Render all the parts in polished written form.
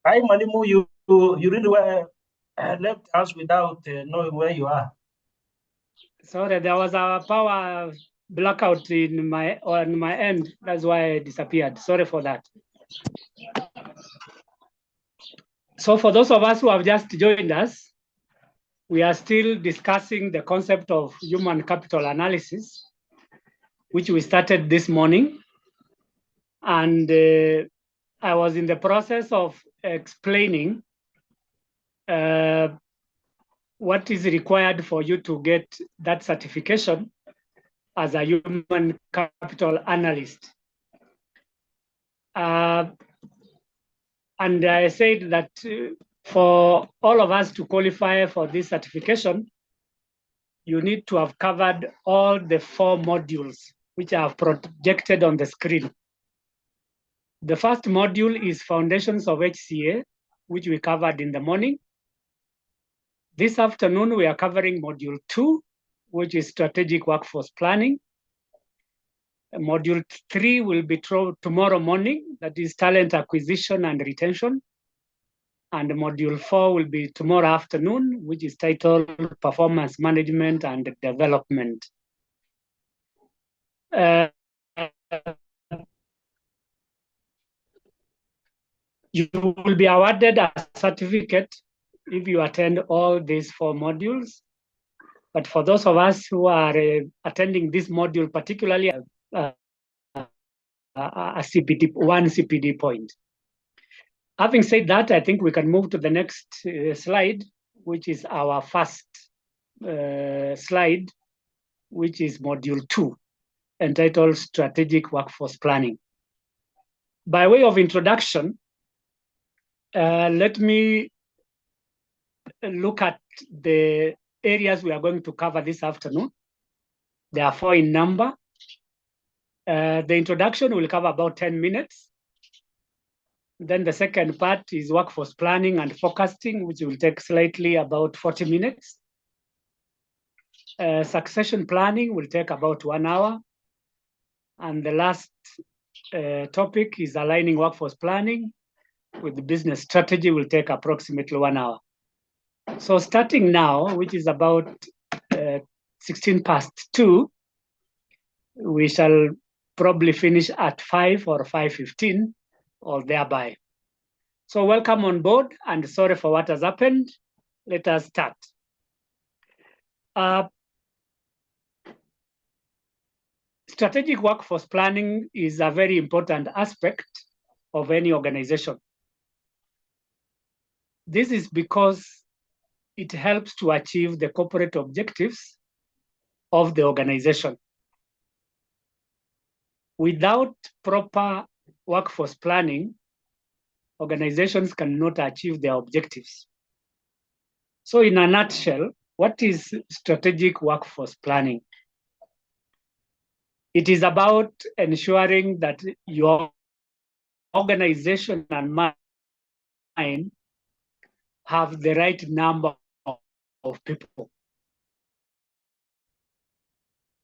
Hi, Malimu, you really were left us without knowing where you are. Sorry, there was a power blackout on my end. That's why I disappeared. Sorry for that. So for those of us who have just joined us, we are still discussing the concept of human capital analysis, which we started this morning. And I was in the process of explaining what is required for you to get that certification as a human capital analyst. And I said that for all of us to qualify for this certification, you need to have covered all the 4 modules which are projected on the screen. The first module is Foundations of HCA, which we covered in the morning. This afternoon, we are covering module 2, which is Strategic Workforce Planning. Module 3 will be tomorrow morning, that is Talent Acquisition and Retention. And module 4 will be tomorrow afternoon, which is titled Performance Management and Development. You will be awarded a certificate if you attend all these 4 modules. But for those of us who are attending this module, particularly a CPD, 1 CPD point. Having said that, I think we can move to the next slide, which is our first slide, which is module 2, entitled Strategic Workforce Planning. By way of introduction, let me look at the areas we are going to cover this afternoon. There are 4 in number. The introduction will cover about 10 minutes. Then the second part is workforce planning and forecasting, which will take slightly about 40 minutes. Succession planning will take about 1 hour. And the last topic is aligning workforce planning with the business strategy will take approximately 1 hour. So starting now, which is about 16 past 2, we shall probably finish at 5 or 5:15 or thereby. So welcome on board and sorry for what has happened. Let us start. Strategic workforce planning is a very important aspect of any organization. This is because it helps to achieve the corporate objectives of the organization. Without proper workforce planning, organizations cannot achieve their objectives. So in a nutshell, what is strategic workforce planning? It is about ensuring that your organization and mind have the right number of people.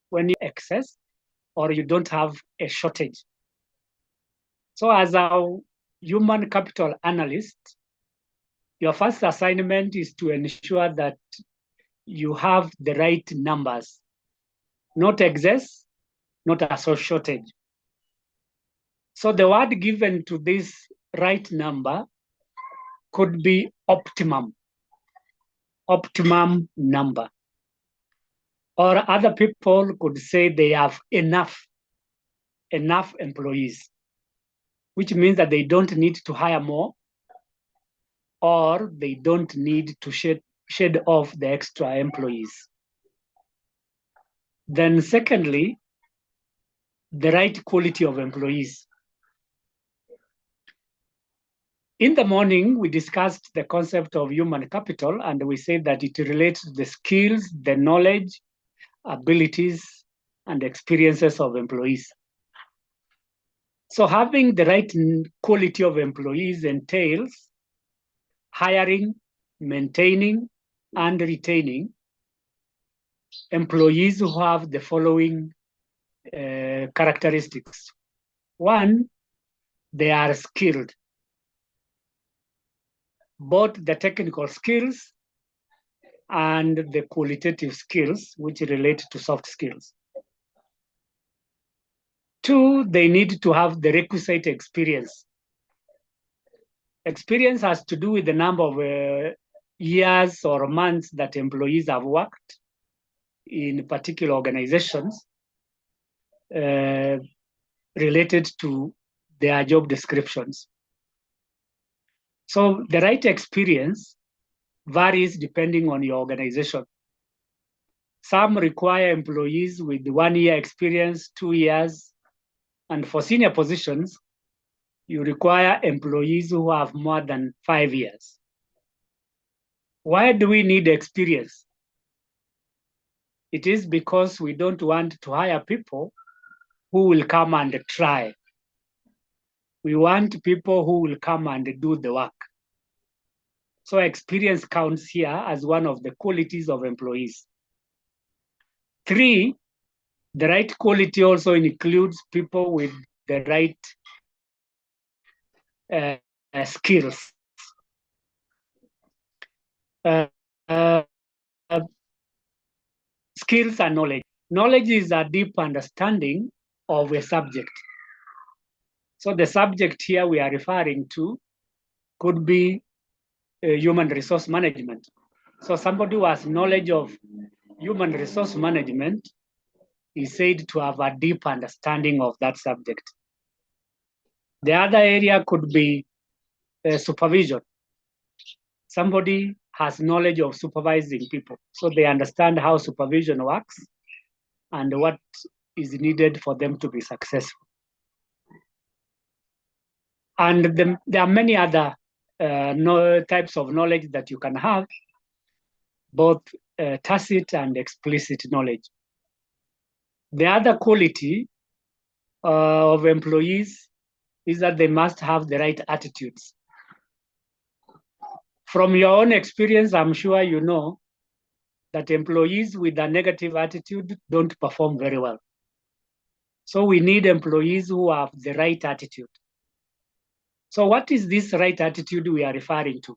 When you excess or you don't have a shortage. So as a human capital analyst, your first assignment is to ensure that you have the right numbers, not excess, not a shortage. So the word given to this right number could be optimum number. Or other people could say they have enough employees, which means that they don't need to hire more or they don't need to shed off the extra employees. Then secondly, the right quality of employees. In the morning, we discussed the concept of human capital, and we said that it relates to the skills, the knowledge, abilities, and experiences of employees. So having the right quality of employees entails hiring, maintaining, and retaining employees who have the following characteristics. One, they are skilled. both the technical skills and the qualitative skills, which relate to soft skills. 2, they need to have the requisite experience. Experience has to do with the number of years or months that employees have worked in particular organizations related to their job descriptions. So the right experience varies depending on your organization. Some require employees with 1 year experience, 2 years, and for senior positions, you require employees who have more than 5 years. Why do we need experience? It is because we don't want to hire people who will come and try. We want people who will come and do the work. So experience counts here as one of the qualities of employees. 3, the right quality also includes people with the right skills. Skills and knowledge. Knowledge is a deep understanding of a subject. So the subject here we are referring to could be human resource management. So somebody who has knowledge of human resource management is said to have a deep understanding of that subject. The other area could be supervision. Somebody has knowledge of supervising people, so they understand how supervision works and what is needed for them to be successful. And there are many other types of knowledge that you can have, both tacit and explicit knowledge. The other quality of employees is that they must have the right attitudes. From your own experience, I'm sure you know that employees with a negative attitude don't perform very well. So we need employees who have the right attitude. So what is this right attitude we are referring to?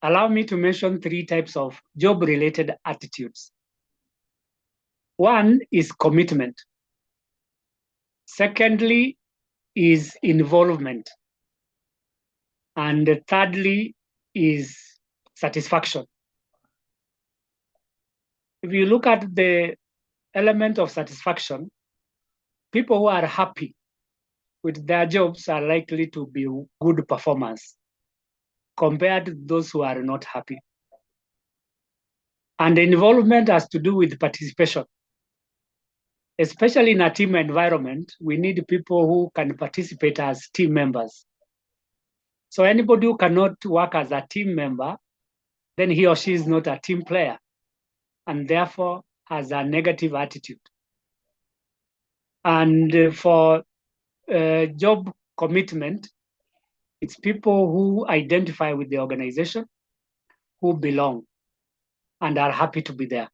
Allow me to mention 3 types of job-related attitudes. 1 is commitment. Secondly is involvement. And thirdly is satisfaction. If you look at the element of satisfaction, people who are happy with their jobs are likely to be good performers compared to those who are not happy. And involvement has to do with participation. Especially in a team environment, we need people who can participate as team members. So anybody who cannot work as a team member, then he or she is not a team player and therefore has a negative attitude. And for job commitment, it's people who identify with the organization, who belong and are happy to be there.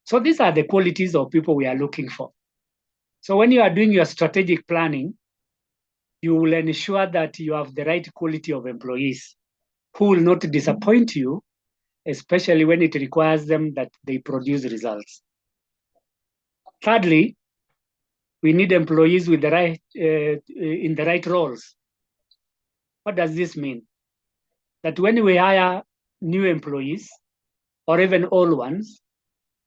So these are the qualities of people we are looking for. So when you are doing your strategic planning, you will ensure that you have the right quality of employees who will not disappoint you, especially when it requires them that they produce results. Thirdly, we need employees with the right in the right roles. What does this mean? That when we hire new employees or even old ones,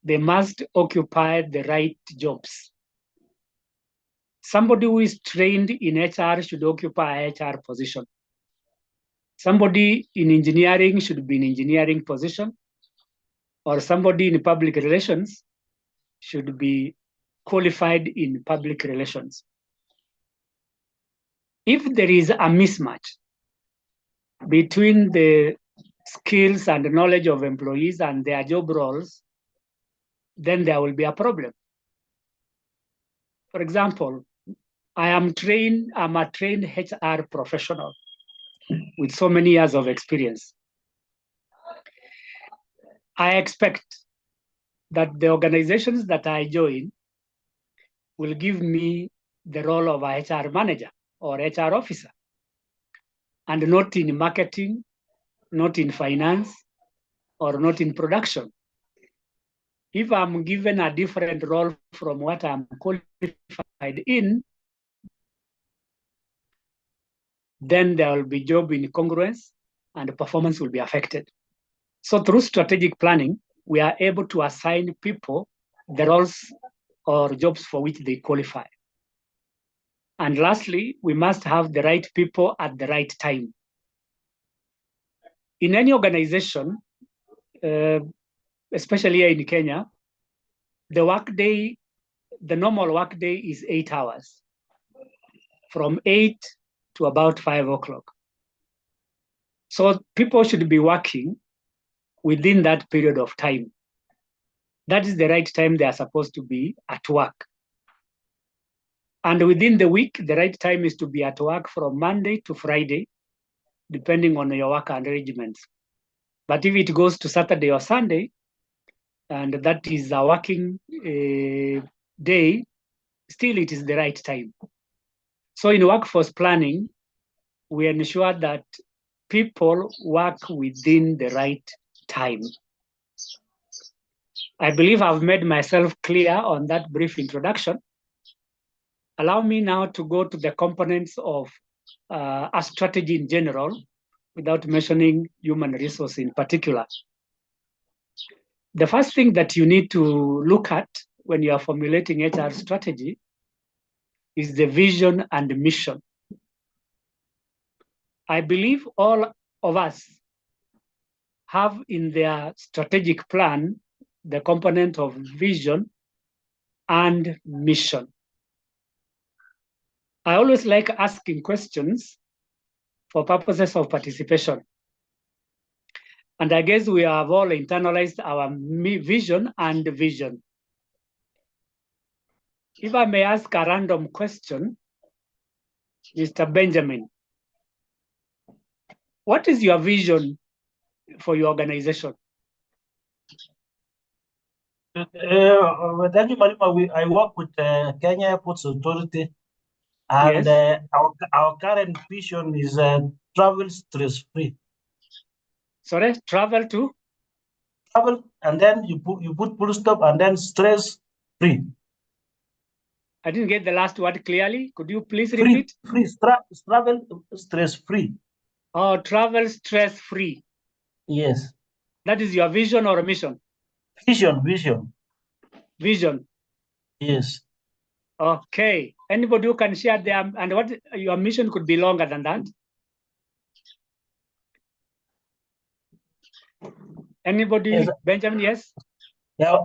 they must occupy the right jobs. Somebody who is trained in HR should occupy a HR position. Somebody in engineering should be in engineering position, or somebody in public relations should be qualified in public relations. If there is a mismatch between the skills and knowledge of employees and their job roles, then there will be a problem. For example, I'm a trained HR professional with so many years of experience. I expect that the organizations that I join will give me the role of a HR manager or HR officer. and not in marketing, not in finance, or not in production. If I'm given a different role from what I'm qualified in, then there will be job incongruence and performance will be affected. So through strategic planning, we are able to assign people the roles or jobs for which they qualify. And lastly, we must have the right people at the right time. In any organization, especially here in Kenya, the normal workday is 8 hours, from 8 to about 5 o'clock. So people should be working within that period of time. That is the right time they are supposed to be at work. And within the week, the right time is to be at work from Monday to Friday, depending on your work arrangements. But if it goes to Saturday or Sunday, and that is a working day, still it is the right time. So in workforce planning, we ensure that people work within the right time. I believe I've made myself clear on that brief introduction. Allow me now to go to the components of a strategy in general, without mentioning human resource in particular. The first thing that you need to look at when you are formulating HR strategy is the vision and the mission. I believe all of us have in their strategic plan the component of vision and mission. I always like asking questions for purposes of participation. And I guess we have all internalized our vision and vision. If I may ask a random question, Mr. Benjamin, what is your vision for your organization? Thank you, Malima. I work with Kenya Airports Authority, and Yes. our current vision is travel stress-free. Sorry, travel to? Travel, and then you put full stop, and then stress-free. I didn't get the last word clearly. Could you please repeat? Travel stress-free. Oh, travel stress-free. Yes. That is your vision or mission? Vision. Vision. Yes. Okay. Anybody who can share their, and what your mission could be longer than that? Anybody? Yes. Benjamin, yes? Yeah,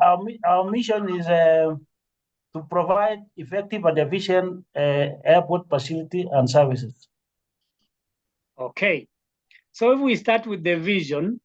our mission is to provide effective and efficient airport facility and services. Okay. So if we start with the vision,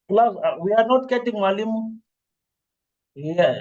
Plus, we are not getting Mwalimu. Yeah.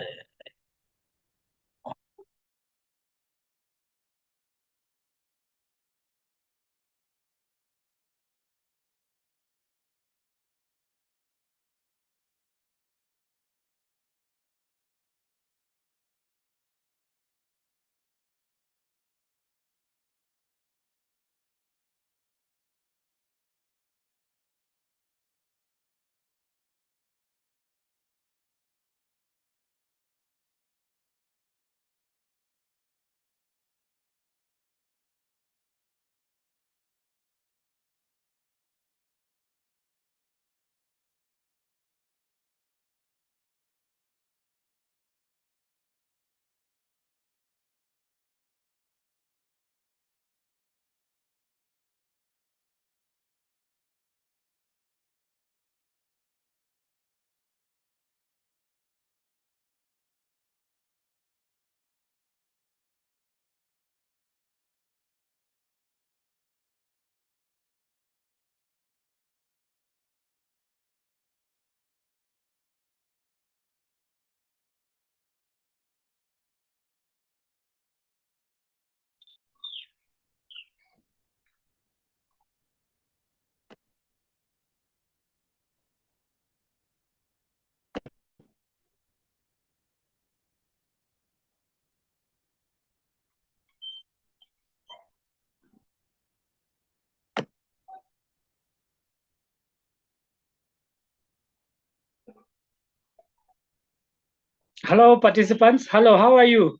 Hello, participants. Hello, how are you?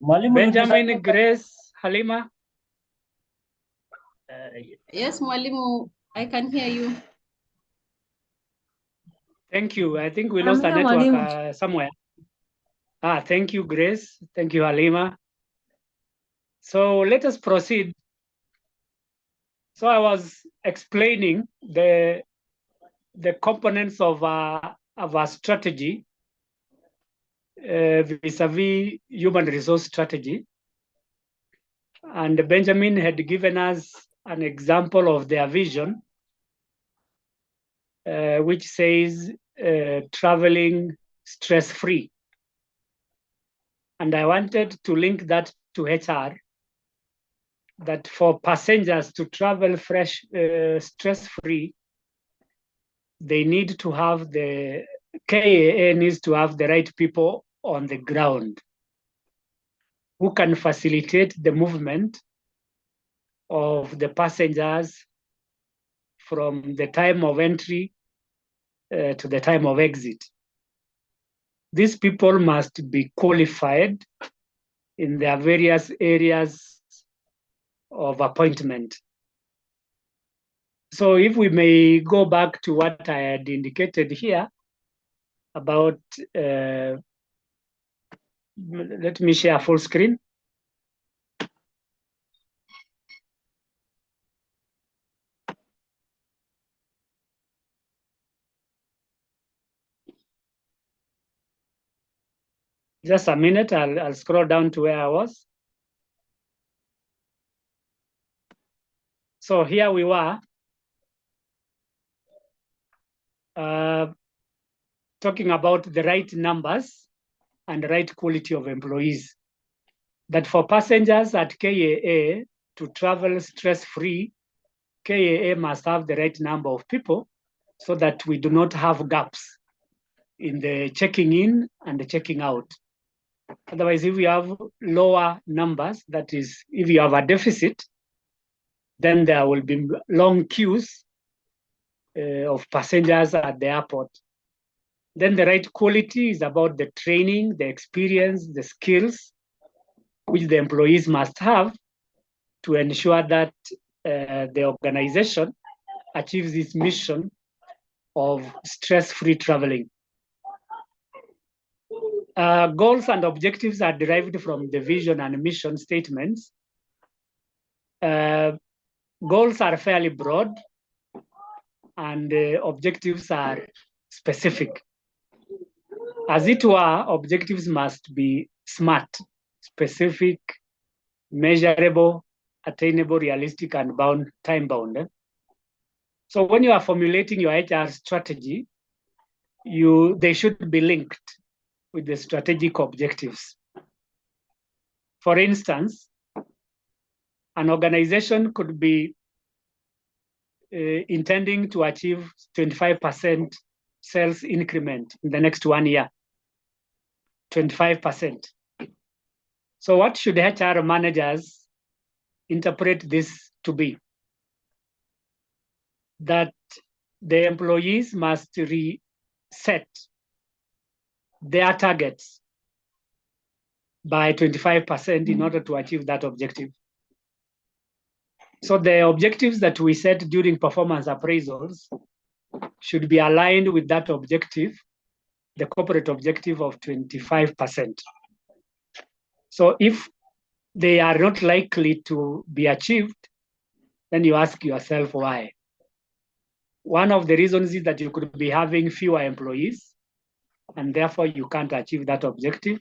Mwalimu, Benjamin, Grace, Halima. Yes, Mwalimu, I can hear you. Thank you. I think we lost the network somewhere. Thank you, Grace. Thank you, Halima. So let us proceed. So I was explaining the components of our strategy vis-a-vis human resource strategy. And Benjamin had given us an example of their vision, which says traveling stress-free. And I wanted to link that to HR, that for passengers to travel stress-free, they need to have the KAA needs to have the right people on the ground who can facilitate the movement of the passengers from the time of entry to the time of exit. These people must be qualified in their various areas of appointment. So if we may go back to what I had indicated here about, let me share full screen. Just a minute, I'll scroll down to where I was. So here we were, talking about the right numbers and the right quality of employees. That for passengers at KAA to travel stress-free, KAA must have the right number of people so that we do not have gaps in the checking in and the checking out. Otherwise, if we have lower numbers, that is, if you have a deficit, then there will be long queues of passengers at the airport. Then the right quality is about the training, the experience, the skills, which the employees must have to ensure that the organization achieves its mission of stress-free traveling. Goals and objectives are derived from the vision and mission statements. Goals are fairly broad and objectives are specific. As it were, objectives must be SMART, specific, measurable, attainable, realistic, and time-bound. So when you are formulating your HR strategy, they should be linked with the strategic objectives. For instance, an organization could be intending to achieve 25% sales increment in the next 1 year, 25%. So what should HR managers interpret this to be? That the employees must reset their targets by 25% in order to achieve that objective. So the objectives that we set during performance appraisals should be aligned with that objective, the corporate objective of 25%. So if they are not likely to be achieved, then you ask yourself why. One of the reasons is that you could be having fewer employees, and therefore you can't achieve that objective.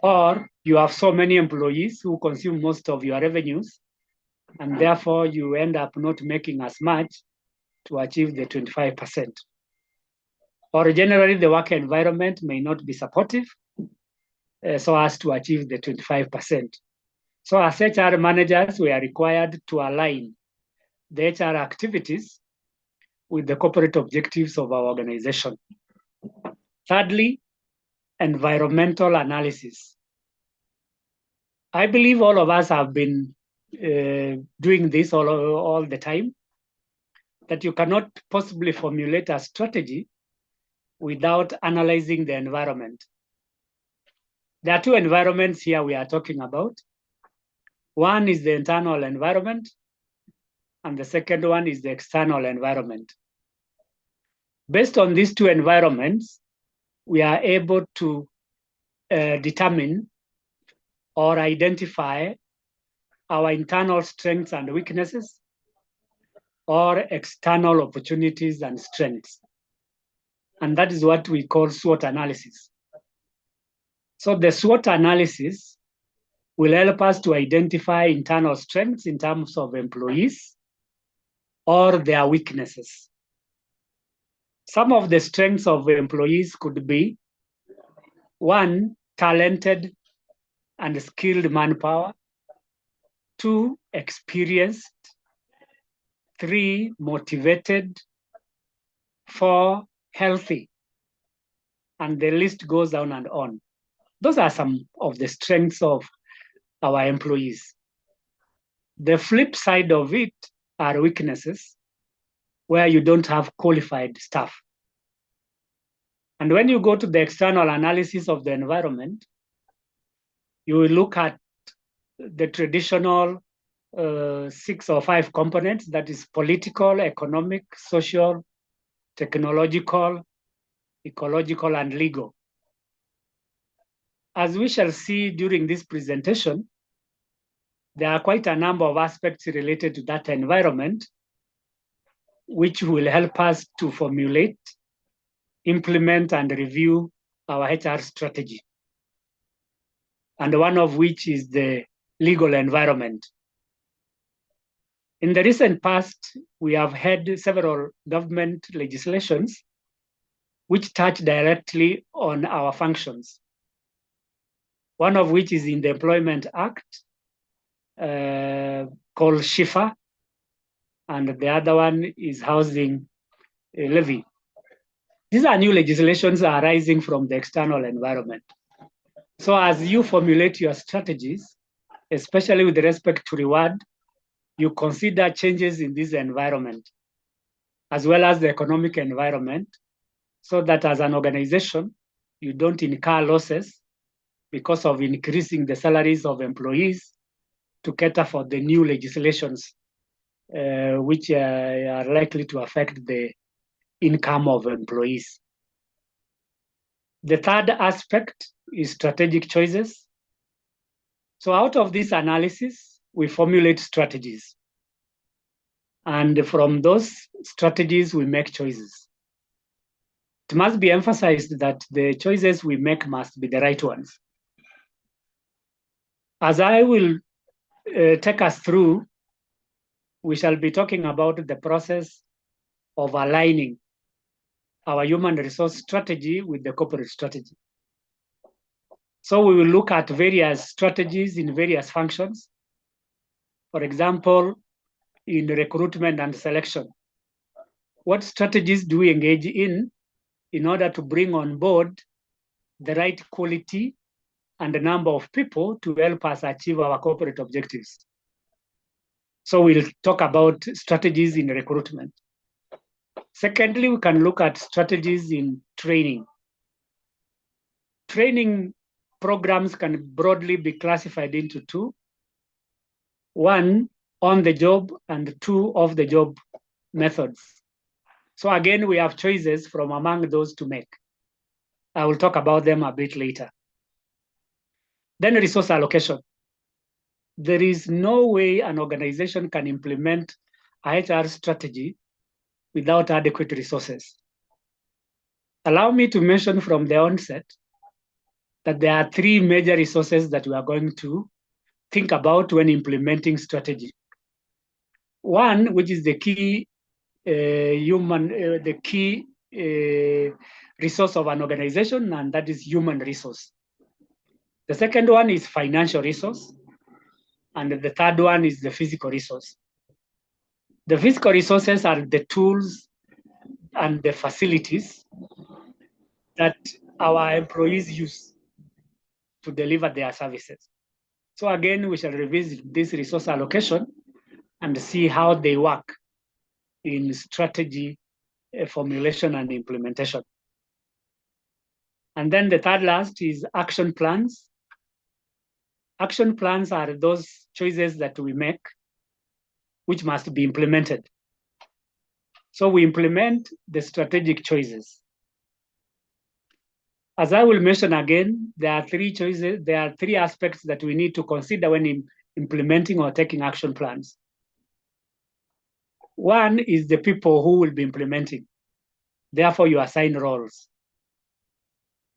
Or you have so many employees who consume most of your revenues, and therefore you end up not making as much to achieve the 25%. Or generally the work environment may not be supportive so as to achieve the 25%. So as HR managers, we are required to align the HR activities with the corporate objectives of our organization. Thirdly, environmental analysis. I believe all of us have been doing this all the time, that you cannot possibly formulate a strategy without analyzing the environment. There are two environments here we are talking about. One is the internal environment, and the second one is the external environment. Based on these two environments, we are able to determine or identify our internal strengths and weaknesses, or external opportunities and strengths. And that is what we call SWOT analysis. So the SWOT analysis will help us to identify internal strengths in terms of employees or their weaknesses. Some of the strengths of employees could be: 1, talented and skilled manpower; 2, experienced; 3, motivated; 4, healthy. And the list goes on and on. Those are some of the strengths of our employees. The flip side of it are weaknesses, where you don't have qualified staff. And when you go to the external analysis of the environment, you will look at the traditional 6 or 5 components, that is political, economic, social, technological, ecological, and legal. As we shall see during this presentation, there are quite a number of aspects related to that environment, which will help us to formulate, implement, and review our HR strategy. And one of which is the legal environment. In the recent past, we have had several government legislations which touch directly on our functions. One of which is in the Employment Act, called SHIFA, and the other one is Housing Levy. These are new legislations arising from the external environment. So as you formulate your strategies, especially with respect to reward, you consider changes in this environment, as well as the economic environment, so that as an organization, you don't incur losses because of increasing the salaries of employees to cater for the new legislations, which are likely to affect the income of employees. The third aspect is strategic choices. So out of this analysis, we formulate strategies. And from those strategies, we make choices. It must be emphasized that the choices we make must be the right ones. As I will take us through, we shall be talking about the process of aligning our human resource strategy with the corporate strategy. So we will look at various strategies in various functions. For example, in recruitment and selection, what strategies do we engage in order to bring on board the right quality and the number of people to help us achieve our corporate objectives? So we'll talk about strategies in recruitment. Secondly, we can look at strategies in training. Training programs can broadly be classified into two. One, on the job, and two, off the job methods. So again, we have choices from among those to make. I will talk about them a bit later. Then resource allocation. There is no way an organization can implement a HR strategy without adequate resources. Allow me to mention from the onset that there are three major resources that we are going to think about when implementing strategy. One, which is the key resource of an organization, and that is human resource. The second one is financial resource, and the third one is the physical resource. The physical resources are the tools and the facilities that our employees use to deliver their services. So again, we shall revisit this resource allocation and see how they work in strategy formulation and implementation. And then the third last is action plans. Action plans are those choices that we make which must be implemented. So we implement the strategic choices. As I will mention again, there are three choices, there are three aspects that we need to consider when implementing or taking action plans. One is the people who will be implementing. Therefore, you assign roles.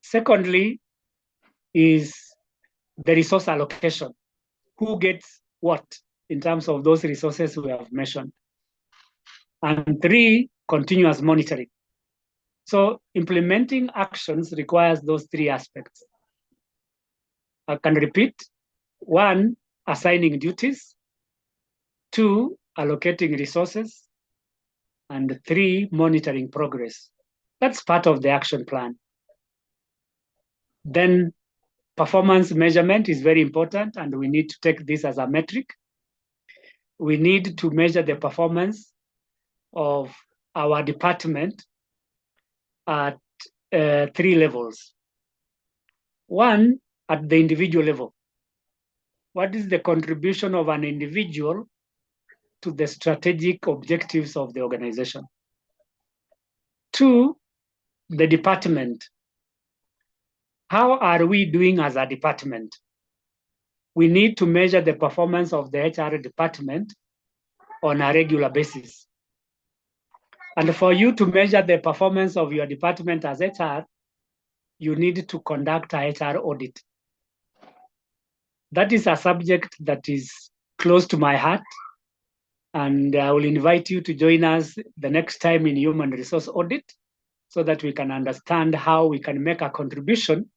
Secondly is the resource allocation. Who gets what in terms of those resources we have mentioned? And three, continuous monitoring. So implementing actions requires those three aspects. I can repeat. One, assigning duties. Two, allocating resources. And three, monitoring progress. That's part of the action plan. Then performance measurement is very important, and we need to take this as a metric. We need to measure the performance of our department at three levels. One, at the individual level. What is the contribution of an individual to the strategic objectives of the organization? Two, the department. How are we doing as a department? We need to measure the performance of the HR department on a regular basis. And for you to measure the performance of your department as HR, you need to conduct a HR audit. That is a subject that is close to my heart, and I will invite you to join us the next time in human resource audit so that we can understand how we can make a contribution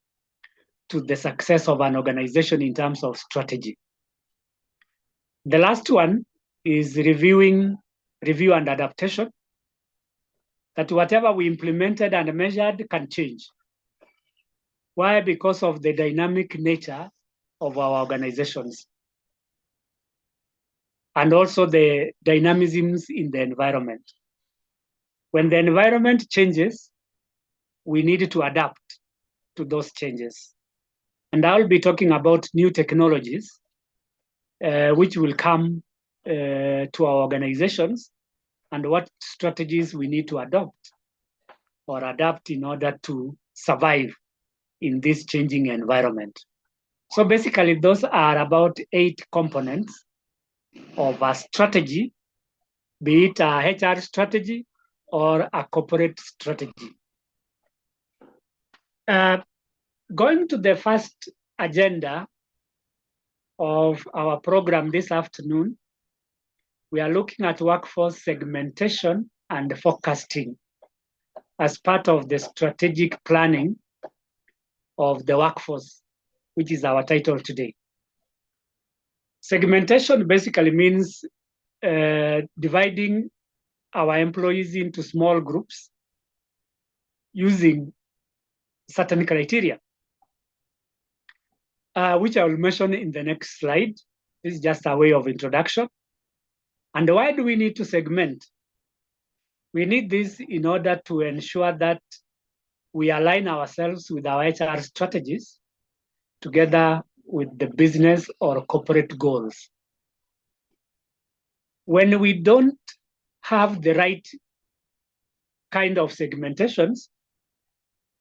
to the success of an organization in terms of strategy. The last one is review and adaptation. That whatever we implemented and measured can change. Why? Because of the dynamic nature of our organizations and also the dynamisms in the environment. When the environment changes, we need to adapt to those changes. And I'll be talking about new technologies which will come to our organizations and what strategies we need to adopt or adapt in order to survive in this changing environment. So basically, those are about 8 components of a strategy, be it a HR strategy or a corporate strategy. Going to the first agenda of our program this afternoon, we are looking at workforce segmentation and forecasting as part of the strategic planning of the workforce, which is our title today. Segmentation basically means dividing our employees into small groups using certain criteria, which I will mention in the next slide. This is just a way of introduction. And why do we need to segment? We need this in order to ensure that we align ourselves with our HR strategies together with the business or corporate goals. When we don't have the right kind of segmentations,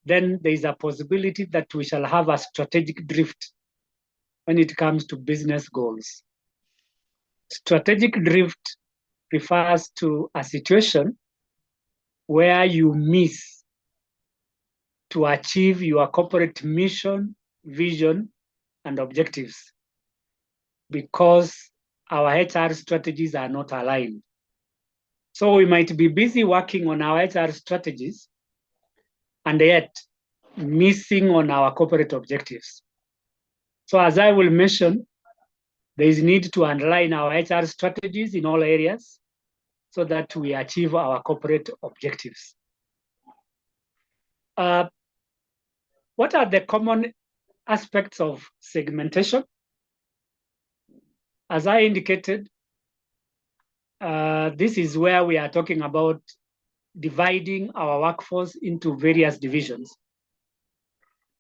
then there is a possibility that we shall have a strategic drift when it comes to business goals. Strategic drift refers to a situation where you miss to achieve your corporate mission, vision, and objectives because our HR strategies are not aligned. So we might be busy working on our HR strategies and yet missing on our corporate objectives. So as I will mention, there is need to align our HR strategies in all areas so that we achieve our corporate objectives. What are the common aspects of segmentation? As I indicated, this is where we are talking about dividing our workforce into various divisions.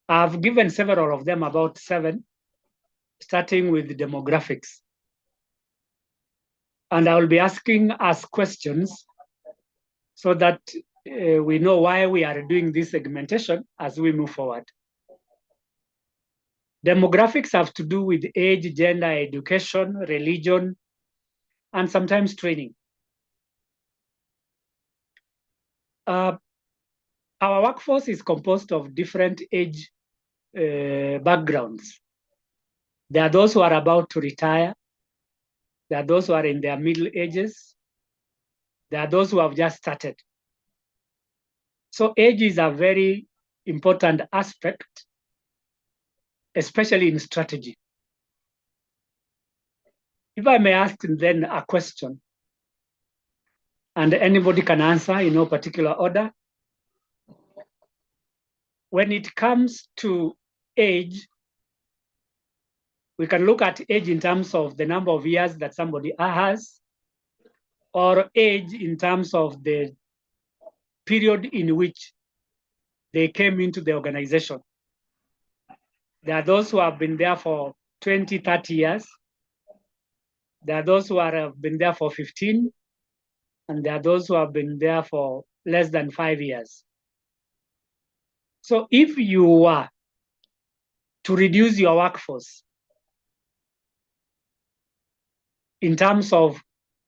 I've given several of them, about 7, starting with demographics. And I will be asking us questions so that we know why we are doing this segmentation as we move forward. Demographics have to do with age, gender, education, religion, and sometimes training. Our workforce is composed of different age backgrounds. There are those who are about to retire. There are those who are in their middle ages. There are those who have just started. So age is a very important aspect, especially in strategy. If I may ask then a question, and anybody can answer in no particular order. When it comes to age, we can look at age in terms of the number of years that somebody has, or age in terms of the period in which they came into the organization. There are those who have been there for 20, 30 years. There are those who have been there for 15, and there are those who have been there for less than 5 years. So if you were to reduce your workforce in terms of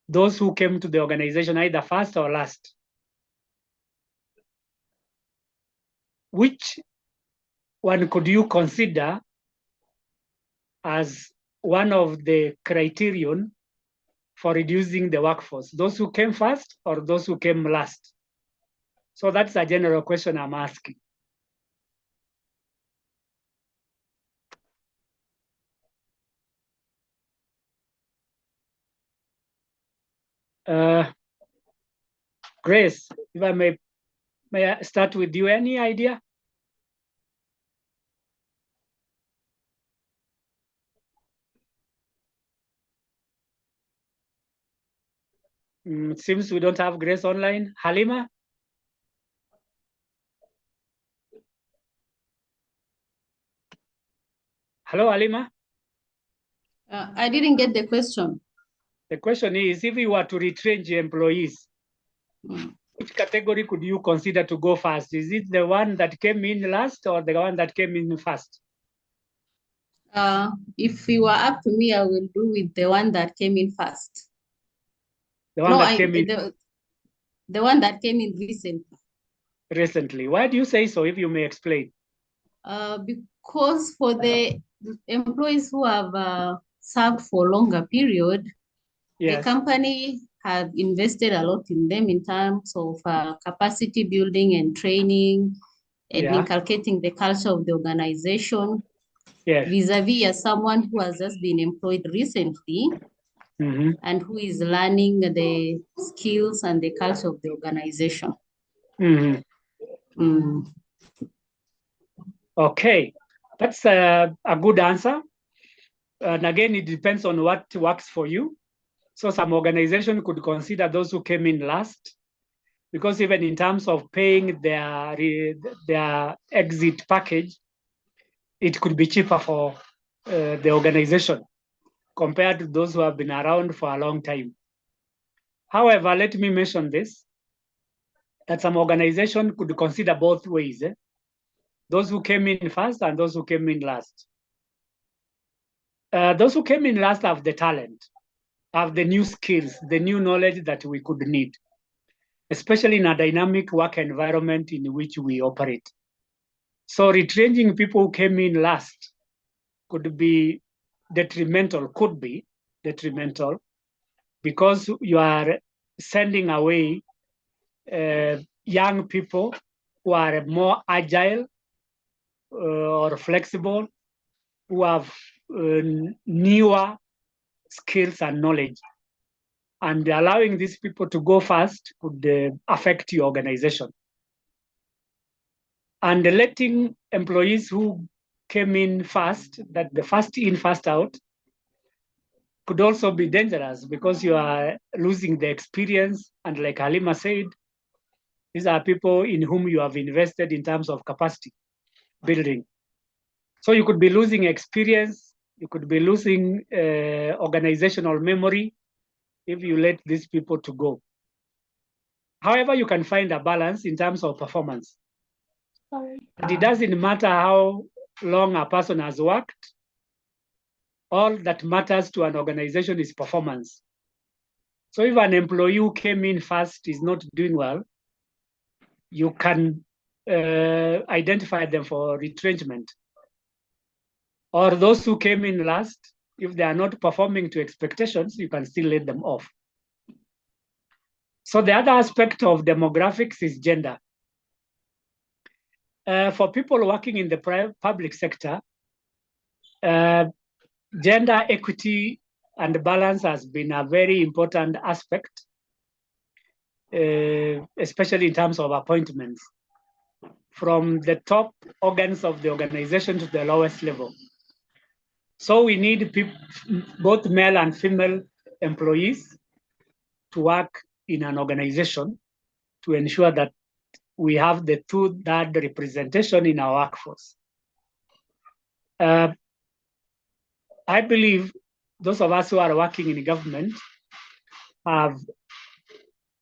those who came to the organization either first or last, which one could you consider as one of the criterion for reducing the workforce? Those who came first or those who came last? So that's a general question I'm asking. Grace, if I may I start with you? Any idea? It seems we don't have Grace online. Halima? Hello, Halima? I didn't get the question. The question is, if you were to retrench employees, which category could you consider to go first? Is it the one that came in last or the one that came in first? If it were up to me, I will do with the one that came in first. The one that came in? The one that came in recently. Recently. Why do you say so, if you may explain? Because for the employees who have served for longer period, the Yes. company have invested a lot in them in terms of capacity building and training and Yeah. inculcating the culture of the organization Yes. vis-a-vis as someone who has just been employed recently Mhm. and who is learning the skills and the culture of the organization. Mhm. Mm. Okay, that's a good answer. And again, it depends on what works for you. So some organization could consider those who came in last, because even in terms of paying their exit package, it could be cheaper for the organization compared to those who have been around for a long time. However, let me mention this, that some organization could consider both ways, those who came in first and those who came in last. Those who came in last have the talent, have the new skills, the new knowledge that we could need, especially in a dynamic work environment in which we operate. So retrenching people who came in last could be detrimental, because you are sending away young people who are more agile or flexible, who have newer skills and knowledge. And allowing these people to go fast could affect your organization. And letting employees who came in fast, that the first in, first out, could also be dangerous because you are losing the experience. And like Halima said, these are people in whom you have invested in terms of capacity building. So you could be losing experience, you could be losing organizational memory if you let these people to go. However, you can find a balance in terms of performance. But it doesn't matter how long a person has worked. All that matters to an organization is performance. So if an employee who came in first is not doing well, you can identify them for retrenchment. Or those who came in last, if they are not performing to expectations, you can still let them off. So the other aspect of demographics is gender. For people working in the public sector, gender equity and balance has been a very important aspect, especially in terms of appointments, from the top organs of the organization to the lowest level. So we need both male and female employees to work in an organization to ensure that we have the two-third representation in our workforce. I believe those of us who are working in government have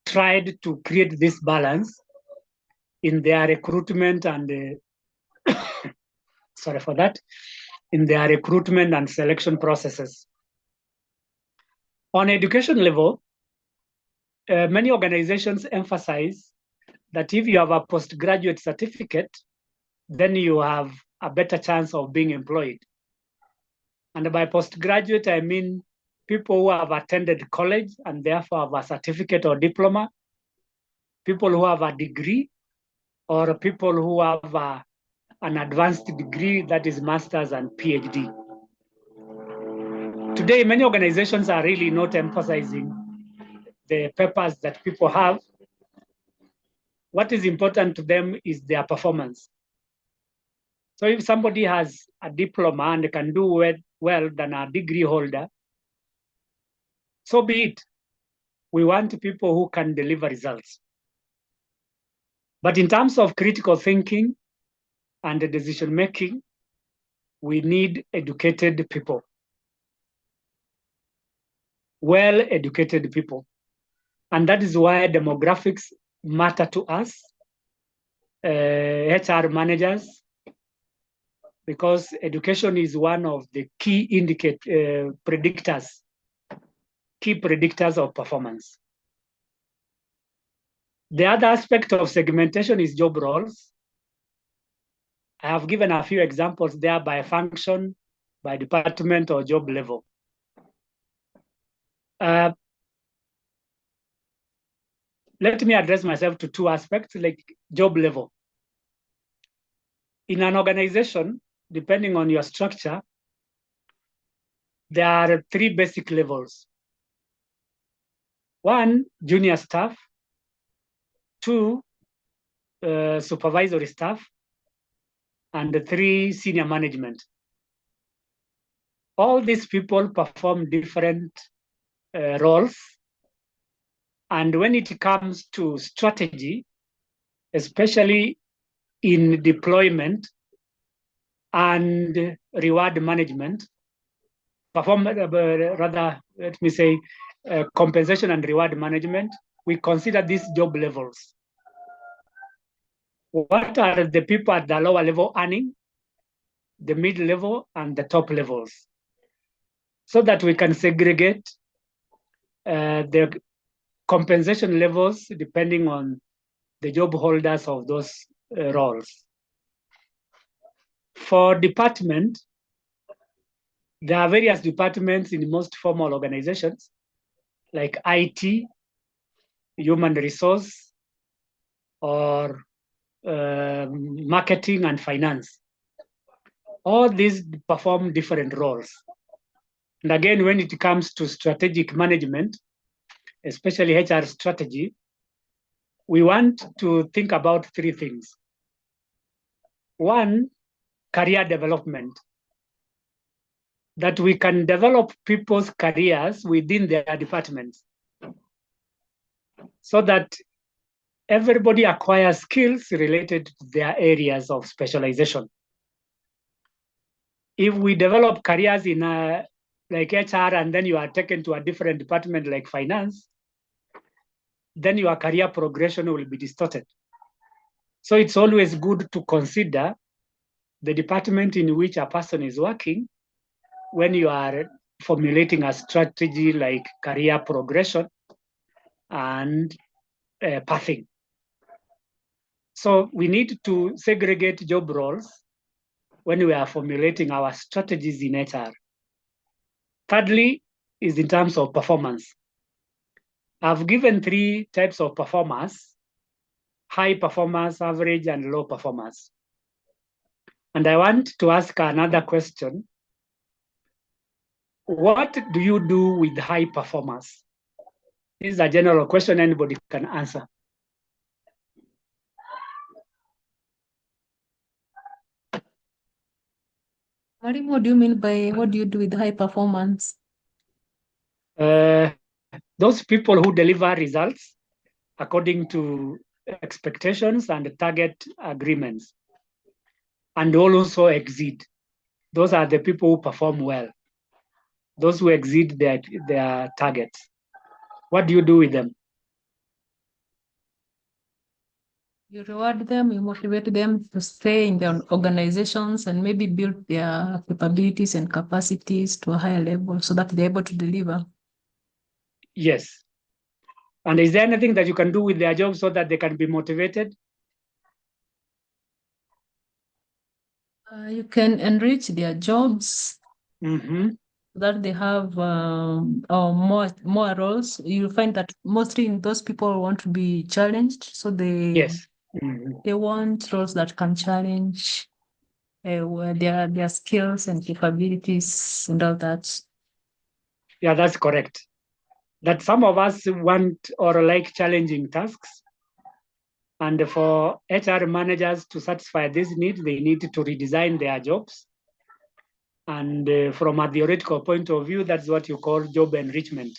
tried to create this balance in their recruitment and sorry for that, in their recruitment and selection processes. On education level, many organizations emphasize that if you have a postgraduate certificate, then you have a better chance of being employed. And by postgraduate, I mean people who have attended college and therefore have a certificate or diploma, people who have a degree, or people who have an advanced degree, that is master's and PhD. Today, many organizations are really not emphasizing the papers that people have. What is important to them is their performance. So if somebody has a diploma and can do well than a degree holder, so be it. We want people who can deliver results. But in terms of critical thinking and decision making, we need educated people, well-educated people. And that is why demographics matter to us, HR managers, because education is one of the key predictors of performance. The other aspect of segmentation is job roles. I have given a few examples there by function, by department or job level. Let me address myself to two aspects, like job level. In an organization, depending on your structure, there are three basic levels. One, junior staff. Two, supervisory staff. And three, senior management. All these people perform different roles. And when it comes to strategy, especially in deployment and reward management, compensation and reward management, we consider these job levels. What are the people at the lower level earning, the mid level, and the top levels, so that we can segregate the compensation levels depending on the job holders of those roles. For department, there are various departments in most formal organizations, like IT, human resource, or marketing and finance. All these perform different roles. And again, when it comes to strategic management, especially HR strategy, we want to think about three things. One, career development, that we can develop people's careers within their departments so that everybody acquires skills related to their areas of specialization. If we develop careers in like HR and then you are taken to a different department like finance, then your career progression will be distorted. So it's always good to consider the department in which a person is working when you are formulating a strategy like career progression and pathing. So we need to segregate job roles when we are formulating our strategies in HR. Thirdly is in terms of performance. I've given three types of performers: high performers, average, and low performers. And I want to ask another question. What do you do with high performers? This is a general question anybody can answer. Marim, what do you mean by what do you do with high performance? Those people who deliver results according to expectations and target agreements, and also exceed. Those are the people who perform well. Those who exceed their targets. What do you do with them? You reward them, you motivate them to stay in their organizations and maybe build their capabilities and capacities to a higher level so that they're able to deliver. Yes. And is there anything that you can do with their job so that they can be motivated? You can enrich their jobs Mm-hmm. so that they have more roles. You'll find that mostly those people want to be challenged, so Yes. Mm-hmm. they want roles that can challenge their skills and capabilities and all that. Yeah, that's correct. That some of us want or like challenging tasks. And for HR managers to satisfy this need, they need to redesign their jobs. And from a theoretical point of view, that's what you call job enrichment.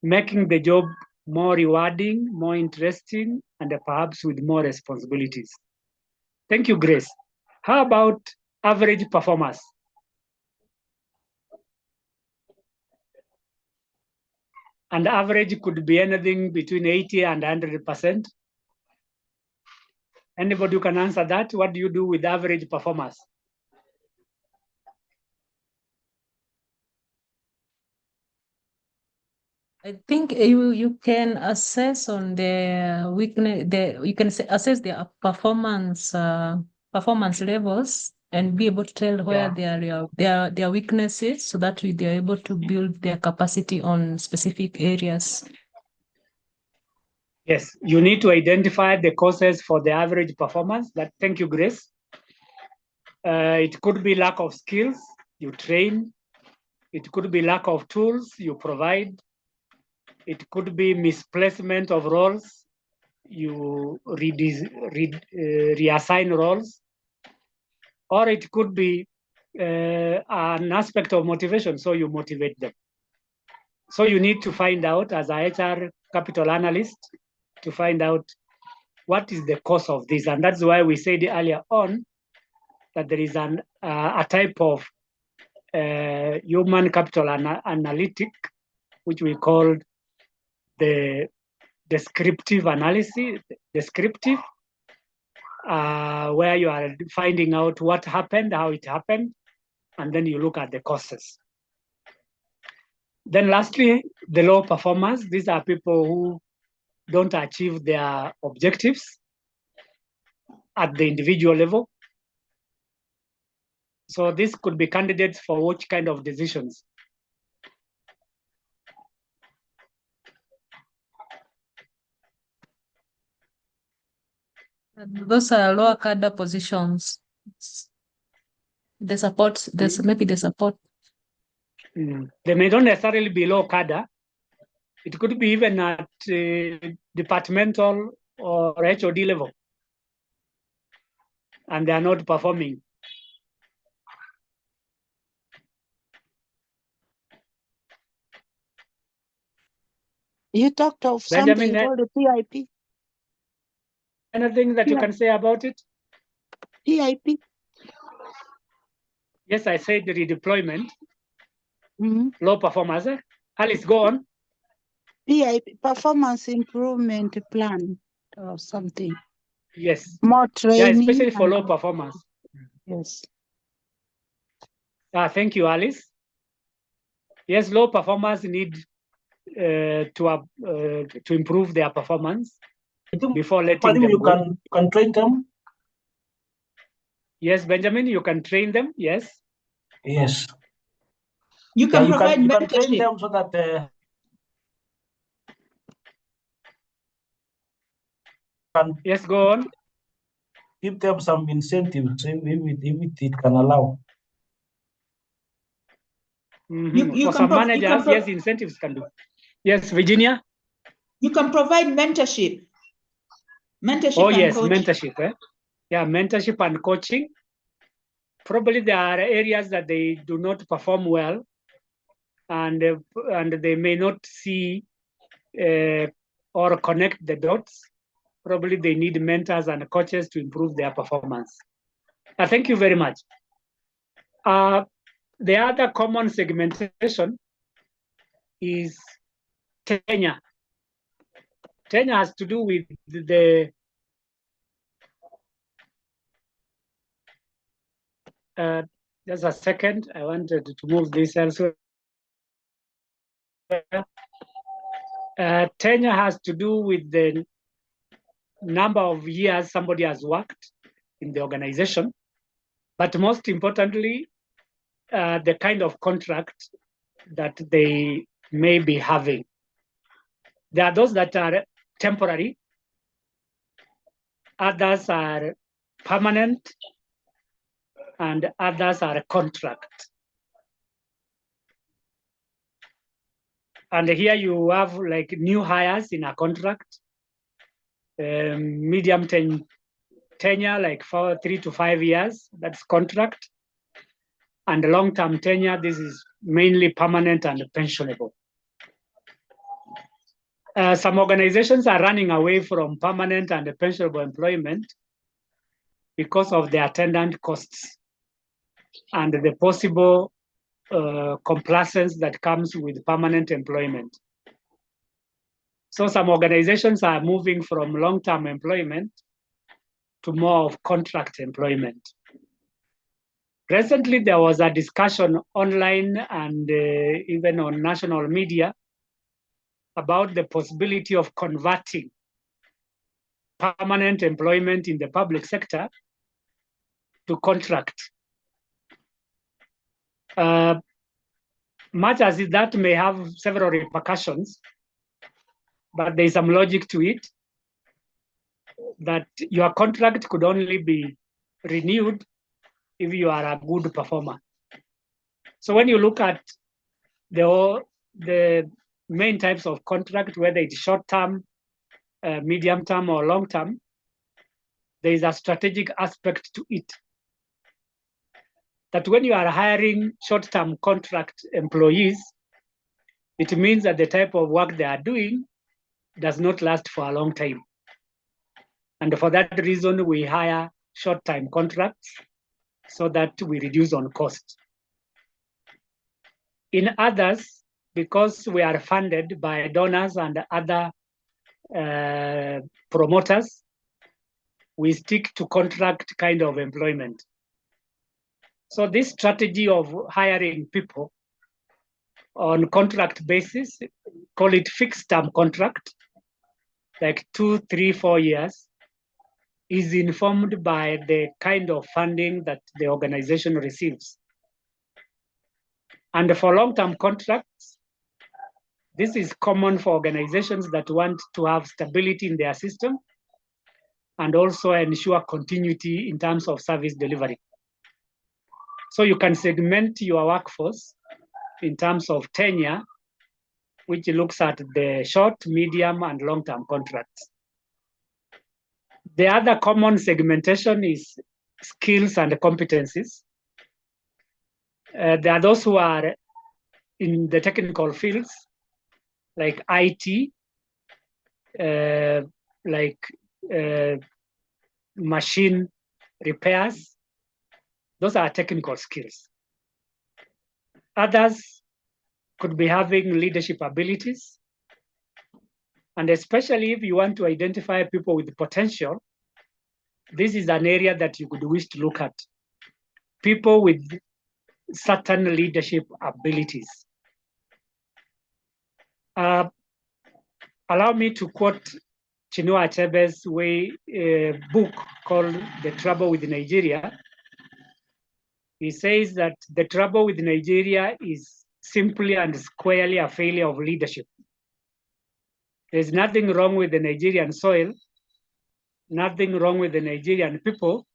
Making the job more rewarding, more interesting, and perhaps with more responsibilities. Thank you, Grace. How about average performers? And average could be anything between 80 and 100%. Anybody who can answer that? What do you do with average performers? I think you can assess on the weakness. You can assess their performance levels and be able to tell where their weaknesses, so that they're able to build their capacity on specific areas. Yes, you need to identify the causes for the average performance. Thank you, Grace. It could be lack of skills, you train. It could be lack of tools, you provide. It could be misplacement of roles, you reassign roles. Or it could be an aspect of motivation, so you motivate them. So you need to find out, as a HR capital analyst, to find out what is the cause of this. And that's why we said earlier on that there is a type of human capital analytic, which we call the descriptive analysis, where you are finding out what happened, how it happened, and then you look at the causes. Then lastly, the low performers. These are people who don't achieve their objectives at the individual level. So this could be candidates for which kind of decisions? Those are lower cadre positions. The support, maybe the support. They may not necessarily be low cadre. It could be even at departmental or HOD level, and they are not performing. You talked of Benjamin, something called a PIP. Anything that you can say about it? PIP. Yes, I said the redeployment. Mm-hmm. Low performance. Alice, go on. PIP, performance improvement plan or something. Yes. More training. Yeah, especially for low performance. Yes. Thank you, Alice. Yes, low performers need to improve their performance before letting them you go. can train them. Yes, Benjamin, you can train them. Yes. Yes. You can provide you can mentorship. train them so that yes, go on. Give them some incentives if it can allow. For some managers, yes, incentives can do. Yes, Virginia? You can provide mentorship. Oh, yes, mentorship. Yeah, mentorship and coaching. Probably there are areas that they do not perform well, and they may not see or connect the dots. Probably they need mentors and coaches to improve their performance. Thank you very much. The other common segmentation is tenure. Tenure has to do with the just a second, I wanted to move this elsewhere. Tenure has to do with the number of years somebody has worked in the organization, but most importantly, the kind of contract that they may be having. There are those that are temporary, others are permanent, and others are contract. And here you have like new hires in a contract, medium tenure, like 3 to 5 years, that's contract. And long-term tenure, this is mainly permanent and pensionable. Some organizations are running away from permanent and pensionable employment because of the attendant costs and the possible complacence that comes with permanent employment. So some organizations are moving from long-term employment to more of contract employment. Recently, there was a discussion online and even on national media about the possibility of converting permanent employment in the public sector to contract Much as that may have several repercussions, but there is some logic to it, that your contract could only be renewed if you are a good performer. So when you look at the main types of contract, whether it's short-term, medium-term, or long-term, there is a strategic aspect to it. That when you are hiring short-term contract employees, it means that the type of work they are doing does not last for a long time. And for that reason, we hire short-term contracts so that we reduce on cost. In others, because we are funded by donors and other promoters, we stick to contract kind of employment. So this strategy of hiring people on contract basis, call it fixed term contract, like 2, 3, 4 years, is informed by the kind of funding that the organization receives. And for long-term contracts, this is common for organizations that want to have stability in their system and also ensure continuity in terms of service delivery. So you can segment your workforce in terms of tenure, which looks at the short, medium, and long-term contracts. The other common segmentation is skills and competencies. There are those who are in the technical fields, like IT, machine repairs. Those are technical skills. Others could be having leadership abilities. And especially if you want to identify people with potential, this is an area that you could wish to look at. People with certain leadership abilities. Allow me to quote Chinua Achebe's book called The Trouble with Nigeria. He says that the trouble with Nigeria is simply and squarely a failure of leadership. There's nothing wrong with the Nigerian soil, nothing wrong with the Nigerian people,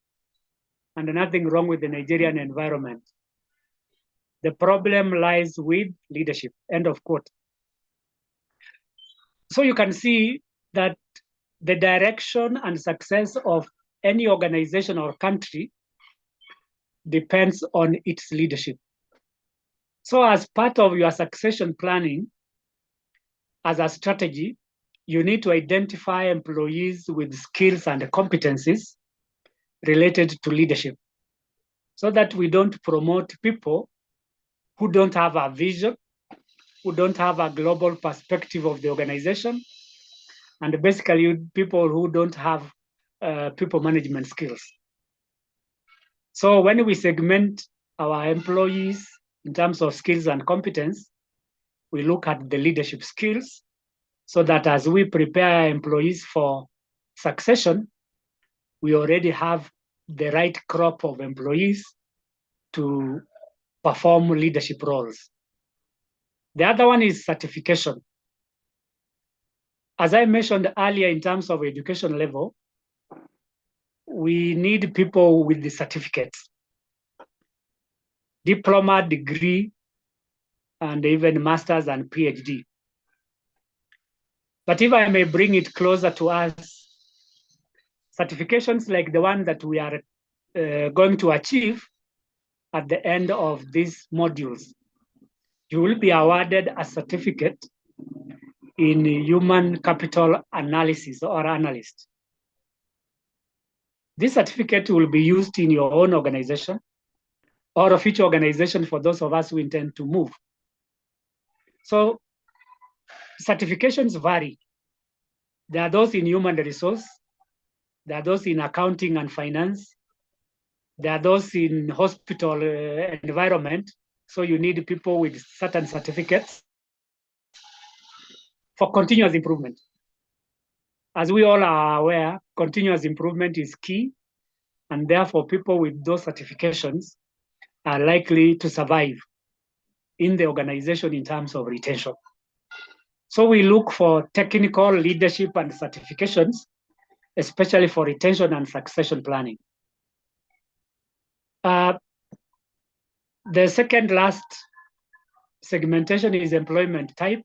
and nothing wrong with the Nigerian environment. The problem lies with leadership, end of quote. So you can see that the direction and success of any organization or country depends on its leadership. So as part of your succession planning, as a strategy, you need to identify employees with skills and competencies related to leadership so that we don't promote people who don't have a vision, who don't have a global perspective of the organization, and basically people who don't have people management skills. So when we segment our employees in terms of skills and competence, we look at the leadership skills so that as we prepare employees for succession, we already have the right crop of employees to perform leadership roles. The other one is certification. As I mentioned earlier, in terms of education level, we need people with the certificates, diploma, degree, and even master's and PhD. But if I may bring it closer to us, certifications like the one that we are going to achieve at the end of these modules, you will be awarded a certificate in human capital analysis or analyst. This certificate will be used in your own organization or a future organization for those of us who intend to move. So certifications vary. There are those in human resource, there are those in accounting and finance, there are those in hospital environment. So you need people with certain certificates for continuous improvement. As we all are aware, continuous improvement is key, and therefore people with those certifications are likely to survive in the organization in terms of retention. So we look for technical leadership and certifications, especially for retention and succession planning. The second last segmentation is employment type,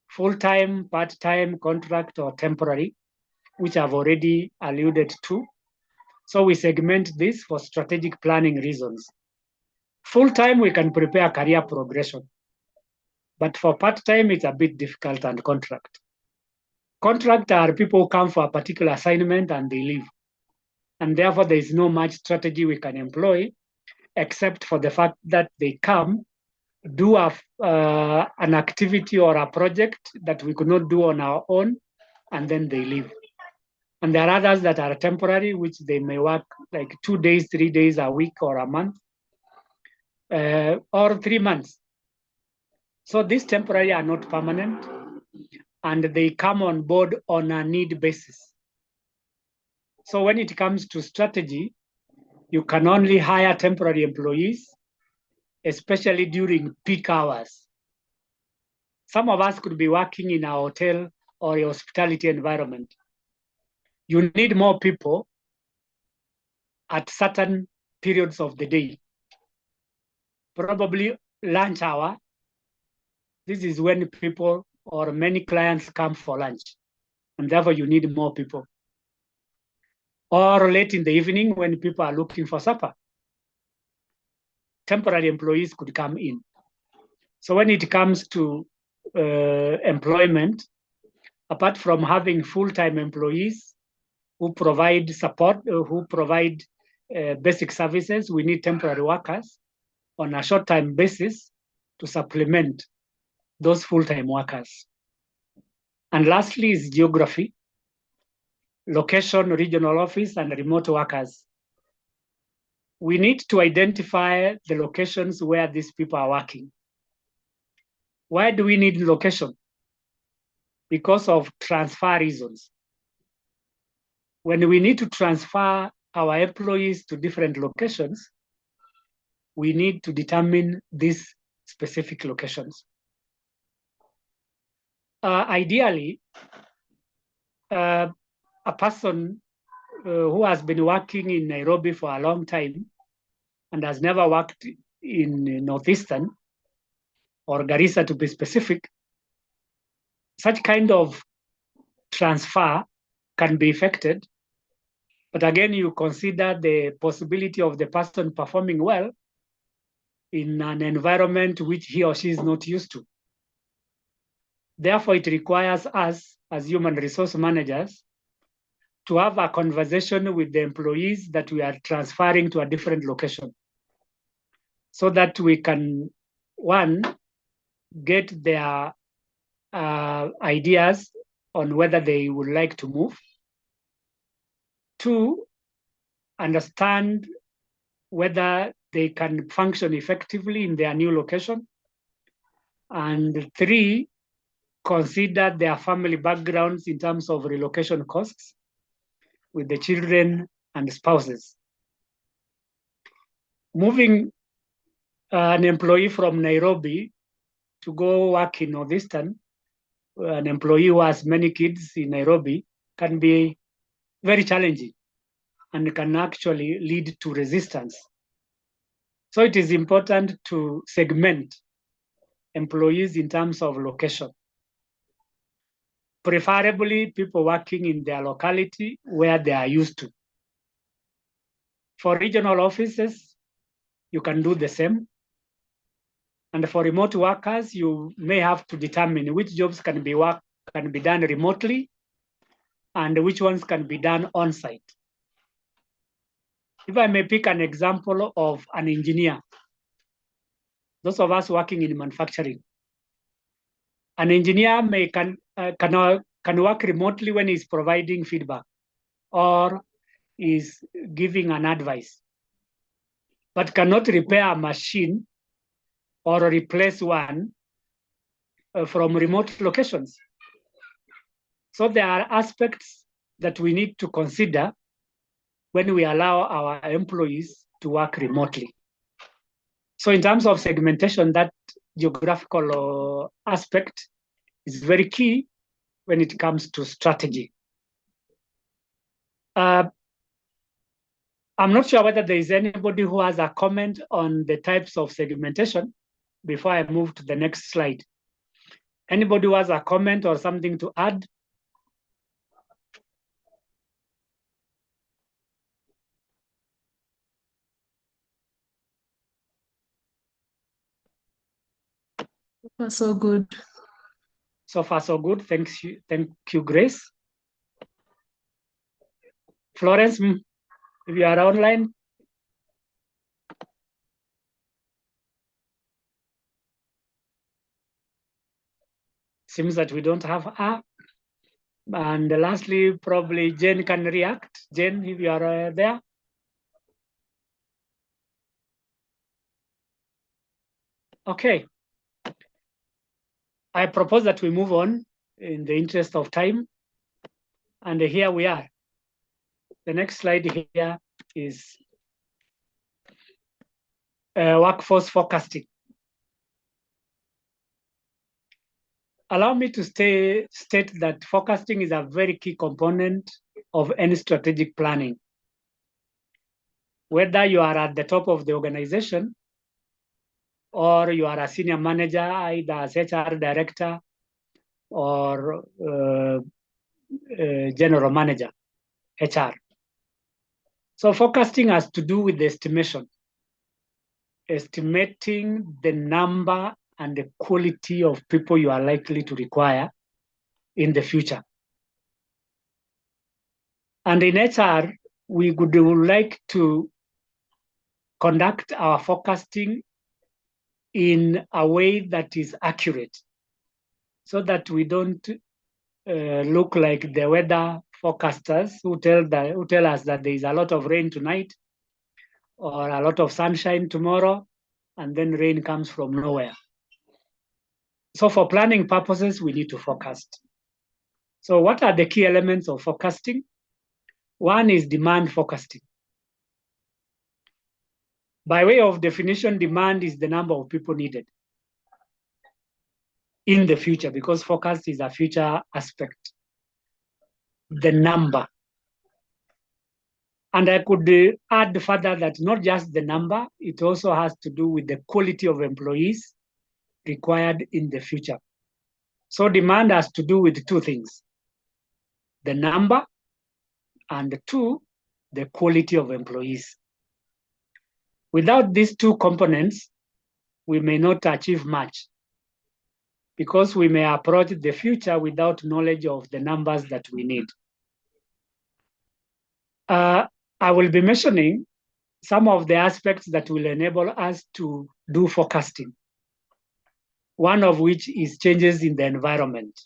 full-time, part-time, contract, or temporary, which I've already alluded to. So we segment this for strategic planning reasons. Full-time, we can prepare career progression. But for part-time, it's a bit difficult, and contract. Contract are people who come for a particular assignment and they leave. And therefore, there is no much strategy we can employ, except for the fact that they come, do an activity or a project that we could not do on our own, and then they leave. And there are others that are temporary, which they may work like 2 days, 3 days a week or a month, or 3 months. So these temporary are not permanent, and they come on board on a need basis. So when it comes to strategy, you can only hire temporary employees, especially during peak hours. Some of us could be working in a hotel or a hospitality environment. You need more people at certain periods of the day. Probably lunch hour. This is when people or many clients come for lunch, and therefore you need more people. Or late in the evening when people are looking for supper, temporary employees could come in. So when it comes to employment, apart from having full-time employees who provide support, who provide basic services, we need temporary workers on a short-time basis to supplement those full-time workers. And lastly is geography, location, regional office, and remote workers. We need to identify the locations where these people are working. Why do we need location? Because of transfer reasons. When we need to transfer our employees to different locations, we need to determine these specific locations. Ideally, a person who has been working in Nairobi for a long time and has never worked in Northeastern or Garissa, to be specific, such kind of transfer can be effected. But again, you consider the possibility of the person performing well in an environment which he or she is not used to. Therefore, it requires us as human resource managers to have a conversation with the employees that we are transferring to a different location, so that we can, one, get their ideas on whether they would like to move. Two, understand whether they can function effectively in their new location. And three, consider their family backgrounds in terms of relocation costs with the children and spouses. Moving an employee from Nairobi to go work in Northeastern, an employee who has many kids in Nairobi, can be very challenging and can actually lead to resistance. So it is important to segment employees in terms of location. Preferably people working in their locality where they are used to. For regional offices, you can do the same. And for remote workers, you may have to determine which jobs can be done remotely and which ones can be done on-site. If I may pick an example of an engineer, those of us working in manufacturing, an engineer can work remotely when he's providing feedback or is giving an advice, but cannot repair a machine or replace one from remote locations. So there are aspects that we need to consider when we allow our employees to work remotely. So in terms of segmentation, that geographical aspect is very key when it comes to strategy. I'm not sure whether there is anybody who has a comment on the types of segmentation before I move to the next slide. Anybody who has a comment or something to add? So good. So far, so good. Thank you, Grace. Florence, if you are online. Seems that we don't have her. And lastly, probably Jane can react. Jane, if you are there. Okay. I propose that we move on in the interest of time. And here we are. The next slide here is workforce forecasting. Allow me to state that forecasting is a very key component of any strategic planning. Whether you are at the top of the organization or you are a senior manager, either as HR director or general manager, HR. So forecasting has to do with the estimation, estimating the number and the quality of people you are likely to require in the future. And in HR, we would like to conduct our forecasting in a way that is accurate so that we don't look like the weather forecasters who tell us that there is a lot of rain tonight or a lot of sunshine tomorrow, and then rain comes from nowhere. So for planning purposes, we need to forecast. So what are the key elements of forecasting? One is demand forecasting. By way of definition, demand is the number of people needed in the future, because forecast is a future aspect. The number. And I could add further that not just the number, it also has to do with the quality of employees required in the future. So demand has to do with two things: the number, and two, the quality of employees. Without these two components, we may not achieve much, because we may approach the future without knowledge of the numbers that we need. I will be mentioning some of the aspects that will enable us to do forecasting, one of which is changes in the environment.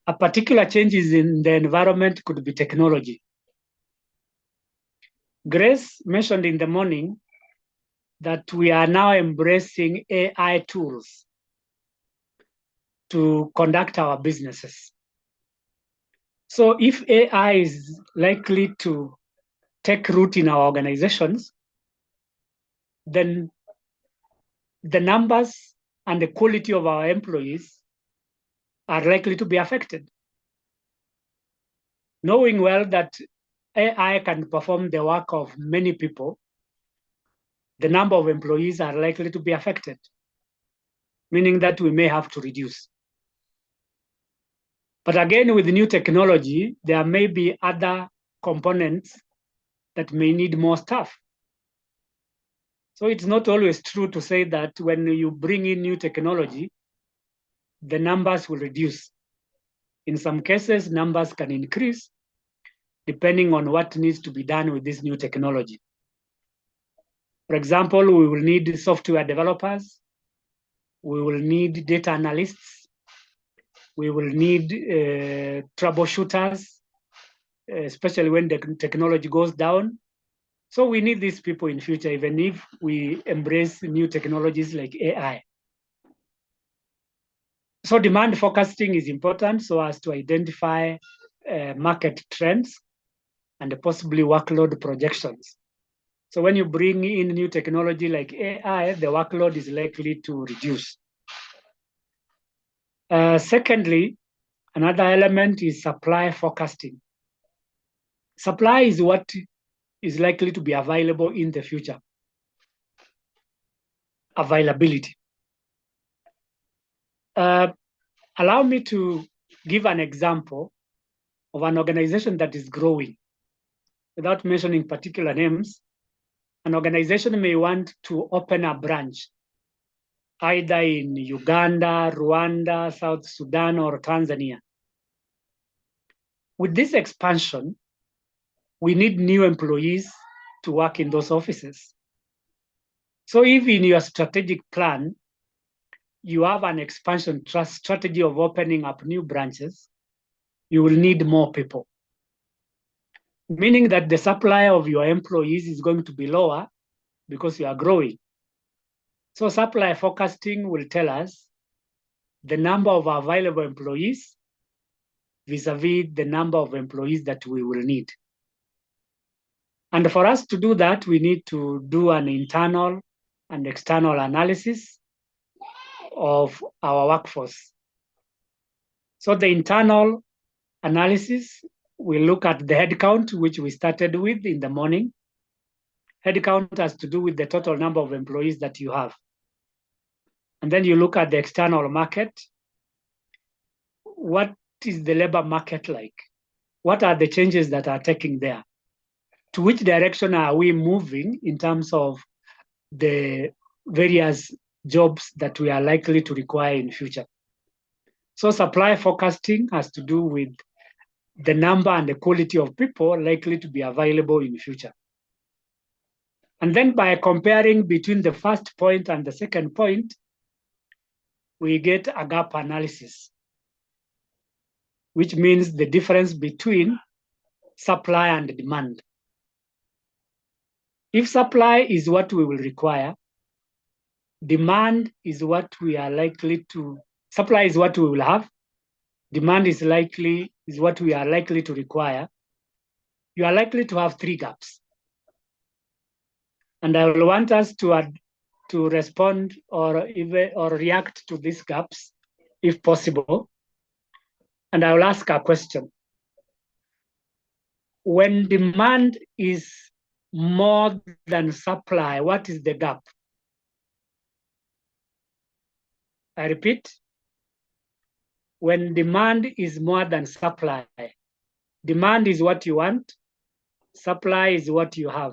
A particular changes in the environment could be technology. Grace mentioned in the morning that we are now embracing AI tools to conduct our businesses. So if AI is likely to take root in our organizations, then the numbers and the quality of our employees are likely to be affected. Knowing well that AI can perform the work of many people, the number of employees are likely to be affected, meaning that we may have to reduce. But again, with new technology, there may be other components that may need more staff. So it's not always true to say that when you bring in new technology, the numbers will reduce. In some cases, numbers can increase depending on what needs to be done with this new technology. For example, we will need software developers, we will need data analysts, we will need troubleshooters, especially when the technology goes down. So we need these people in future, even if we embrace new technologies like AI. So demand forecasting is important so as to identify market trends and possibly workload projections. So when you bring in new technology like AI, the workload is likely to reduce. Secondly, another element is supply forecasting. Supply is what is likely to be available in the future. Availability. Allow me to give an example of an organization that is growing. Without mentioning particular names, an organization may want to open a branch either in Uganda, Rwanda, South Sudan, or Tanzania. With this expansion, we need new employees to work in those offices. So if in your strategic plan, you have an expansion strategy of opening up new branches, you will need more people. Meaning that the supply of your employees is going to be lower because you are growing. So supply forecasting will tell us the number of available employees vis-a-vis the number of employees that we will need. And for us to do that, we need to do an internal and external analysis of our workforce. So the internal analysis, we look at the headcount, which we started with in the morning. Headcount has to do with the total number of employees that you have. And then you look at the external market. What is the labor market like? What are the changes that are taking there? To which direction are we moving in terms of the various jobs that we are likely to require in future? So supply forecasting has to do with the number and the quality of people likely to be available in the future. And then by comparing between the first point and the second point, we get a gap analysis, which means the difference between supply and demand. If supply is what we will require, demand is what we are likely to, supply is what we will have, demand is what we are likely to require. You are likely to have three gaps. And I will want us to respond or react to these gaps, if possible. And I will ask a question. When demand is more than supply, what is the gap? I repeat, when demand is more than supply, demand is what you want, supply is what you have.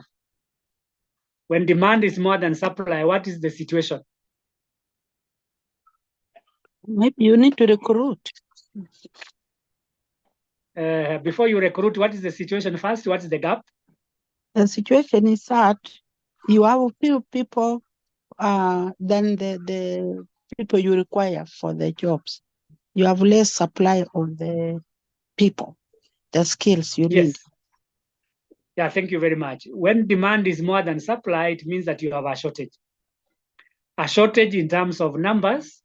When demand is more than supply, what is the situation? Maybe you need to recruit. Before you recruit, what is the situation first? What is the gap? The situation is that you have few people than the people you require for the jobs. You have less supply of the people, the skills you need. Yeah, thank you very much. When demand is more than supply, it means that you have a shortage. A shortage in terms of numbers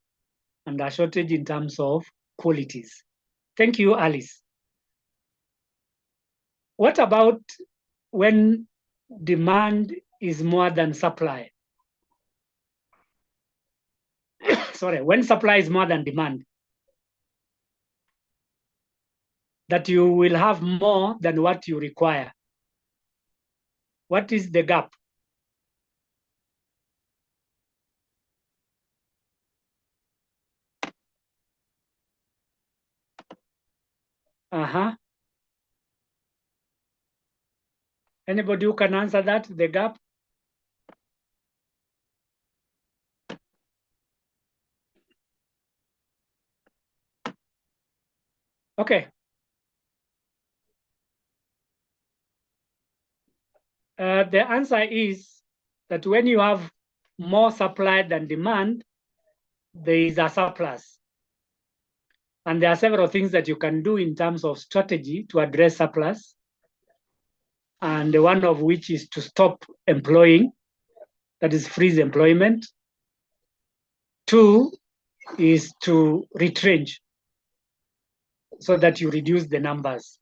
and a shortage in terms of qualities. Thank you, Alice. What about when demand is more than supply? Sorry, when supply is more than demand, that you will have more than what you require. What is the gap? Anybody who can answer that, the gap? Okay. The answer is that when you have more supply than demand, there is a surplus. And there are several things that you can do in terms of strategy to address surplus. And one of which is to stop employing, that is freeze employment. Two is to retrench so that you reduce the numbers.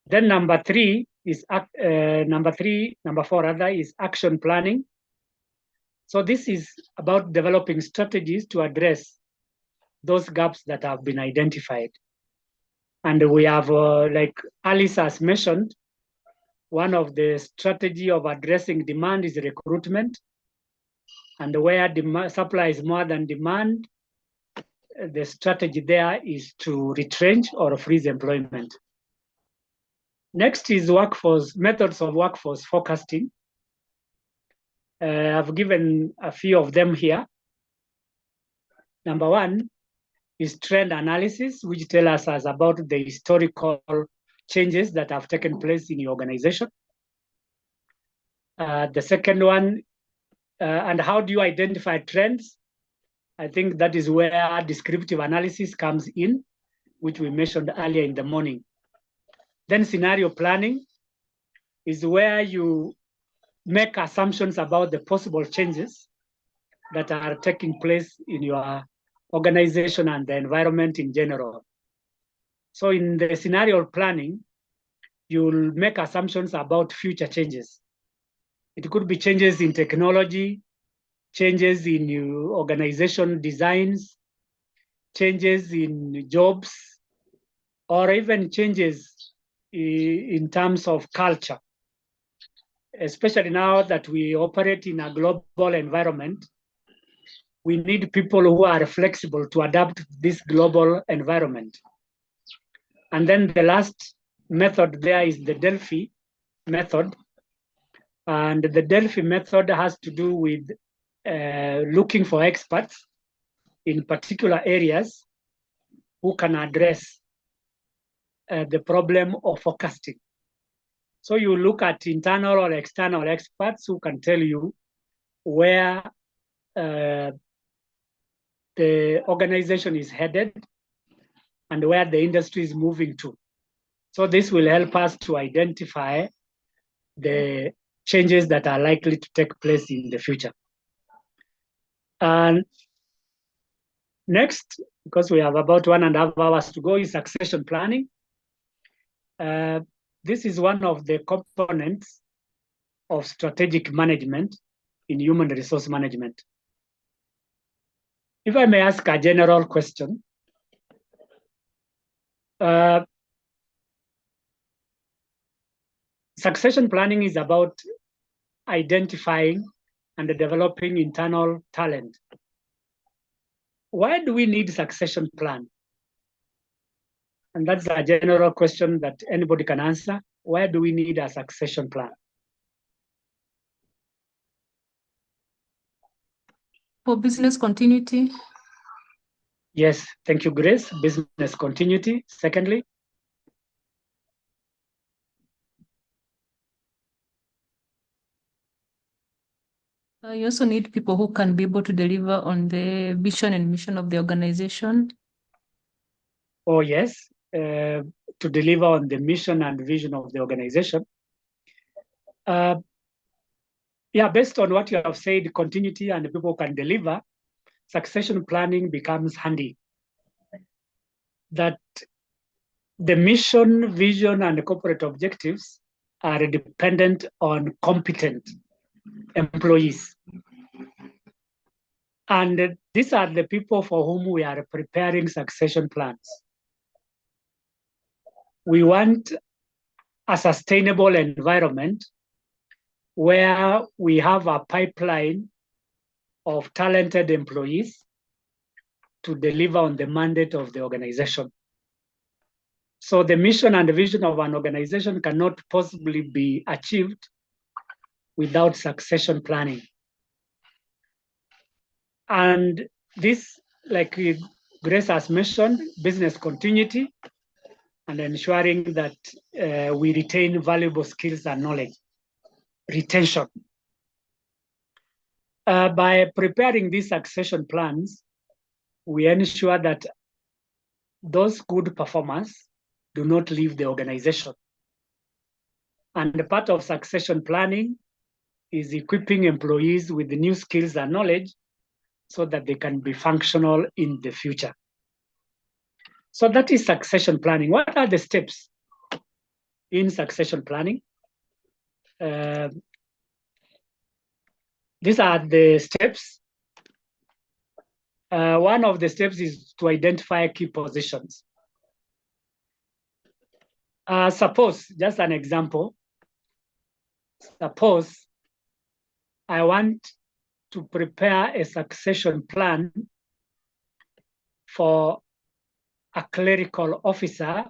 Then number three is number four rather, is action planning. So this is about developing strategies to address those gaps that have been identified. And we have, like Alice has mentioned, one of the strategy of addressing demand is recruitment. And where supply is more than demand, the strategy there is to retrench or freeze employment. Next is methods of workforce forecasting. I've given a few of them here. Number one is trend analysis, which tells us about the historical changes that have taken place in your organization. The second one, and how do you identify trends? I think that is where descriptive analysis comes in, which we mentioned earlier in the morning. Then scenario planning is where you make assumptions about the possible changes that are taking place in your organization and the environment in general. So in the scenario planning, you'll make assumptions about future changes. It could be changes in technology, changes in your organization designs, changes in jobs, or even changes in terms of culture. Especially now that we operate in a global environment, we need people who are flexible to adapt to this global environment. And then the last method there is the Delphi method. And the Delphi method has to do with looking for experts in particular areas who can address the problem of forecasting. So you look at internal or external experts who can tell you where the organization is headed and where the industry is moving to. So this will help us to identify the changes that are likely to take place in the future. And next, because we have about 1.5 hours to go, is succession planning. This is one of the components of strategic management in human resource management. If I may ask a general question, succession planning is about identifying and developing internal talent. Why do we need succession plan? And that's a general question that anybody can answer. Why do we need a succession plan? For business continuity. Yes, thank you, Grace. Business continuity. Secondly, you also need people who can be able to deliver on the vision and mission of the organization. Oh, yes, to deliver on the mission and vision of the organization. Yeah, based on what you have said, continuity and people can deliver, succession planning becomes handy. That the mission, vision, and corporate objectives are dependent on competent employees. And these are the people for whom we are preparing succession plans. We want a sustainable environment where we have a pipeline of talented employees to deliver on the mandate of the organization. So the mission and the vision of an organization cannot possibly be achieved without succession planning. And this, like Grace has mentioned, business continuity and ensuring that we retain valuable skills and knowledge. Retention. By preparing these succession plans, we ensure that those good performers do not leave the organization. And the part of succession planning is equipping employees with the new skills and knowledge so that they can be functional in the future. So that is succession planning. What are the steps in succession planning? these are the steps. One of the steps is to identify key positions. Suppose, just an example, suppose I want to prepare a succession plan for a clerical officer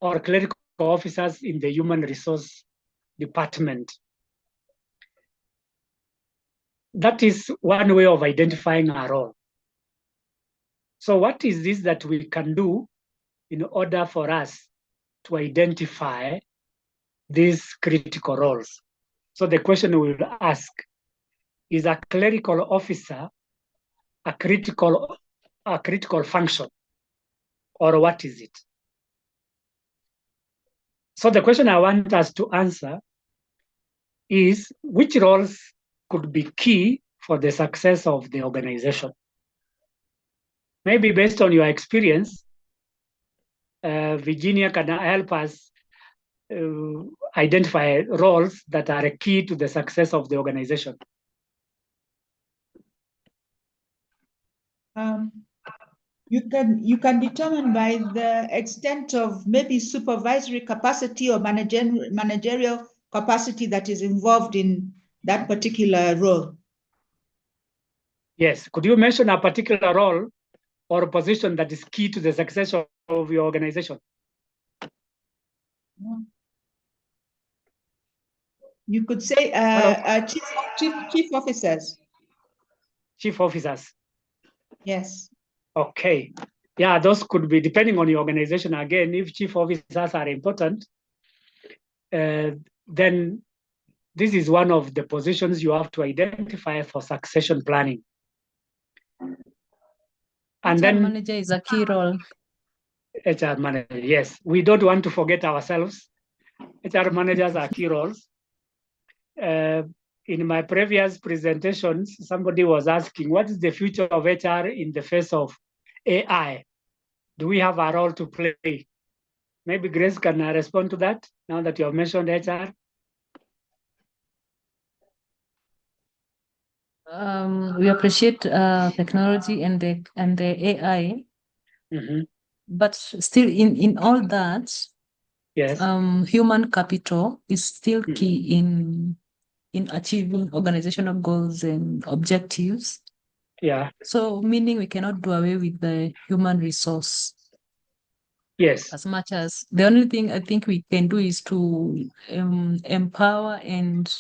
or clerical officers in the human resource department. That is one way of identifying our role. So what is this that we can do in order for us to identify these critical roles? So the question we will ask, is a clerical officer a critical function, or what is it? So the question I want us to answer is, which roles could be key for the success of the organization? Maybe based on your experience, Virginia can help us identify roles that are key to the success of the organization. You can determine by the extent of maybe supervisory capacity or managerial capacity that is involved in that particular role. Yes, could you mention a particular role or a position that is key to the success of your organization? You could say chief officers. Chief officers. Yes. Okay. Yeah, those could be, depending on your organization. Again, if chief officers are important, then this is one of the positions you have to identify for succession planning. And HR then manager is a key role. HR manager, yes. We don't want to forget ourselves. HR managers are key roles. In my previous presentations, somebody was asking, what is the future of HR in the face of AI? Do we have a role to play? Maybe Grace can respond to that now that you have mentioned HR. We appreciate technology and the AI, but still in all that, yes, human capital is still key in achieving organizational goals and objectives. Yeah. So meaning we cannot do away with the human resource. Yes. As much as the only thing I think we can do is to empower and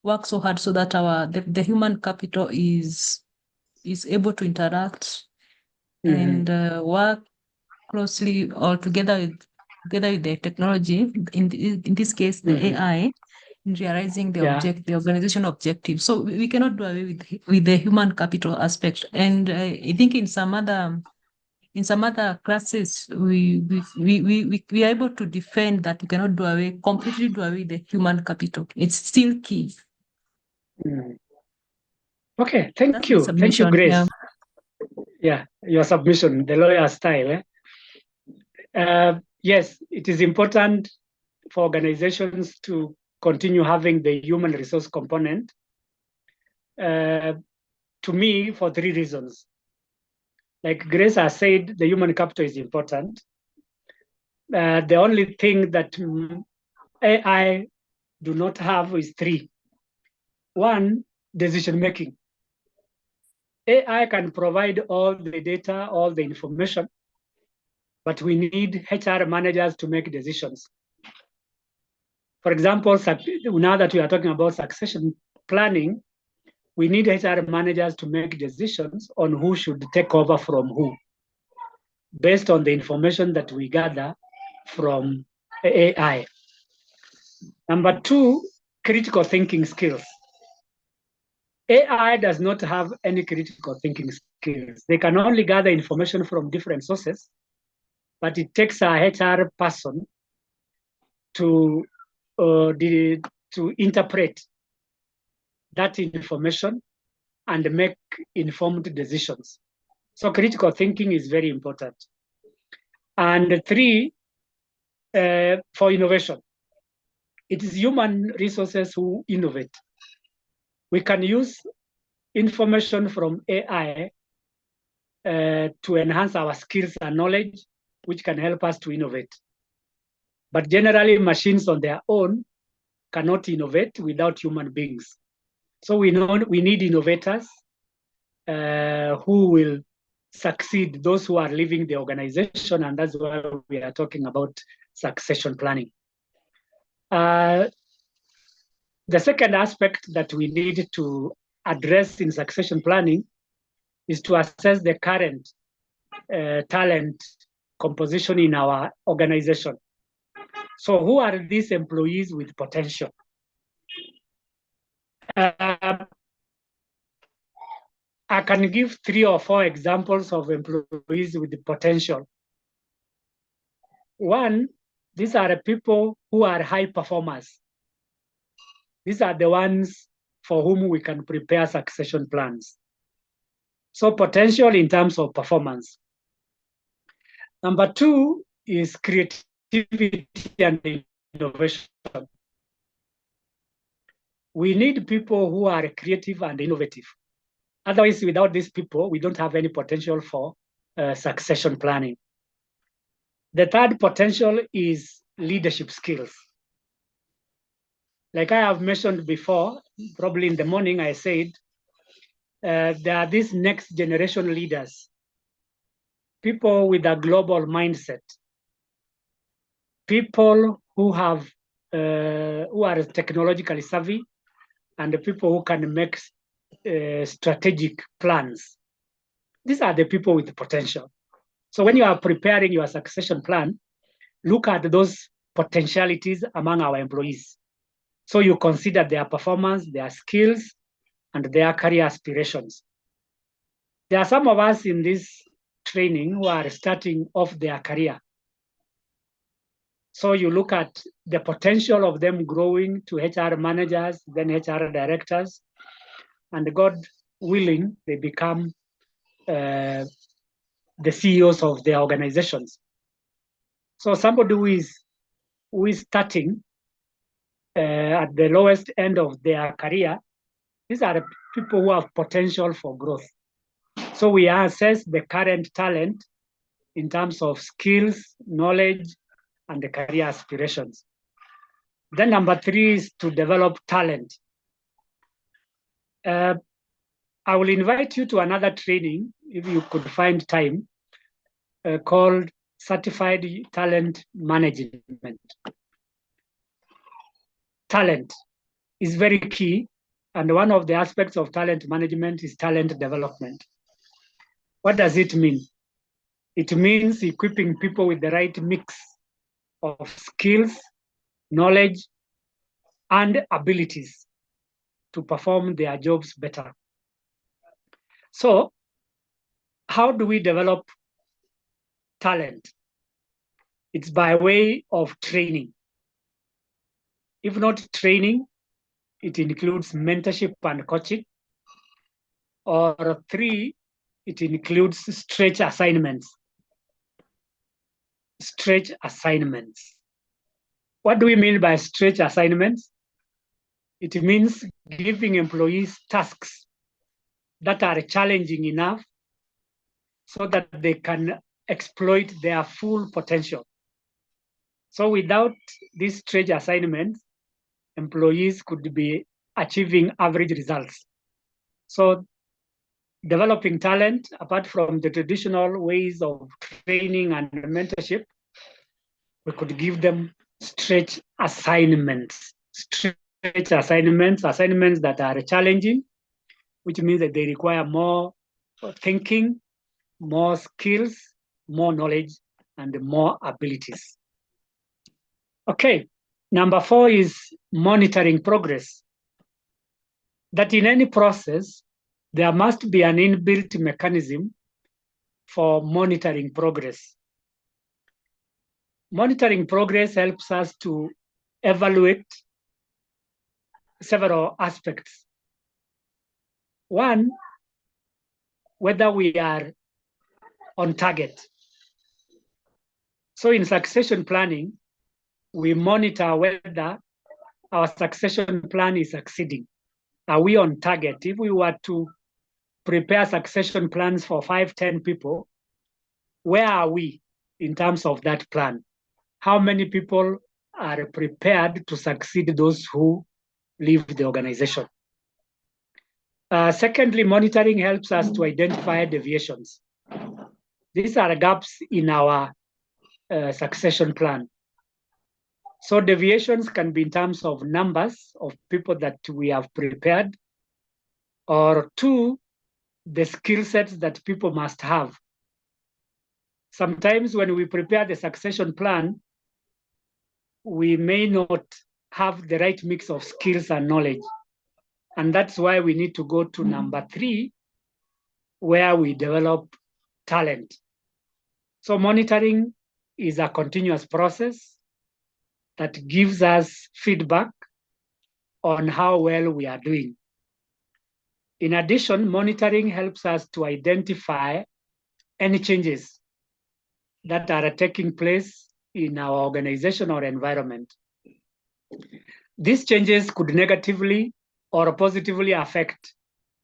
work so hard so that the human capital is able to interact and work closely or together with the technology, in this case the AI, in realizing the the organization objective. So we cannot do away with the human capital aspect. And I think in some other classes we are able to defend that we cannot completely do away with the human capital. It's still key. Okay, thank you. Thank you, Grace. Yeah, your submission, the lawyer style. Yes, it is important for organizations to continue having the human resource component. To me, for 3 reasons. Like Grace has said, the human capital is important. The only thing that AI do not have is 3. 1, decision making. AI can provide all the data, all the information, but we need HR managers to make decisions. For example, now that we are talking about succession planning, we need HR managers to make decisions on who should take over from who, based on the information that we gather from AI. Number 2, critical thinking skills. AI does not have any critical thinking skills. They can only gather information from different sources, but it takes a HR person to interpret that information and make informed decisions. So critical thinking is very important. And 3, for innovation. It is human resources who innovate. We can use information from AI to enhance our skills and knowledge, which can help us to innovate. But generally, machines on their own cannot innovate without human beings. So we know we need innovators who will succeed, those who are leaving the organization, and that's why we are talking about succession planning. The second aspect that we need to address in succession planning is to assess the current talent composition in our organization. So who are these employees with potential? I can give 3 or 4 examples of employees with the potential. One, these are the people who are high performers. These are the ones for whom we can prepare succession plans. So potential in terms of performance. Number 2 is creativity and innovation. We need people who are creative and innovative. Otherwise, without these people, we don't have any potential for succession planning. The third potential is leadership skills. Like I have mentioned before, probably in the morning, I said, there are these next generation leaders, people with a global mindset, people who have who are technologically savvy, and the people who can make strategic plans. These are the people with the potential. So when you are preparing your succession plan, look at those potentialities among our employees. So you consider their performance, their skills, and their career aspirations. There are some of us in this training who are starting off their career. So you look at the potential of them growing to HR managers, then HR directors, and God willing, they become the CEOs of their organizations. So somebody who is starting at the lowest end of their career, these are the people who have potential for growth. So we assess the current talent in terms of skills, knowledge, and the career aspirations. Then number 3 is to develop talent. I will invite you to another training, if you could find time, called Certified Talent Management. Talent is very key, and one of the aspects of talent management is talent development. What does it mean? It means equipping people with the right mix of skills, knowledge, and abilities to perform their jobs better. So, how do we develop talent? It's by way of training. If not training, it includes mentorship and coaching. Or 3, it includes stretch assignments. Stretch assignments. What do we mean by stretch assignments? It means giving employees tasks that are challenging enough so that they can exploit their full potential. So without these stretch assignments, employees could be achieving average results. So developing talent, apart from the traditional ways of training and mentorship, we could give them stretch assignments. Stretch assignments that are challenging, which means that they require more thinking, more skills, more knowledge, and more abilities. Okay, number 4 is monitoring progress. That in any process, there must be an inbuilt mechanism for monitoring progress. Monitoring progress helps us to evaluate several aspects. One, whether we are on target. So in succession planning, we monitor whether our succession plan is succeeding. Are we on target? If we were to prepare succession plans for 5, 10 people, where are we in terms of that plan? How many people are prepared to succeed those who leave the organization? Secondly, monitoring helps us to identify deviations. These are gaps in our succession plan. So deviations can be in terms of numbers of people that we have prepared, or 2, the skill sets that people must have. Sometimes when we prepare the succession plan, we may not have the right mix of skills and knowledge. And that's why we need to go to number 3, where we develop talent. So monitoring is a continuous process that gives us feedback on how well we are doing. In addition, monitoring helps us to identify any changes that are taking place in our organization or environment. These changes could negatively or positively affect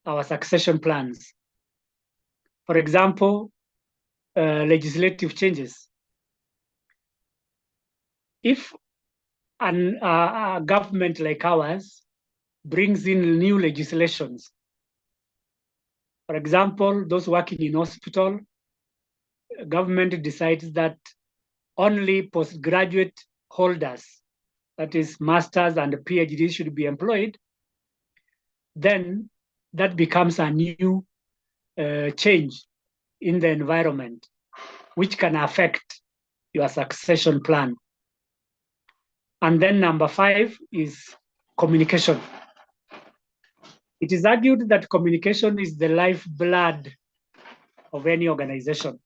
our succession plans. For example, legislative changes. If a government like ours brings in new legislations, for example, those working in hospital, government decides that only postgraduate holders, that is masters and PhDs, should be employed, then that becomes a new change in the environment, which can affect your succession plan. And then number 5 is communication. It is argued that communication is the lifeblood of any organization,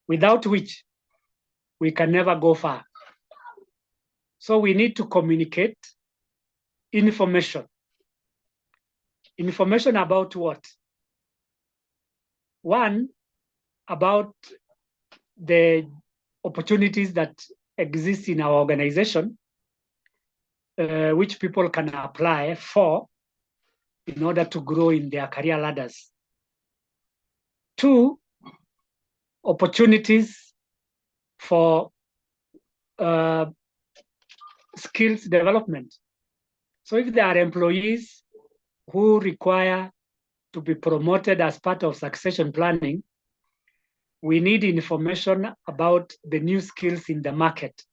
without which we can never go far. So we need to communicate information. Information about what? 1, about the opportunities that exist in our organization, which people can apply for in order to grow in their career ladders. 2, opportunities for skills development. So if there are employees who require to be promoted as part of succession planning, we need information about the new skills in the market,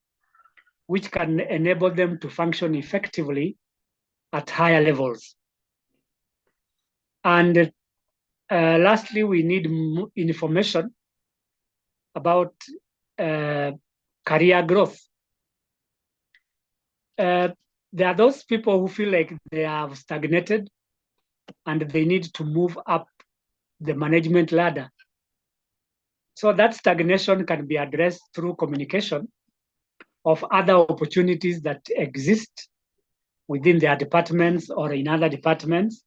which can enable them to function effectively at higher levels. And lastly, we need information about career growth. There are those people who feel like they have stagnated and they need to move up the management ladder. So that stagnation can be addressed through communication of other opportunities that exist within their departments or in other departments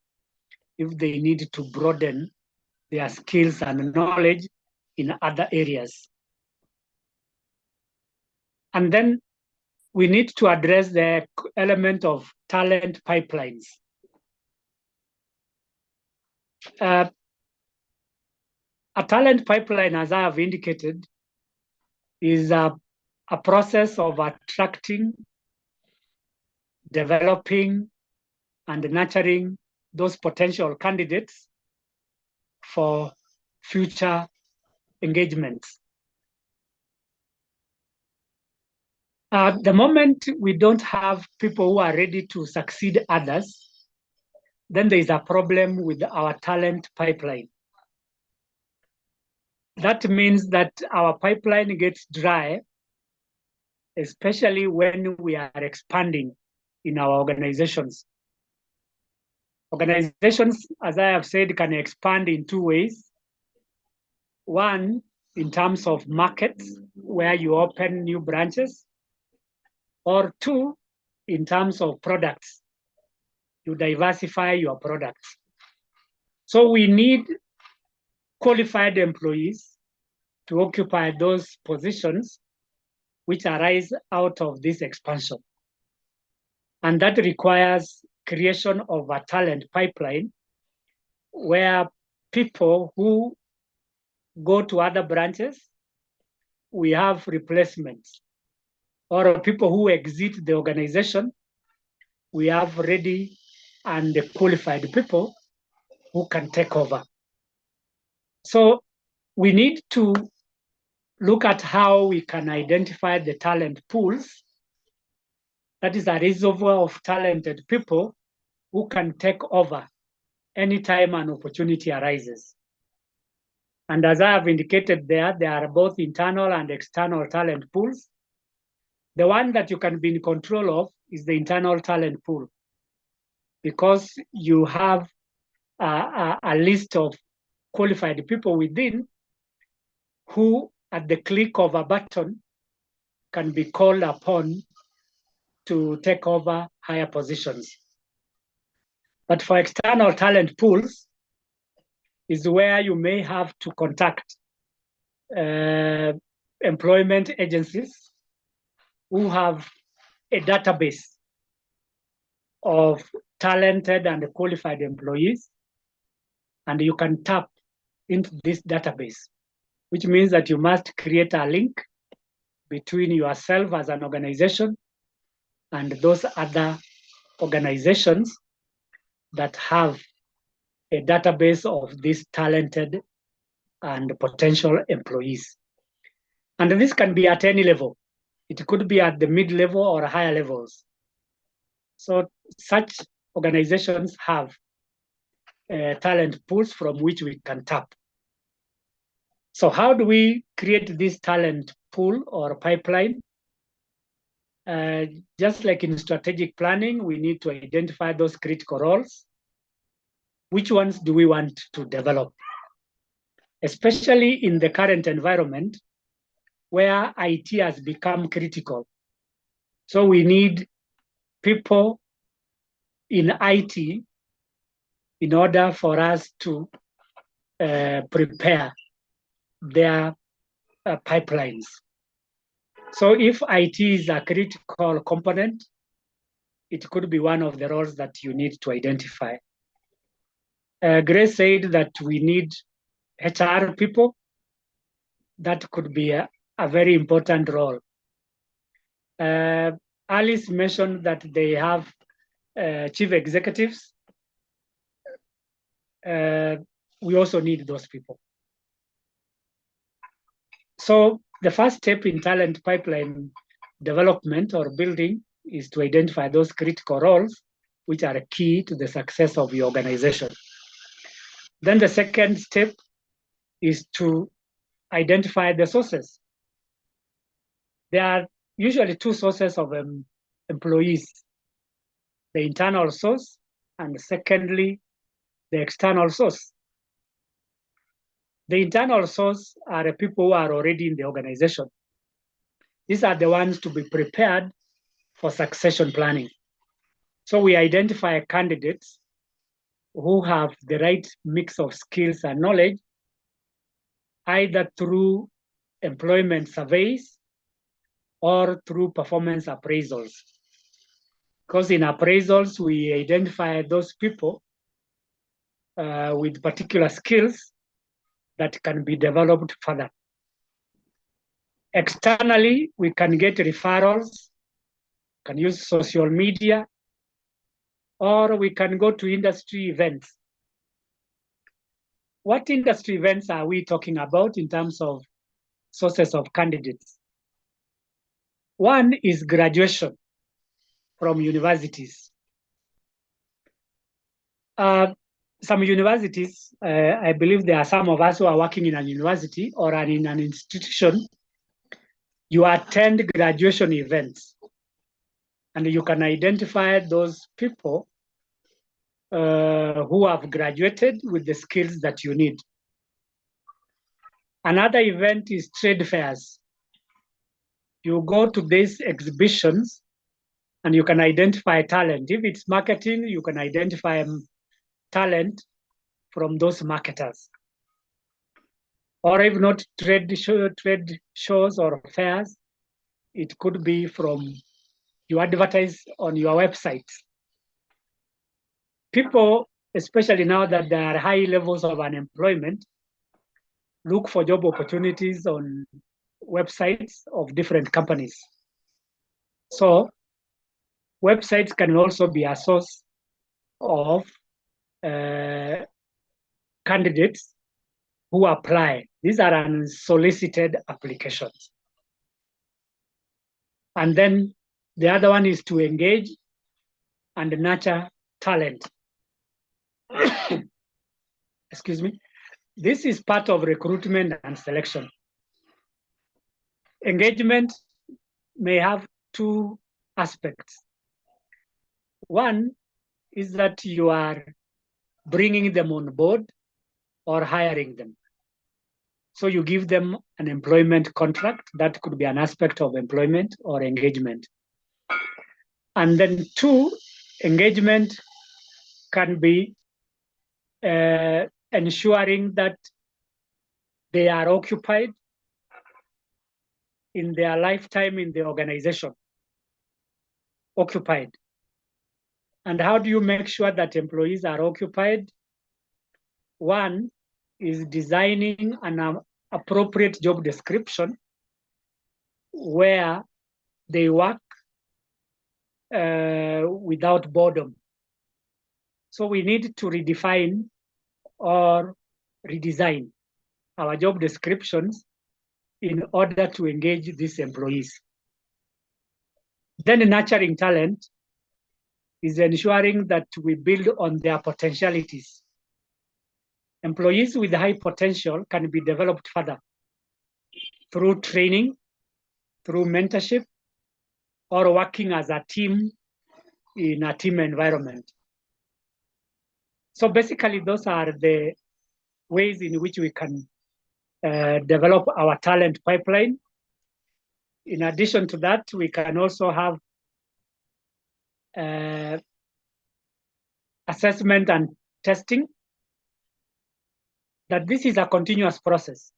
if they need to broaden their skills and knowledge in other areas. And then we need to address the element of talent pipelines. A talent pipeline, as I have indicated, is a process of attracting, developing, and nurturing those potential candidates for future engagements. At the moment, we don't have people who are ready to succeed others, then there is a problem with our talent pipeline. That means that our pipeline gets dry, especially when we are expanding in our organizations. Organizations, as I have said, can expand in 2 ways. 1, in terms of markets, where you open new branches, or 2, in terms of products, you diversify your products. So we need qualified employees to occupy those positions which arise out of this expansion. And that requires creation of a talent pipeline where people who go to other branches, we have replacements, or people who exit the organization, we have ready and qualified people who can take over. So we need to look at how we can identify the talent pools. That is a reservoir of talented people who can take over anytime an opportunity arises. And as I have indicated there are both internal and external talent pools. The one that you can be in control of is the internal talent pool, because you have a list of qualified people within who, at the click of a button, can be called upon to take over higher positions. But for external talent pools is where you may have to contact employment agencies who have a database of talented and qualified employees, and you can tap into this database, which means that you must create a link between yourself as an organization and those other organizations that have a database of these talented and potential employees. And this can be at any level. It could be at the mid-level or higher levels. So such organizations have talent pools from which we can tap. So how do we create this talent pool or pipeline? Just like in strategic planning, we need to identify those critical roles. Which ones do we want to develop? Especially in the current environment where IT has become critical. So we need people in IT in order for us to prepare their pipelines. So if IT is a critical component, it could be one of the roles that you need to identify. Grace said that we need HR people. That could be a very important role. Alice mentioned that they have chief executives. We also need those people. So the first step in talent pipeline development or building is to identify those critical roles which are key to the success of your organization. Then the second step is to identify the sources. There are usually two sources of employees, the internal source and secondly, the external source. The internal source are the people who are already in the organization. These are the ones to be prepared for succession planning. So we identify candidates who have the right mix of skills and knowledge, either through employment surveys or through performance appraisals. Because in appraisals, we identify those people with particular skills that can be developed further. Externally, we can get referrals, can use social media, or we can go to industry events. What industry events are we talking about in terms of sources of candidates? One is graduation from universities. Some universities, I believe there are some of us who are working in a university or in an institution, you attend graduation events and you can identify those people who have graduated with the skills that you need. Another event is trade fairs. You go to these exhibitions and you can identify talent. If it's marketing, you can identify talent from those marketers. Or if not trade shows or fairs, It could be from you advertise on your website. People, especially now that there are high levels of unemployment, look for job opportunities on websites of different companies. So websites can also be a source of candidates who apply. These are unsolicited applications. And then the other one is to engage and nurture talent. Excuse me. This is part of recruitment and selection. Engagement may have two aspects. One is that you are bringing them on board or hiring them. So you give them an employment contract. That could be an aspect of employment or engagement. And then two, engagement can be ensuring that they are occupied in their lifetime in the organization. Occupied. And how do you make sure that employees are occupied? One is designing an appropriate job description where they work without boredom. So we need to redefine or redesign our job descriptions in order to engage these employees. Then nurturing talent is ensuring that we build on their potentialities. Employees with high potential can be developed further through training, through mentorship, or working as a team in a team environment. So basically, those are the ways in which we can develop our talent pipeline. In addition to that, we can also have assessment and testing. That this is a continuous process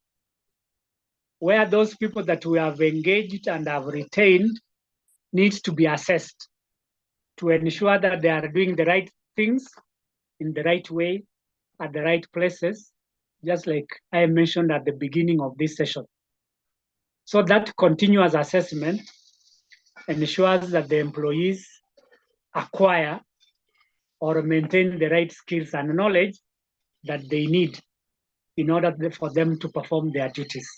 where those people that we have engaged and have retained needs to be assessed to ensure that they are doing the right things in the right way at the right places, just like I mentioned at the beginning of this session. So that continuous assessment ensures that the employees acquire or maintain the right skills and knowledge that they need in order for them to perform their duties.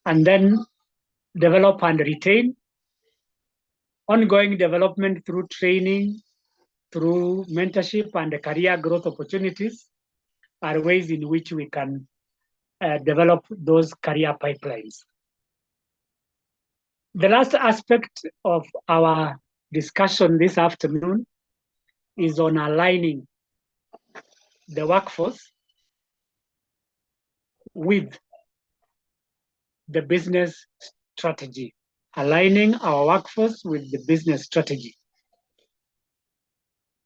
And then develop and retain. Ongoing development through training, through mentorship and career growth opportunities are ways in which we can develop those career pipelines. The last aspect of our discussion this afternoon is on aligning the workforce with the business strategy, aligning our workforce with the business strategy.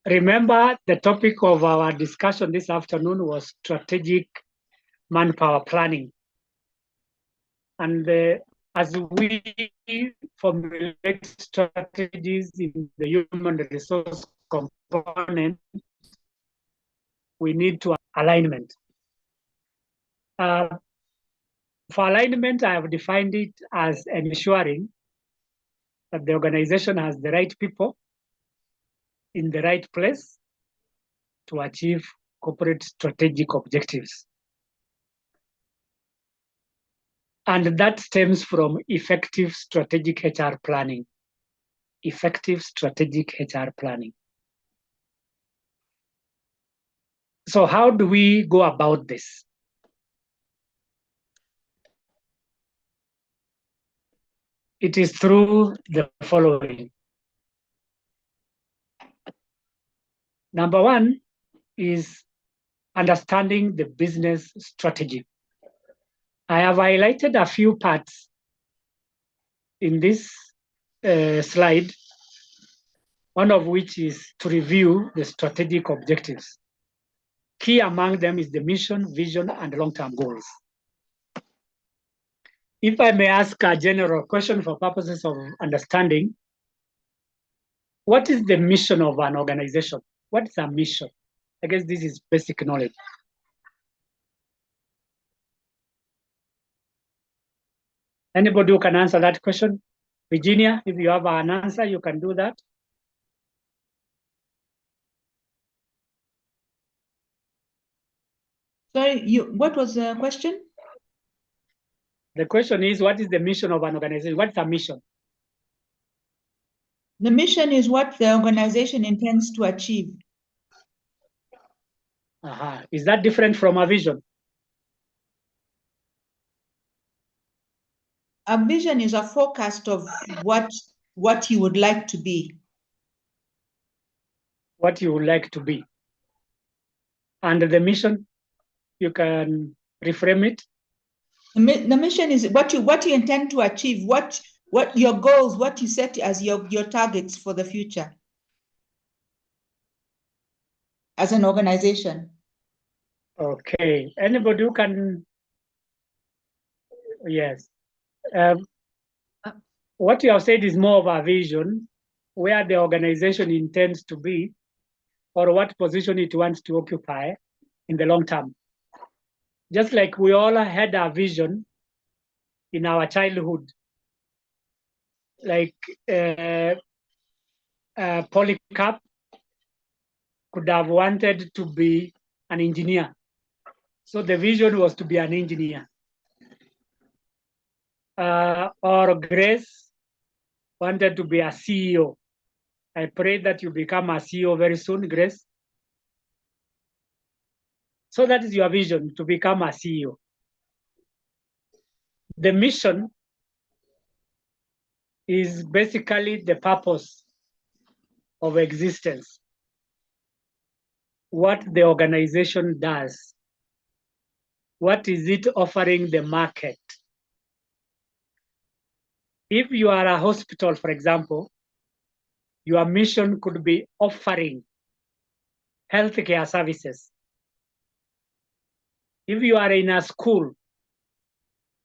Remember, the topic of our discussion this afternoon was strategic manpower planning. And as we formulate strategies in the human resource component, we need to alignment. For alignment, I have defined it as ensuring that the organization has the right people in the right place to achieve corporate strategic objectives. And that stems from effective strategic HR planning. Effective strategic HR planning. So how do we go about this? It is through the following. Number one is understanding the business strategy. I have highlighted a few parts in this slide, one of which is to review the strategic objectives. Key among them is the mission, vision, and long-term goals. If I may ask a general question for purposes of understanding, what is the mission of an organization? What is a mission? I guess this is basic knowledge. Anybody who can answer that question? Virginia, if you have an answer, you can do that. Sorry, what was the question? The question is, what is the mission of an organization? What's a mission? The mission is what the organization intends to achieve. Is that different from a vision? A vision is a forecast of what you would like to be. What you would like to be. And the mission, you can reframe it. The mission is what you intend to achieve, what your goals, what you set as your targets for the future as an organization. Okay, anybody who can, yes. What you have said is more of a vision, where the organization intends to be, or what position it wants to occupy in the long term. Just like we all had a vision in our childhood, like Polycarp could have wanted to be an engineer. So the vision was to be an engineer. Or Grace wanted to be a CEO. I pray that you become a CEO very soon, Grace. So that is your vision, to become a CEO. The mission is basically the purpose of existence, what the organization does, what is it offering the market. If you are a hospital, for example, your mission could be offering healthcare services. If you are in a school,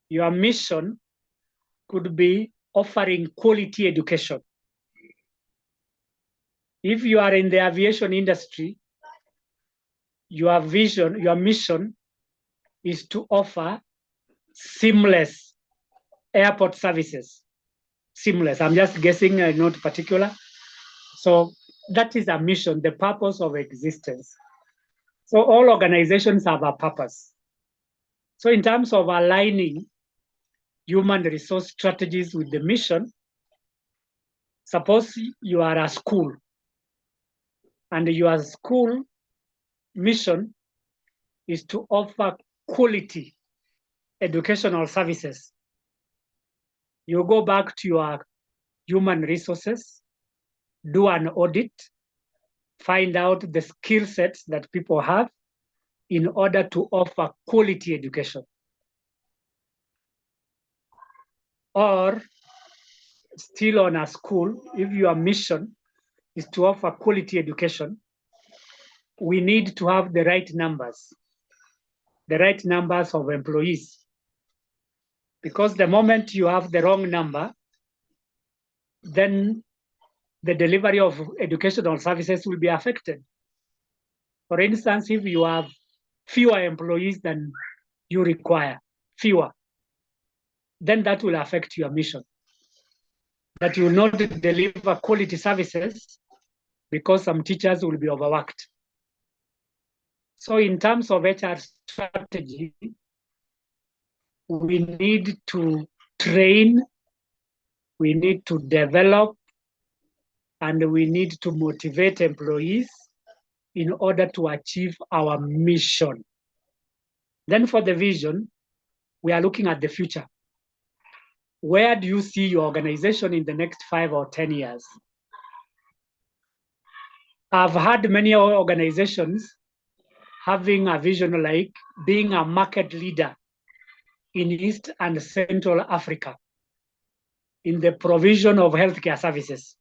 your mission could be offering quality education. If you are in the aviation industry, your vision, your mission is to offer seamless airport services. Seamless, I'm just guessing, not particular. So that is a mission, the purpose of existence. So all organizations have a purpose. So in terms of aligning human resource strategies with the mission, suppose you are a school and your school mission is to offer quality educational services. You go back to your human resources, do an audit, find out the skill sets that people have in order to offer quality education. Or still on a school, if your mission is to offer quality education, we need to have the right numbers of employees. Because the moment you have the wrong number, then the delivery of educational services will be affected. For instance, if you have fewer employees than you require, then that will affect your mission. That you will not deliver quality services because some teachers will be overworked. So in terms of HR strategy, we need to train, we need to develop, and we need to motivate employees in order to achieve our mission. Then for the vision, we are looking at the future. Where do you see your organization in the next 5 or 10 years? I've had many organizations having a vision like being a market leader in East and Central Africa in the provision of healthcare services.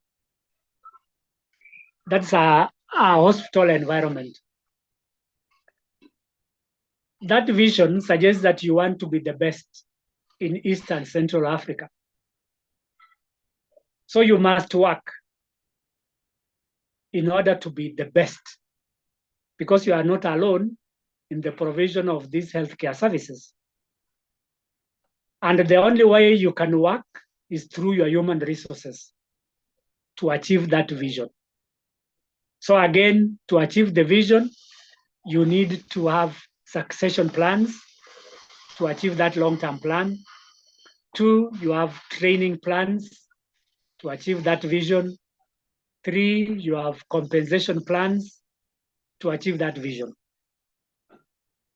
That's a hospital environment. That vision suggests that you want to be the best in East and Central Africa. So you must work in order to be the best, because you are not alone in the provision of these healthcare services. And the only way you can work is through your human resources to achieve that vision. So again, to achieve the vision, you need to have succession plans to achieve that long-term plan. 2, you have training plans to achieve that vision. 3, you have compensation plans to achieve that vision.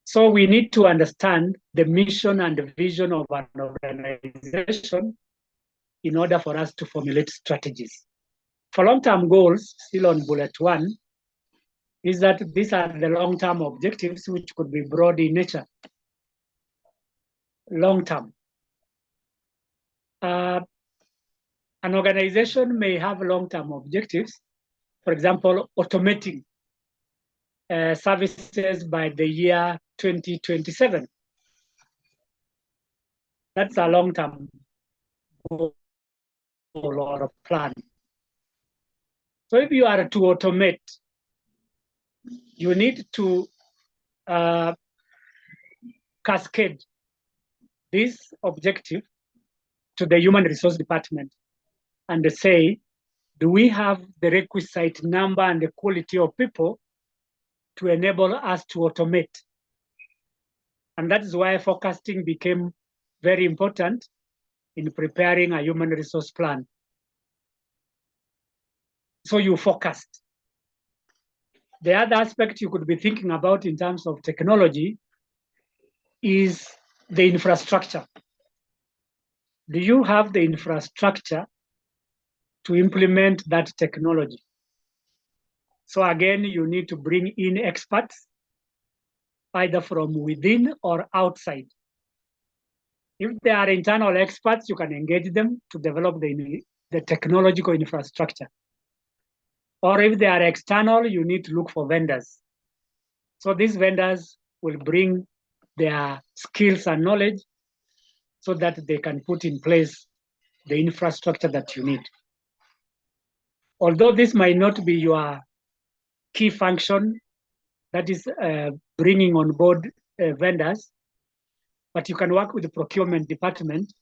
So we need to understand the mission and the vision of an organization in order for us to formulate strategies. For long-term goals, still on bullet 1, is that these are the long-term objectives which could be broad in nature. Long-term. An organization may have long-term objectives, for example, automating services by the year 2027. That's a long-term goal or a plan. So if you are to automate, you need to cascade this objective to the human resource department and say, do we have the requisite number and the quality of people to enable us to automate? And that is why forecasting became very important in preparing a human resource plan. So you forecast. The other aspect you could be thinking about in terms of technology is the infrastructure. Do you have the infrastructure to implement that technology? So again, you need to bring in experts, either from within or outside. If they are internal experts, you can engage them to develop the technological infrastructure. Or if they are external, you need to look for vendors. So these vendors will bring their skills and knowledge so that they can put in place the infrastructure that you need. Although this might not be your key function, that is bringing on board vendors, but you can work with the procurement department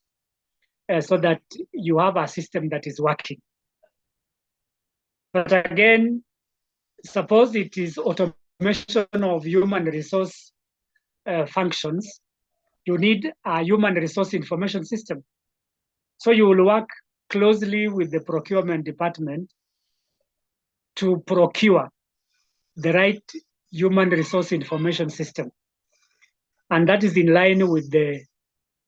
so that you have a system that is working. But again, suppose it is automation of human resource functions, you need a human resource information system. So you will work closely with the procurement department to procure the right human resource information system. And that is in line with the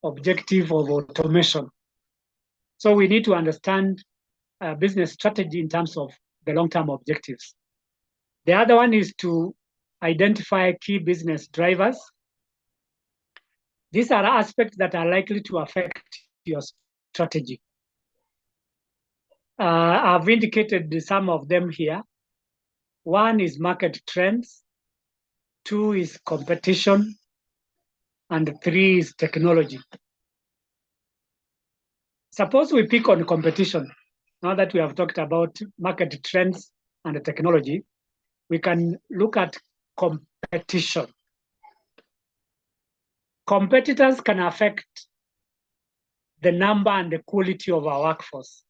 objective of automation. So we need to understand business strategy in terms of the long-term objectives. The other one is to identify key business drivers. These are aspects that are likely to affect your strategy. I've indicated some of them here. 1 is market trends, 2 is competition, and 3 is technology. Suppose we pick on competition. Now that we have talked about market trends and technology, we can look at competition. Competitors can affect the number and the quality of our workforce.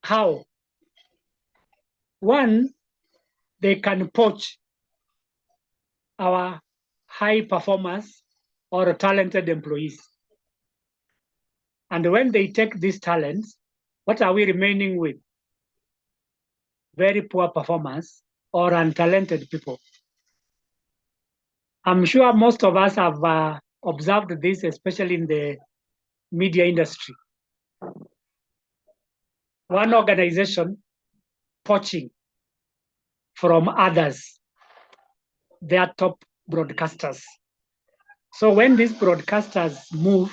How? 1, they can poach our high performers or talented employees. And when they take these talents, what are we remaining with? Very poor performers or untalented people. I'm sure most of us have observed this, especially in the media industry. One organization poaching from others, their top broadcasters. So when these broadcasters move,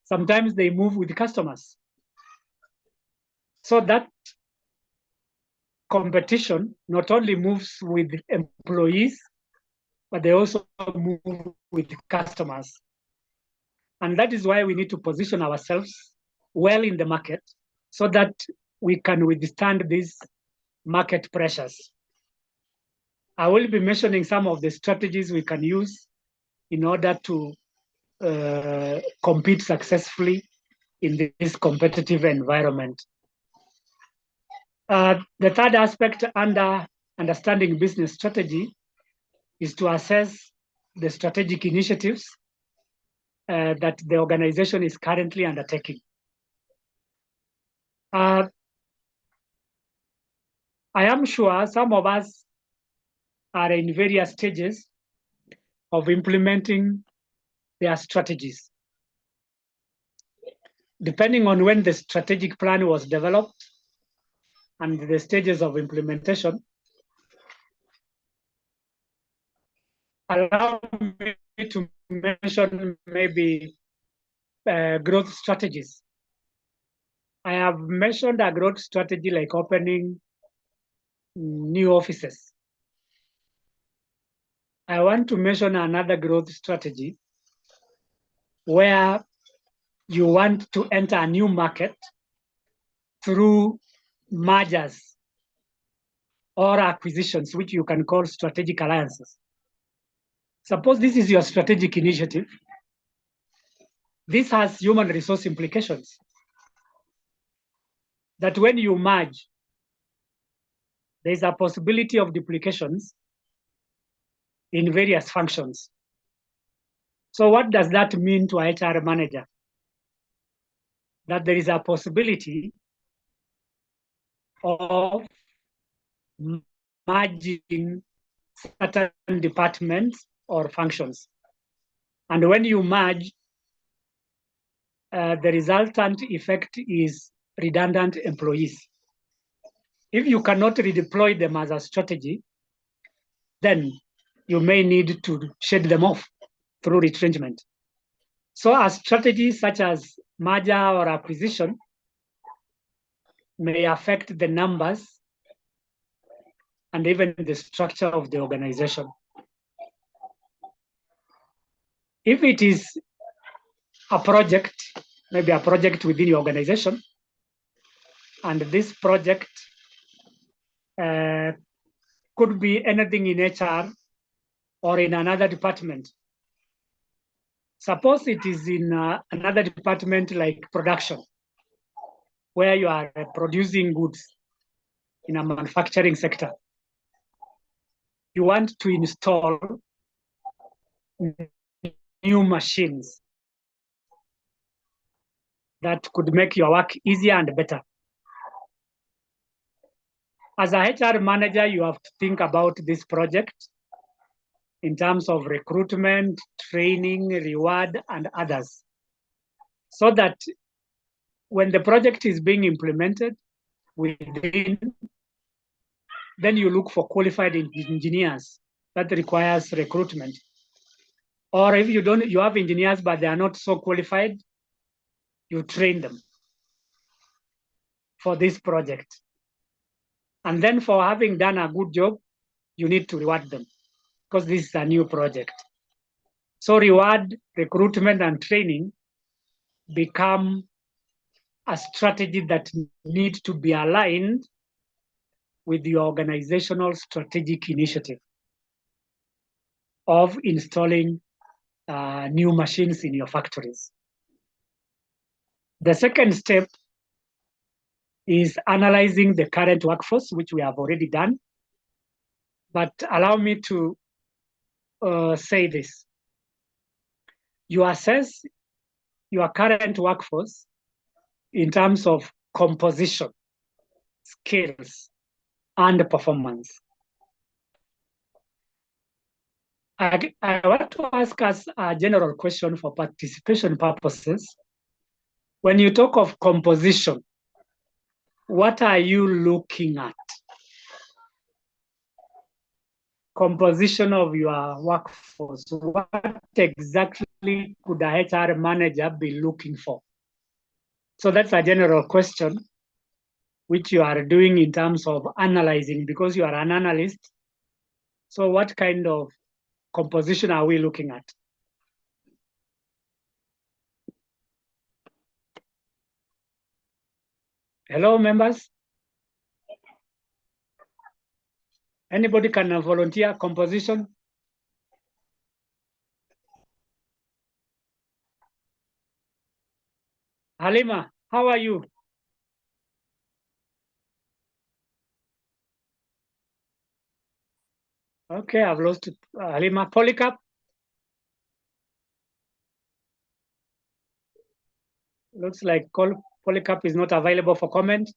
sometimes they move with customers. So that competition not only moves with employees, but they also move with customers. And that is why we need to position ourselves well in the market so that we can withstand these market pressures. I will be mentioning some of the strategies we can use in order to compete successfully in this competitive environment. The third aspect under understanding business strategy is to assess the strategic initiatives that the organization is currently undertaking. I am sure some of us are in various stages of implementing their strategies. Depending on when the strategic plan was developed and the stages of implementation, allow me to mention maybe growth strategies. I have mentioned a growth strategy like opening new offices. I want to mention another growth strategy where you want to enter a new market through mergers or acquisitions, which you can call strategic alliances. Suppose this is your strategic initiative. This has human resource implications. That when you merge, there's a possibility of duplications in various functions. So what does that mean to a HR manager? That there is a possibility of merging certain departments or functions. And when you merge, the resultant effect is redundant employees. If you cannot redeploy them as a strategy, then you may need to shed them off through retrenchment. So a strategy such as merger or acquisition may affect the numbers and even the structure of the organization. If it is a project, maybe a project within your organization, and this project could be anything in HR or in another department. Suppose it is in another department like production, where you are producing goods in a manufacturing sector. You want to install new machines that could make your work easier and better. As a HR manager, you have to think about this project in terms of recruitment, training, reward, and others. So that when the project is being implemented within, then you look for qualified engineers. That requires recruitment. Or if you have engineers, but they are not so qualified, you train them for this project. And then for having done a good job, you need to reward them because this is a new project. So reward, recruitment, and training become a strategy that needs to be aligned with the organizational strategic initiative of installing new machines in your factories. The second step is analyzing the current workforce, which we have already done. But allow me to say this. You assess your current workforce in terms of composition, skills, and performance. I want to ask us a general question for participation purposes. When you talk of composition, what are you looking at? Composition of your workforce. What exactly could a HR manager be looking for? So that's a general question which you are doing in terms of analyzing because you are an analyst. So what kind of composition are we looking at? Hello, members. Anybody can volunteer composition? Halima, how are you? Okay, I've lost Halima. Polycarp? Looks like Polycarp is not available for comment.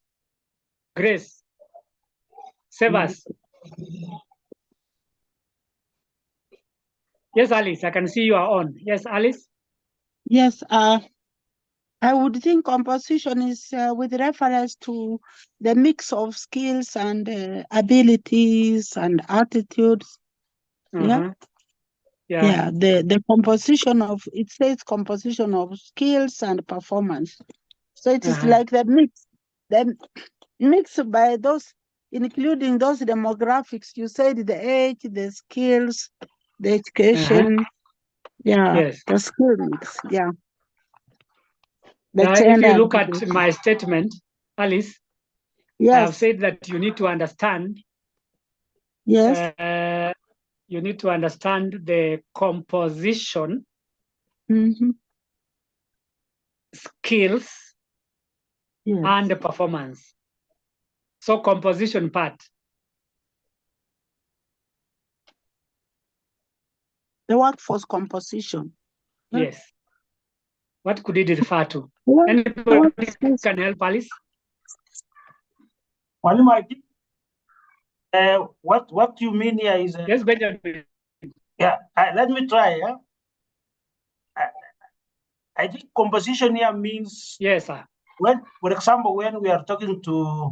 Grace? Sebas? Yes, Alice, I can see you are on. Yes, Alice? Yes, I would think composition is with reference to the mix of skills and abilities and attitudes. Yeah. Yeah. The composition of, it says composition of skills and performance. So it is like the mix by those, including those demographics. You said the age, the skills, the education. Yeah, Yes. the skill mix. Yeah. Now, if you look at my statement, Alice, I have yes, said that you need to understand. yes, You need to understand the composition, mhm, skills, yes. and the performance. So composition part. The workforce composition. Yes. What could it refer to? What Anybody skills? can help Alice? Malima, I think what you mean here is Yes, Benjamin. yeah. Let me try. Yeah, I think composition here means Yes, sir. when, for example, when we are talking to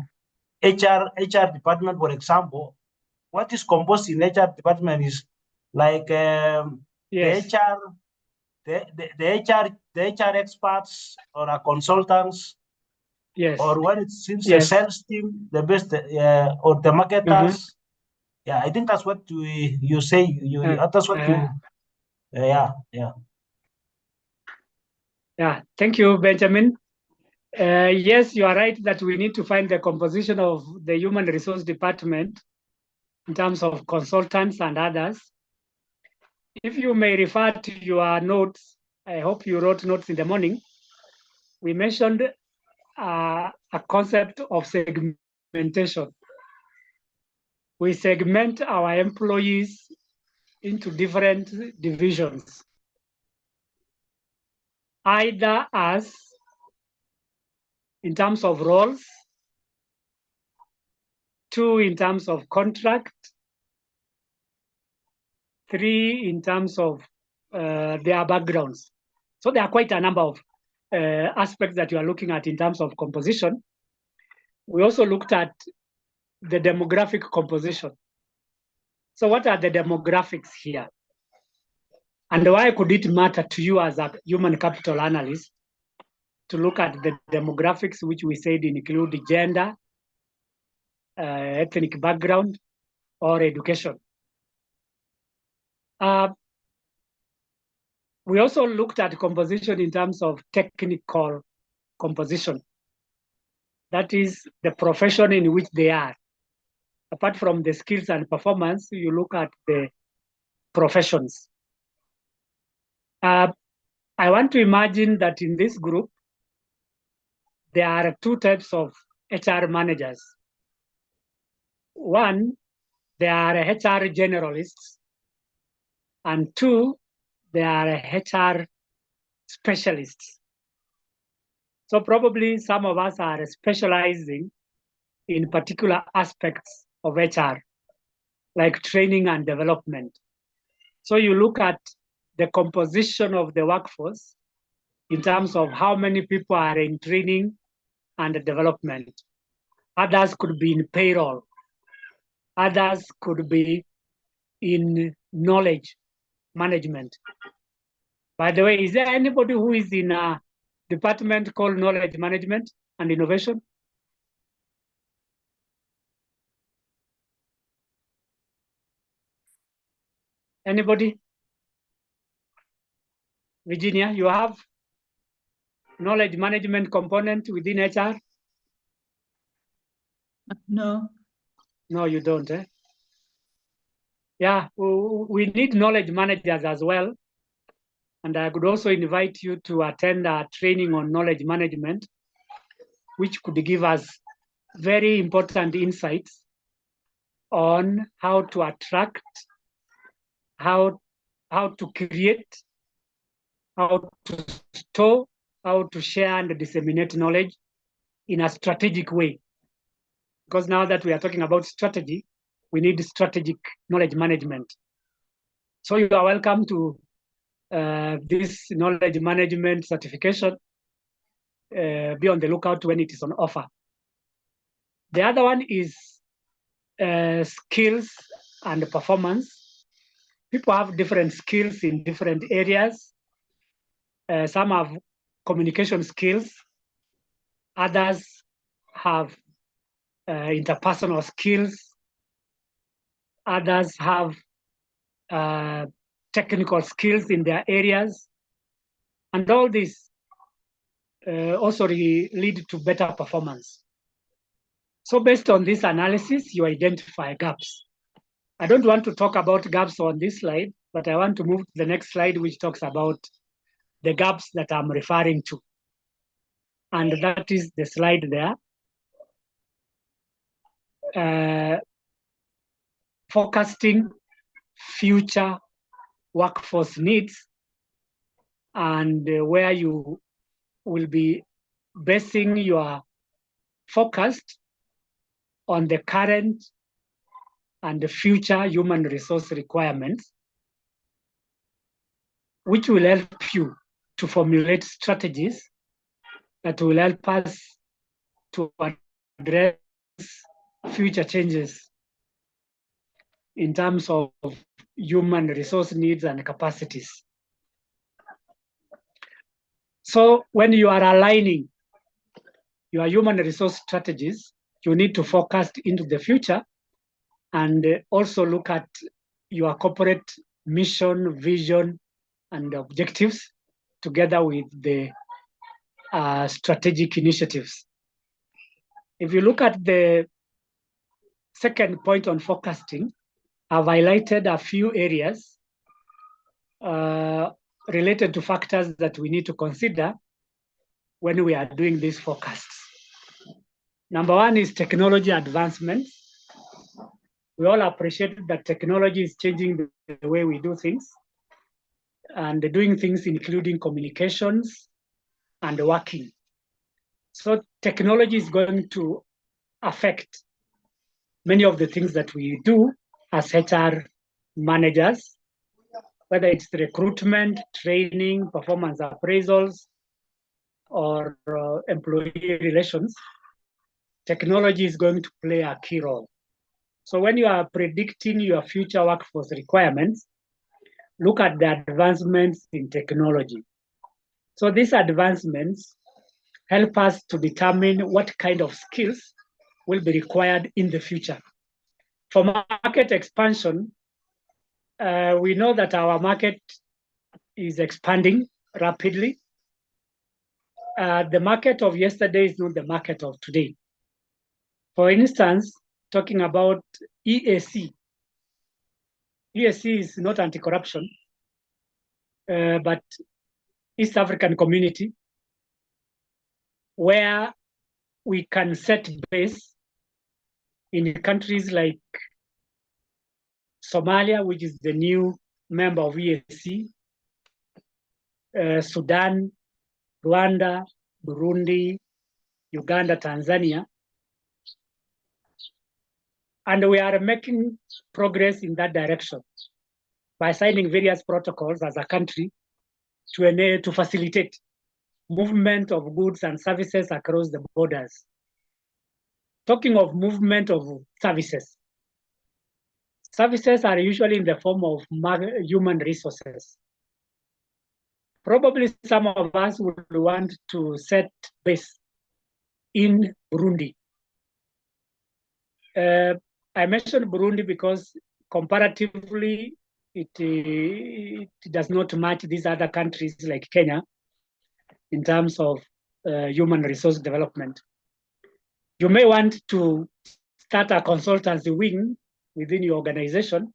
HR department, for example, what is composed in HR department is like Yes. the HR experts or consultants, Yes. or when it's since the Yes. sales team, the best or the marketers. Yeah, I think that's what you say. That's what you. Yeah. Yeah, thank you, Benjamin. Yes, you are right that we need to find the composition of the human resource department in terms of consultants and others. If you may refer to your notes, I hope you wrote notes in the morning. We mentioned a concept of segmentation. We segment our employees into different divisions, either as in terms of roles, 2 in terms of contract, 3 in terms of their backgrounds. So there are quite a number of aspects that you are looking at in terms of composition. We also looked at the demographic composition. So what are the demographics here? And why could it matter to you as a human capital analyst to look at the demographics, which we said include gender, ethnic background, or education? We also looked at composition in terms of technical composition. That is the profession in which they are. Apart from the skills and performance, you look at the professions. I want to imagine that in this group, there are 2 types of HR managers. One, they are HR generalists, and 2, they are HR specialists. So probably some of us are specializing in particular aspects of HR, like training and development. So you look at the composition of the workforce in terms of how many people are in training and development. Others could be in payroll. Others could be in knowledge management. By the way, is there anybody who is in a department called knowledge management and innovation? Anybody? Virginia, you have knowledge management component within HR? No. No, you don't, eh? Yeah, we need knowledge managers as well. And I could also invite you to attend a training on knowledge management, which could give us very important insights on how to attract, how to create, how to store, how to share and disseminate knowledge in a strategic way. Because now that we are talking about strategy, we need strategic knowledge management. So you are welcome to this knowledge management certification. Be on the lookout when it is on offer. The other one is skills and performance. People have different skills in different areas. Some have communication skills. Others have interpersonal skills. Others have technical skills in their areas. And all this also lead to better performance. So based on this analysis, you identify gaps. I don't want to talk about gaps on this slide, but I want to move to the next slide, which talks about the gaps that I'm referring to. And that is the slide there. Forecasting future workforce needs, and where you will be basing your forecast on the current and the future human resource requirements, which will help you to formulate strategies that will help us to address future changes in terms of human resource needs and capacities. So when you are aligning your human resource strategies, you need to focus into the future and also look at your corporate mission, vision, and objectives together with the strategic initiatives. If you look at the second point on forecasting, I've highlighted a few areas related to factors that we need to consider when we are doing these forecasts. Number one is technology advancements. We all appreciate that technology is changing the way we do things, and doing things including communications and working. So technology is going to affect many of the things that we do as HR managers, whether it's recruitment, training, performance appraisals, or employee relations. Technology is going to play a key role. So when you are predicting your future workforce requirements, look at the advancements in technology. So these advancements help us to determine what kind of skills will be required in the future. For market expansion, we know that our market is expanding rapidly. The market of yesterday is not the market of today. For instance, talking about EAC. EAC is not anti-corruption, but East African Community, where we can set base in countries like Somalia, which is the new member of EAC, Sudan, Rwanda, Burundi, Uganda, Tanzania. And we are making progress in that direction by signing various protocols as a country to facilitate movement of goods and services across the borders. Talking of movement of services, services are usually in the form of human resources. Probably some of us would want to set base in Burundi. I mentioned Burundi because comparatively, it does not match these other countries like Kenya in terms of human resource development. You may want to start a consultancy wing within your organization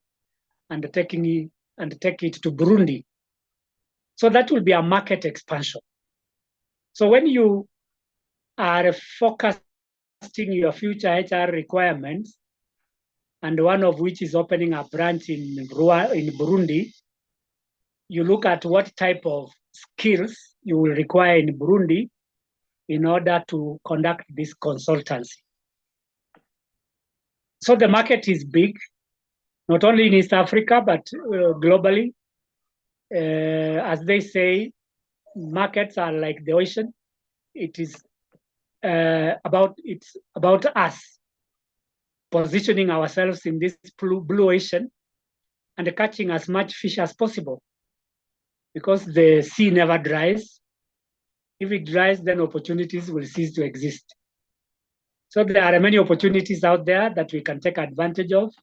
and take it to Burundi. So that will be a market expansion. So when you are focusing your future HR requirements, and one of which is opening a branch in Burundi, you look at what type of skills you will require in Burundi in order to conduct this consultancy. So the market is big, not only in East Africa, but globally. As they say, markets are like the ocean. It is about us positioning ourselves in this blue ocean and catching as much fish as possible, because the sea never dries. If it dries, then opportunities will cease to exist. So there are many opportunities out there that we can take advantage of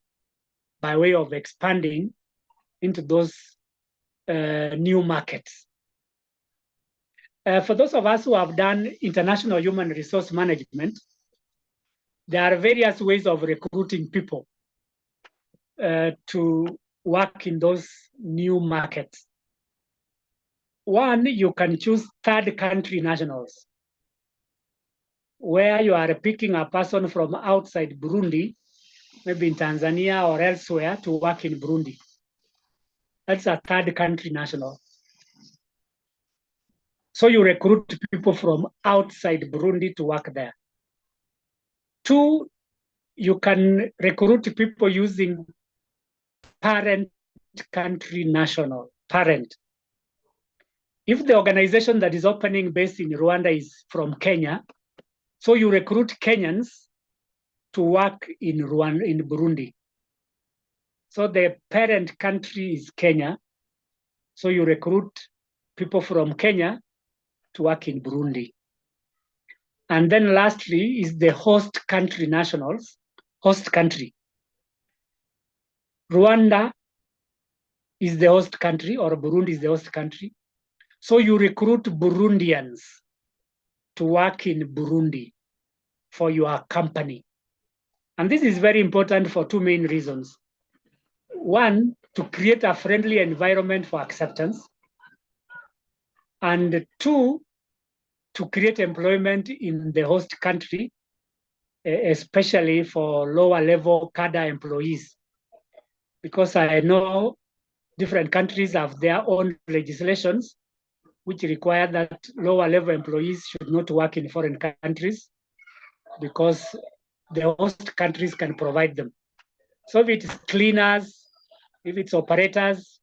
by way of expanding into those new markets. For those of us who have done international human resource management, there are various ways of recruiting people to work in those new markets. One, you can choose third country nationals, where you are picking a person from outside Burundi, maybe in Tanzania or elsewhere, to work in Burundi. That's a third country national. So you recruit people from outside Burundi to work there. Two, you can recruit people using parent country national, parent. If the organization that is opening base in Rwanda is from Kenya, so you recruit Kenyans to work in Rwanda, in Burundi. So the parent country is Kenya, so you recruit people from Kenya to work in Burundi. And then lastly is the host country nationals, host country. Rwanda is the host country, or Burundi is the host country. So you recruit Burundians to work in Burundi for your company. And this is very important for two main reasons. One, to create a friendly environment for acceptance. And two, to create employment in the host country, especially for lower level cadre employees. Because I know different countries have their own legislations which require that lower level employees should not work in foreign countries because the host countries can provide them. So if it's cleaners, if it's operators,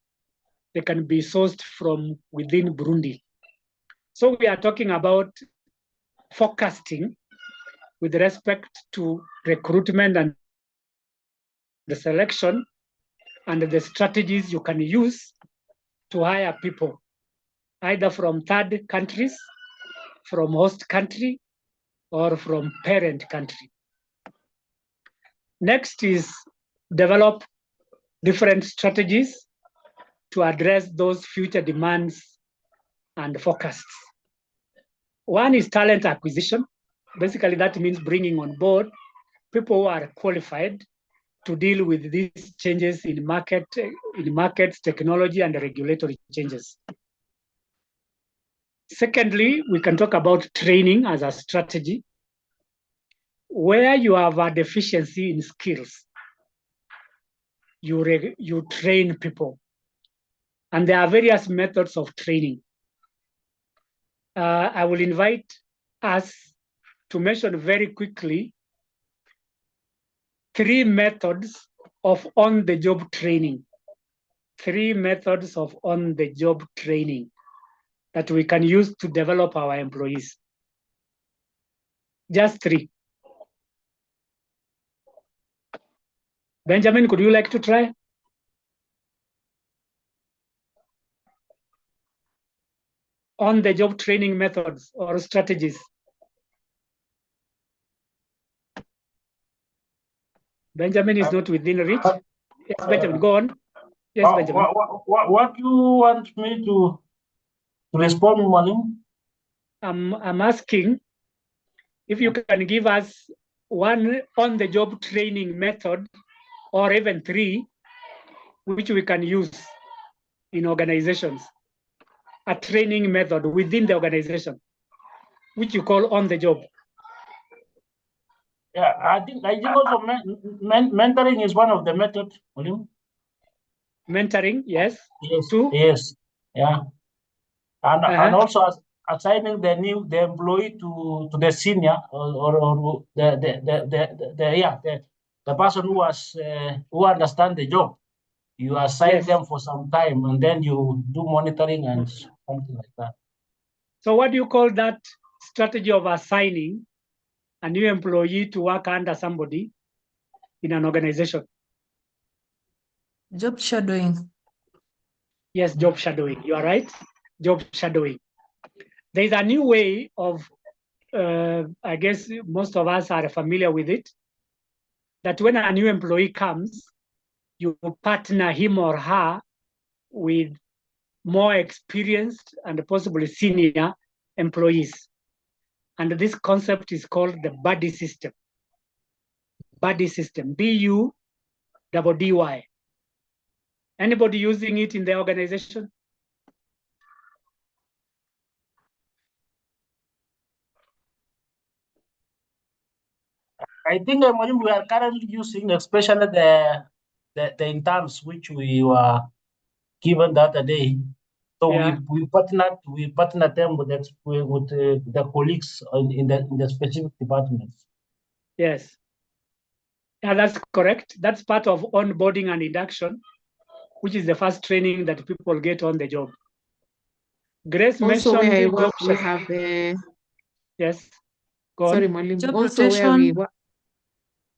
they can be sourced from within Burundi. So we are talking about forecasting with respect to recruitment and the selection and the strategies you can use to hire people, either from third countries, from host country, or from parent country. Next is develop different strategies to address those future demands and forecasts. One is talent acquisition. Basically, that means bringing on board people who are qualified to deal with these changes in markets, technology, and regulatory changes. Secondly, we can talk about training as a strategy. Where you have a deficiency in skills, you train people. And there are various methods of training. I will invite us to mention very quickly 3 methods of on-the-job training. 3 methods of on-the-job training that we can use to develop our employees. Just 3. Benjamin, could you like to try? On-the-job training methods or strategies. Benjamin is not within reach. Yes, Benjamin, go on. Yes, Benjamin. What do you want me to respond, Morning? I'm asking if you can give us one on-the-job training method, or even 3, which we can use in organizations. A training method within the organization, which you call on the job. Yeah, I think also mentoring is one of the methods. Mentoring, yes. Yes. Two. Yes. Yeah. And also assigning the employee to the senior or the person who understands the job. You assign them for some time, and then you do monitoring and something like that. So what do you call that strategy of assigning a new employee to work under somebody in an organization? Job shadowing. Yes, job shadowing. You are right. Job shadowing. There's a new way of, I guess most of us are familiar with it, that when a new employee comes, you partner him or her with more experienced and possibly senior employees. And this concept is called the buddy system. Buddy system, B-U-D-D-Y. Anybody using it in the organization? I think we are currently using, especially the interns which we were given the other day. So we partner them with the colleagues in the specific departments. Yes. Yeah, that's correct. That's part of onboarding and induction, which is the first training that people get on the job. Grace also mentioned where I job work, we have yes. Go on. Sorry, Mwalimu. Job Also rotation. where we work.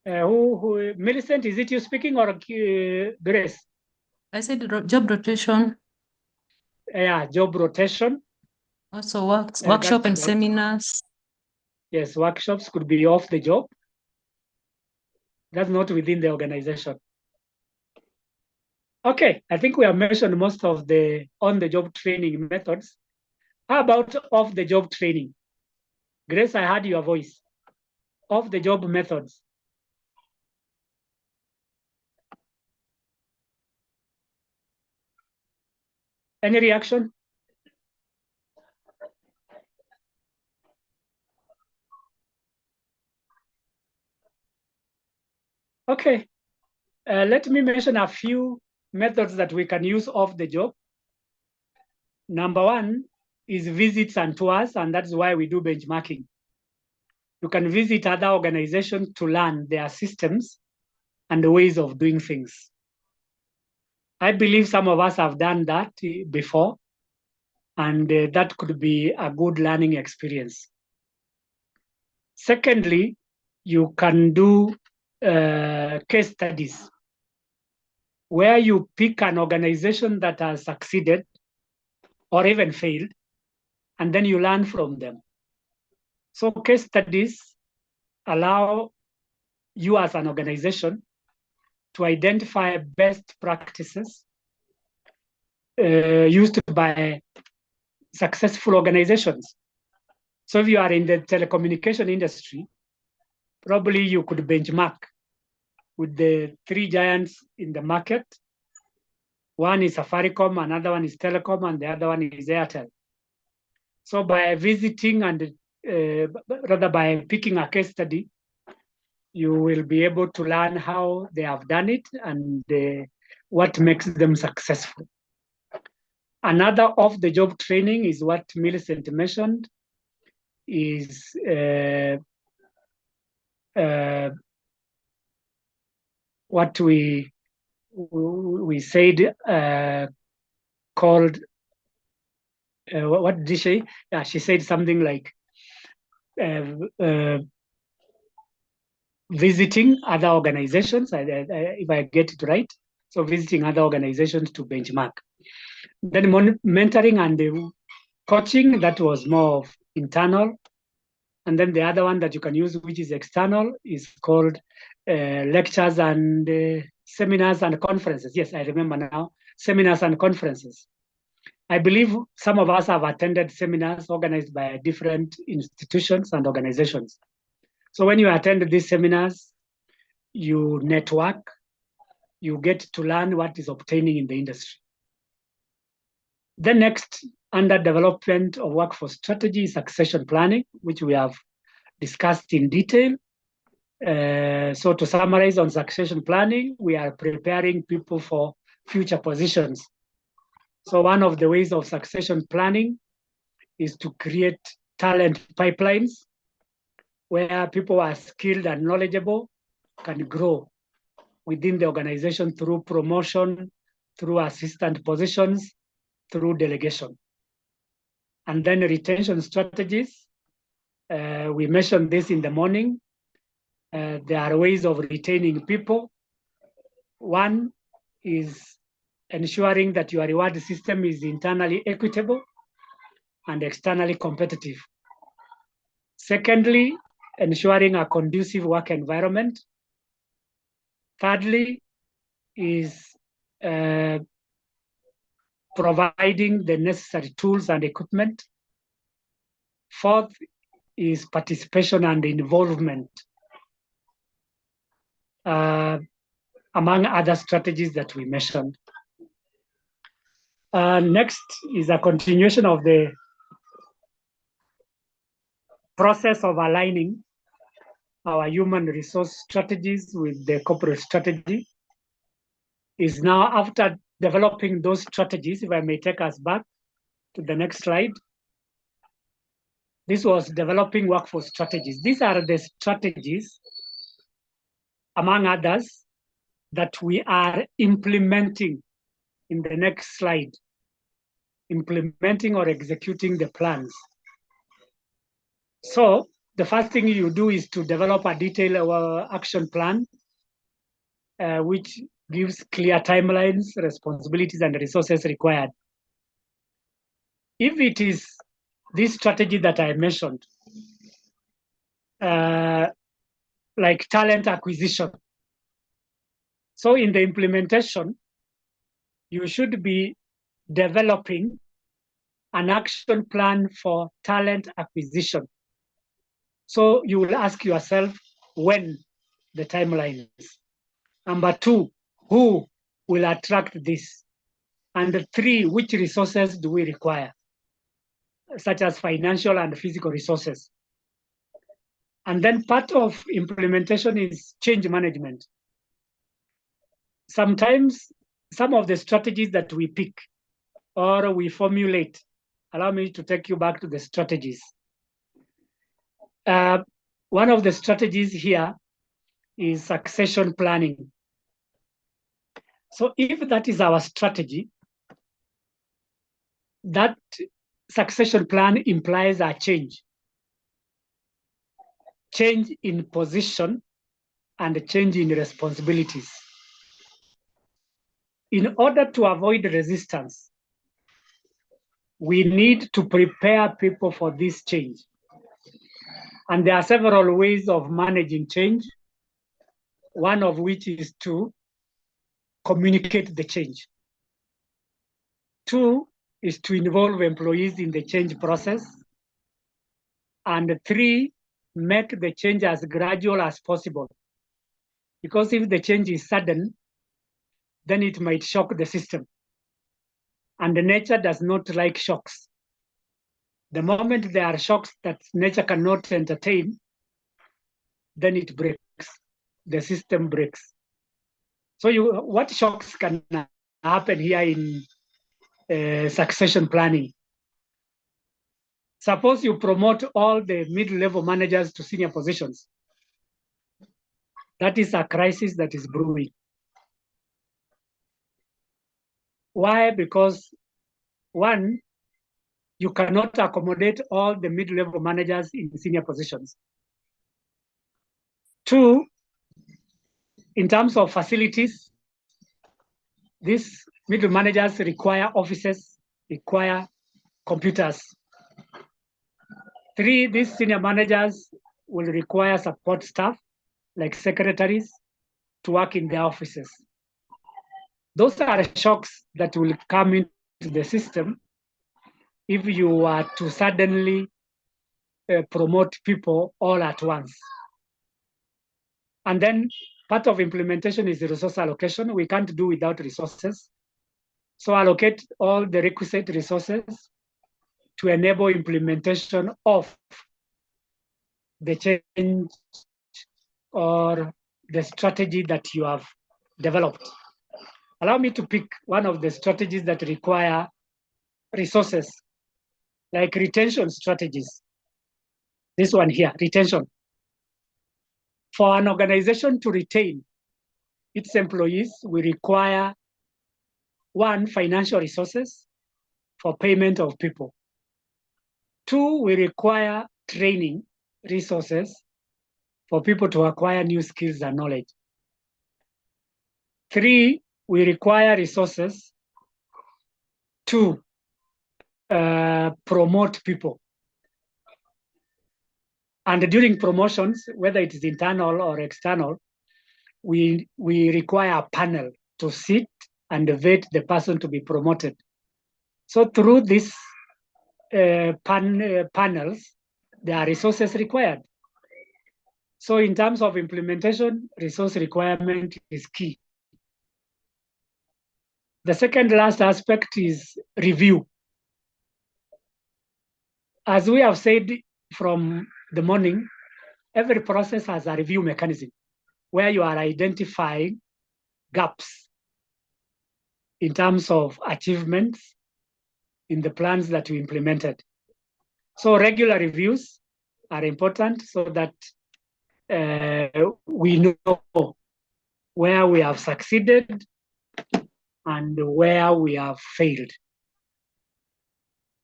Who Millicent, is it you speaking or Grace? I said job rotation. Yeah, job rotation. Also workshop and right. seminars. Yes, workshops could be off the job. That's not within the organization. Okay, I think we have mentioned most of the on-the-job training methods. How about off-the-job training? Grace, I heard your voice. Off-the-job methods. Any reaction? Okay, let me mention a few methods that we can use off the job. Number 1 is visits and tours, and that's why we do benchmarking. You can visit other organizations to learn their systems and the ways of doing things. I believe some of us have done that before, and that could be a good learning experience. Secondly, you can do case studies, where you pick an organization that has succeeded or even failed, and then you learn from them. So case studies allow you as an organization to identify best practices used by successful organizations. So if you are in the telecommunication industry, probably you could benchmark with the 3 giants in the market. One is Safaricom, another one is Telecom, and the other one is Airtel. So by visiting and rather by picking a case study, you will be able to learn how they have done it and what makes them successful. Another off-the-job training is what Millicent mentioned, is what we said called, what did she say? Yeah, she said something like visiting other organizations, if I get it right. So visiting other organizations to benchmark. Then mentoring and coaching, that was more of internal. And then the other one that you can use, which is external, is called lectures and seminars and conferences. Yes, I remember now, seminars and conferences. I believe some of us have attended seminars organized by different institutions and organizations. So when you attend these seminars, you network, you get to learn what is obtaining in the industry. The next, under development of workforce strategy, is succession planning, which we have discussed in detail. So to summarize on succession planning, we are preparing people for future positions. So one of the ways of succession planning is to create talent pipelines where people are skilled and knowledgeable can grow within the organization through promotion, through assistant positions, through delegation. And then retention strategies. We mentioned this in the morning. There are ways of retaining people. One is ensuring that your reward system is internally equitable and externally competitive. Secondly, ensuring a conducive work environment. Thirdly, is providing the necessary tools and equipment. Fourth is participation and involvement, among other strategies that we mentioned. Next is a continuation of the process of aligning our human resource strategies with the corporate strategy. Is now, after developing those strategies, if I may take us back to the next slide. This was developing workforce strategies. These are the strategies, among others, that we are implementing in the next slide, implementing or executing the plans. So the first thing you do is to develop a detailed action plan, which gives clear timelines, responsibilities, and resources required. If it is this strategy that I mentioned, like talent acquisition, so in the implementation, you should be developing an action plan for talent acquisition. So you will ask yourself when the timeline is. Number two, who will attract this? And three, which resources do we require, such as financial and physical resources? And then part of implementation is change management. Sometimes some of the strategies that we pick or we formulate, allow me to take you back to the strategies. One of the strategies here is succession planning. So if that is our strategy, that succession plan implies a change in position and a change in responsibilities. In order to avoid resistance, we need to prepare people for this change. And there are several ways of managing change, one of which is to communicate the change. Two is to involve employees in the change process. And three, make the change as gradual as possible. Because if the change is sudden, then it might shock the system. And nature does not like shocks. The moment there are shocks that nature cannot entertain, then it breaks, the system breaks. So what shocks can happen here in succession planning? Suppose you promote all the mid-level managers to senior positions. That is a crisis that is brewing. Why? Because one, you cannot accommodate all the mid-level managers in senior positions. Two, in terms of facilities, these middle managers require offices, require computers. Three, these senior managers will require support staff, like secretaries, to work in their offices. Those are shocks that will come into the system if you are to suddenly promote people all at once. And then part of implementation is the resource allocation. We can't do without resources. So allocate all the requisite resources to enable implementation of the change or the strategy that you have developed. Allow me to pick one of the strategies that require resources, like retention strategies. This one here, retention. For an organization to retain its employees, we require one, financial resources for payment of people. Two, we require training resources for people to acquire new skills and knowledge. Three, we require resources to promote people. And during promotions, whether it is internal or external, we require a panel to sit and vet the person to be promoted. So through these panels, there are resources required. So in terms of implementation, resource requirement is key. The second last aspect is review. As we have said from the morning, every process has a review mechanism where you are identifying gaps in terms of achievements in the plans that you implemented. So regular reviews are important so that we know where we have succeeded and where we have failed.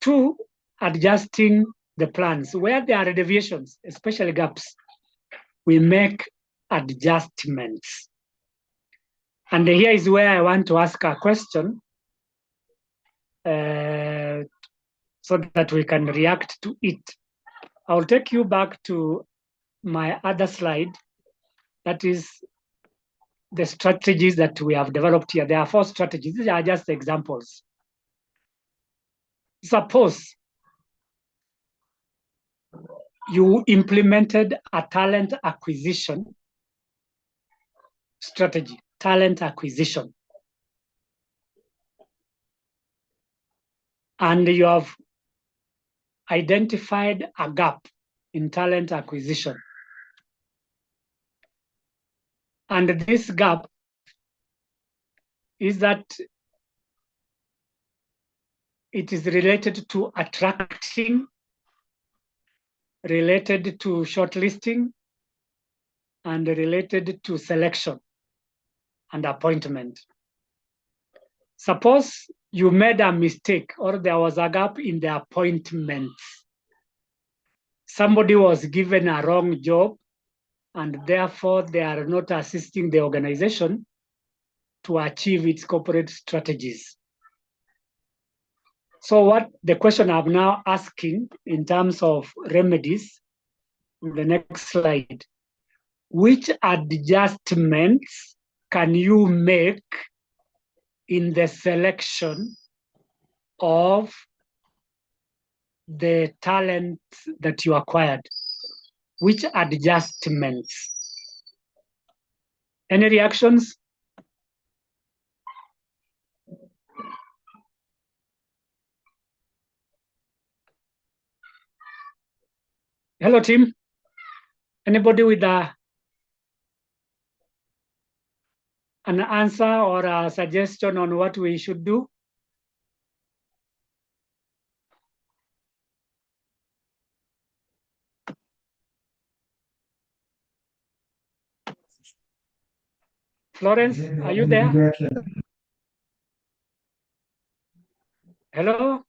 Two, adjusting the plans. Where there are deviations, especially gaps, we make adjustments. And here is where I want to ask a question so that we can react to it. I'll take you back to my other slide. That is the strategies that we have developed here. There are 4 strategies. These are just examples. Suppose you implemented a talent acquisition strategy, talent acquisition. And you have identified a gap in talent acquisition. And this gap is that it is related to attracting, related to shortlisting, and related to selection and appointment. Suppose you made a mistake or there was a gap in the appointments. Somebody was given a wrong job and therefore they are not assisting the organization to achieve its corporate strategies. So what the question I'm now asking in terms of remedies, the next slide, which adjustments can you make in the selection of the talent that you acquired? Which adjustments? Any reactions? Hello, team. Anybody with an answer or a suggestion on what we should do? Florence, are you there? Hello?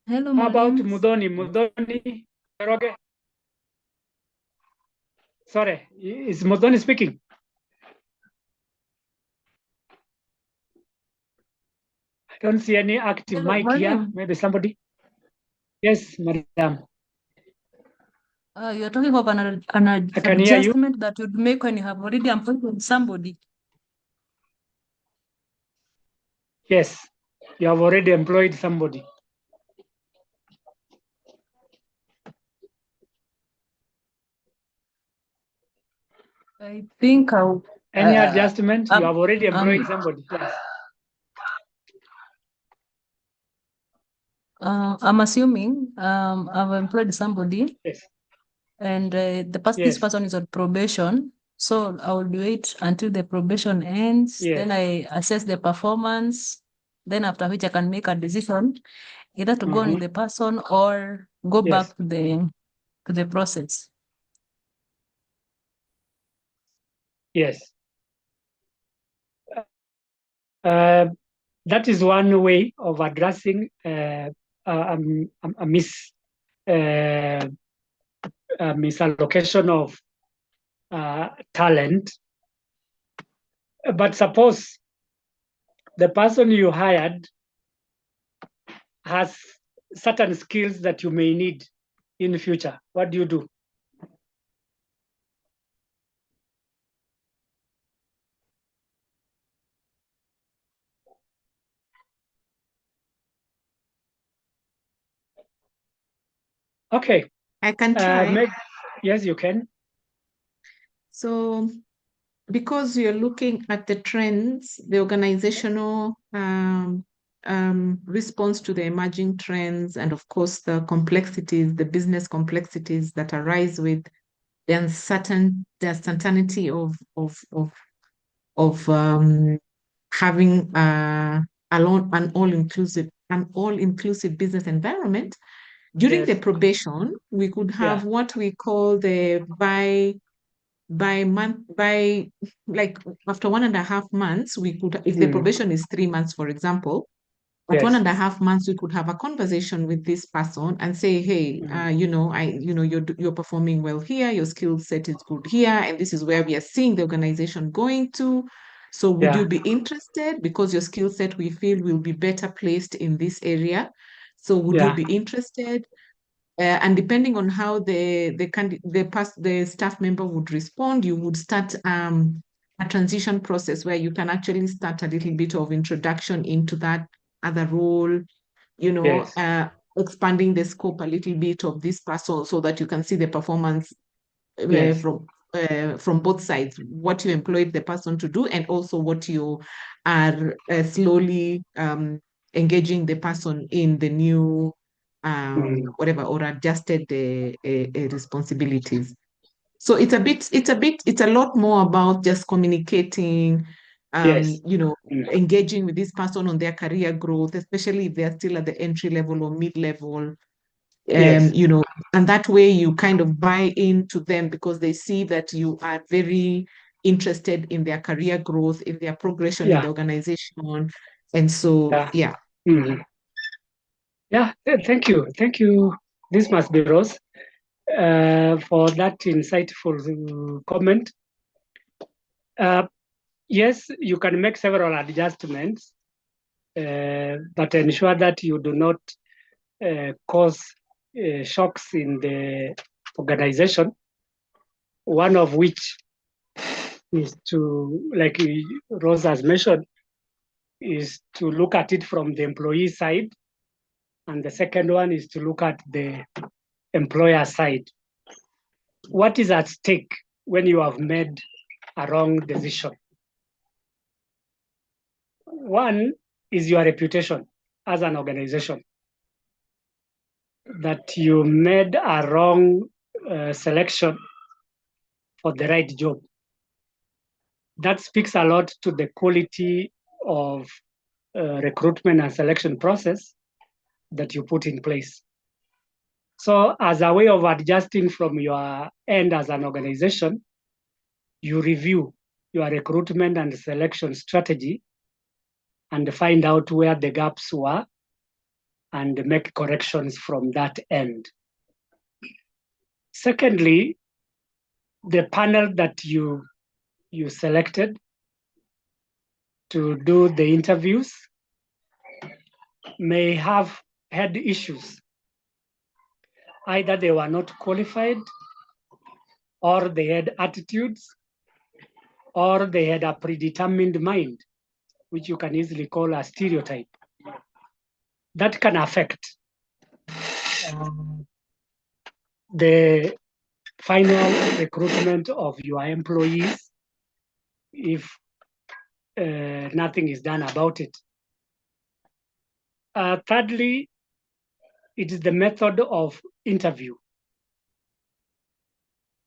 Hello, How about Mwalimu. Mudhoni? Mudhoni, Oroge? Sorry, is Mudhoni speaking? I don't see any active Hello, mic here. Mwalimu. Maybe somebody. Yes, madam. You're talking of an I can hear you. adjustment that you'd make when you have already appointed somebody. Yes, you have already employed somebody. I think I'll. Any adjustment? You have already employed um, somebody. Yes. I'm assuming I've employed somebody. Yes. And this Yes. person is on probation. So I will wait until the probation ends. Yes. Then I assess the performance. Then after which I can make a decision either to go on with the person or go Yes. back to the process. Yes. That is one way of addressing a misallocation of talent. But suppose the person you hired has certain skills that you may need in the future. What do you do? Okay. I can try. Yes, you can. So because you're looking at the trends, the organizational response to the emerging trends, and of course the complexities, the business complexities that arise with the uncertainty of having an all-inclusive business environment. During the probation, we could have what we call the by like after 1.5 months, we could, if the probation is 3 months, for example, at 1.5 months, we could have a conversation with this person and say, hey, you're performing well here, your skill set is good here, and this is where we are seeing the organization going to. So would you be interested? Because your skill set, we feel, will be better placed in this area. So would you be interested? And depending on how the staff member would respond, you would start a transition process where you can actually start a little bit of introduction into that other role, expanding the scope a little bit of this person so that you can see the performance from both sides, what you employed the person to do, and also what you are slowly engaging the person in the new whatever, or adjusted responsibilities. So it's a lot more about just communicating, engaging with this person on their career growth, especially if they're still at the entry level or mid-level. And that way you kind of buy into them because they see that you are very interested in their career growth, in their progression in the organization. And so, thank you. Thank you. This must be Rose for that insightful comment. Yes, you can make several adjustments, but ensure that you do not cause shocks in the organization. One of which is to, like Rose has mentioned, is to look at it from the employee side. And the second one is to look at the employer side. What is at stake when you have made a wrong decision? One is your reputation as an organization, that you made a wrong selection for the right job. That speaks a lot to the quality of recruitment and selection process that you put in place. So as a way of adjusting from your end as an organization, you review your recruitment and selection strategy and find out where the gaps were and make corrections from that end. Secondly, the panel that you selected to do the interviews may have had issues. Either they were not qualified, or they had attitudes, or they had a predetermined mind, which you can easily call a stereotype. That can affect the final recruitment of your employees if nothing is done about it. Thirdly, it is the method of interview.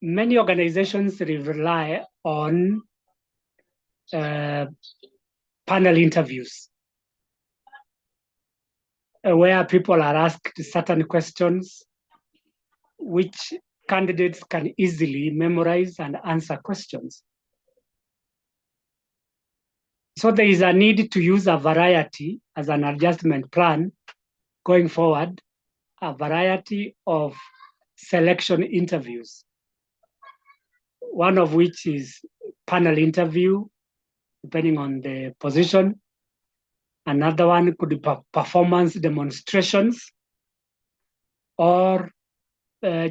Many organizations rely on panel interviews, where people are asked certain questions which candidates can easily memorize and answer questions. So there is a need to use a variety as an adjustment plan going forward, a variety of selection interviews, one of which is panel interview, depending on the position. Another one could be performance demonstrations or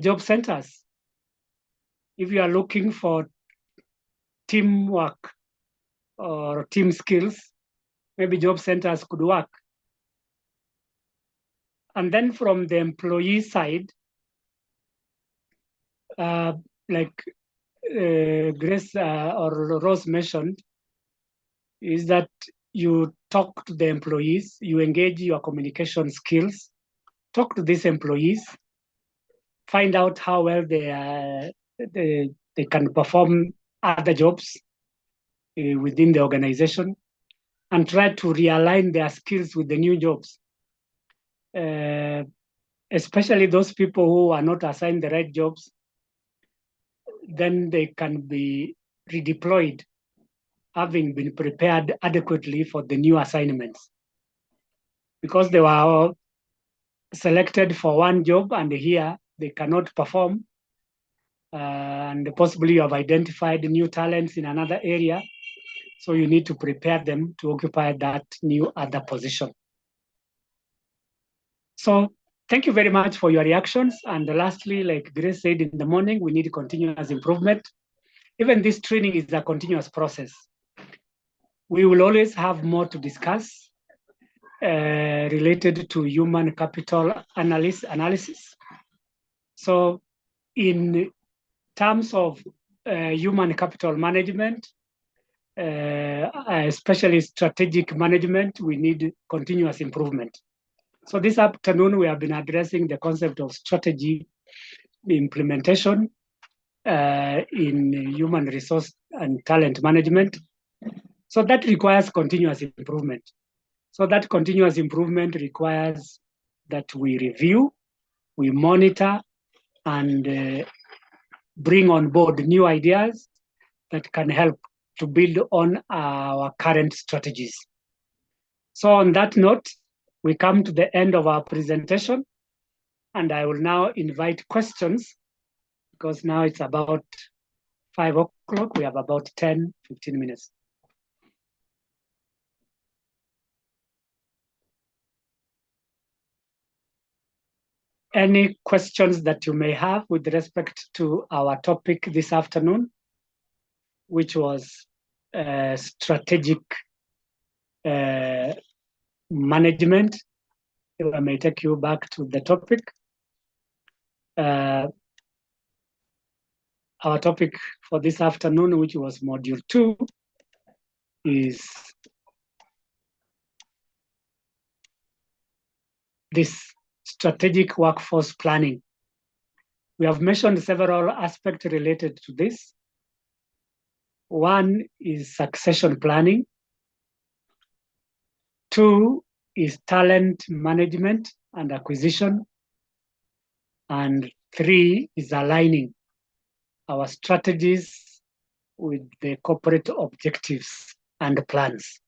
job centers. If you are looking for teamwork or team skills, maybe job centers could work. And then from the employee side, like Grace or Rose mentioned, is that you talk to the employees, you engage your communication skills, talk to these employees, find out how well they can perform other jobs within the organization, and try to realign their skills with the new jobs. Especially those people who are not assigned the right jobs, then they can be redeployed, having been prepared adequately for the new assignments. Because they were selected for one job and here they cannot perform, and possibly you have identified new talents in another area, so you need to prepare them to occupy that new other position. So thank you very much for your reactions. And lastly, like Grace said in the morning, we need continuous improvement. Even this training is a continuous process. We will always have more to discuss related to human capital analysis. So in terms of human capital management, especially strategic management, we need continuous improvement. So this afternoon, we have been addressing the concept of strategy implementation in human resource and talent management. So that requires continuous improvement. So that continuous improvement requires that we review, we monitor, and bring on board new ideas that can help to build on our current strategies. So on that note, we come to the end of our presentation, and I will now invite questions, because now it's about 5 o'clock. We have about 10, 15 minutes. Any questions that you may have with respect to our topic this afternoon, which was strategic management? If I may take you back to the topic. Our topic for this afternoon, which was module 2, is this strategic workforce planning. We have mentioned several aspects related to this. One is succession planning. 2 is talent management and acquisition. And 3 is aligning our strategies with the corporate objectives and plans.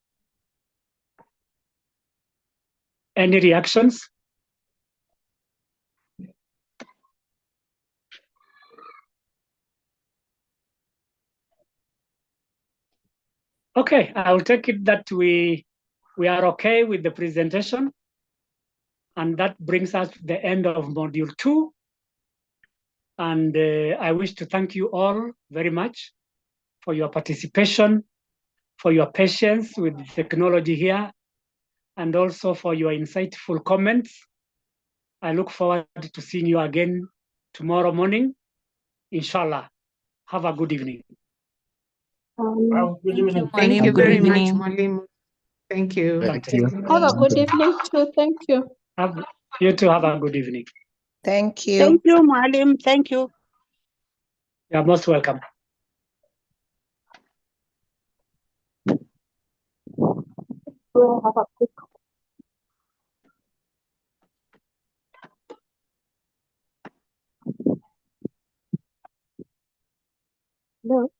Any reactions? Okay, I'll take it that we are okay with the presentation. And that brings us to the end of module 2. And I wish to thank you all very much for your participation, for your patience with technology here, and also for your insightful comments. I look forward to seeing you again tomorrow morning inshallah. Have a good evening. Good Thank you, evening. Thank you Mwalimu. Good very much, evening. Mwalimu. Thank you. Thank you. Have a good evening too. Thank you. You too have a good evening. Thank you. Thank you, Maalim. Thank you. You are most welcome. We'll have a quick. Hello.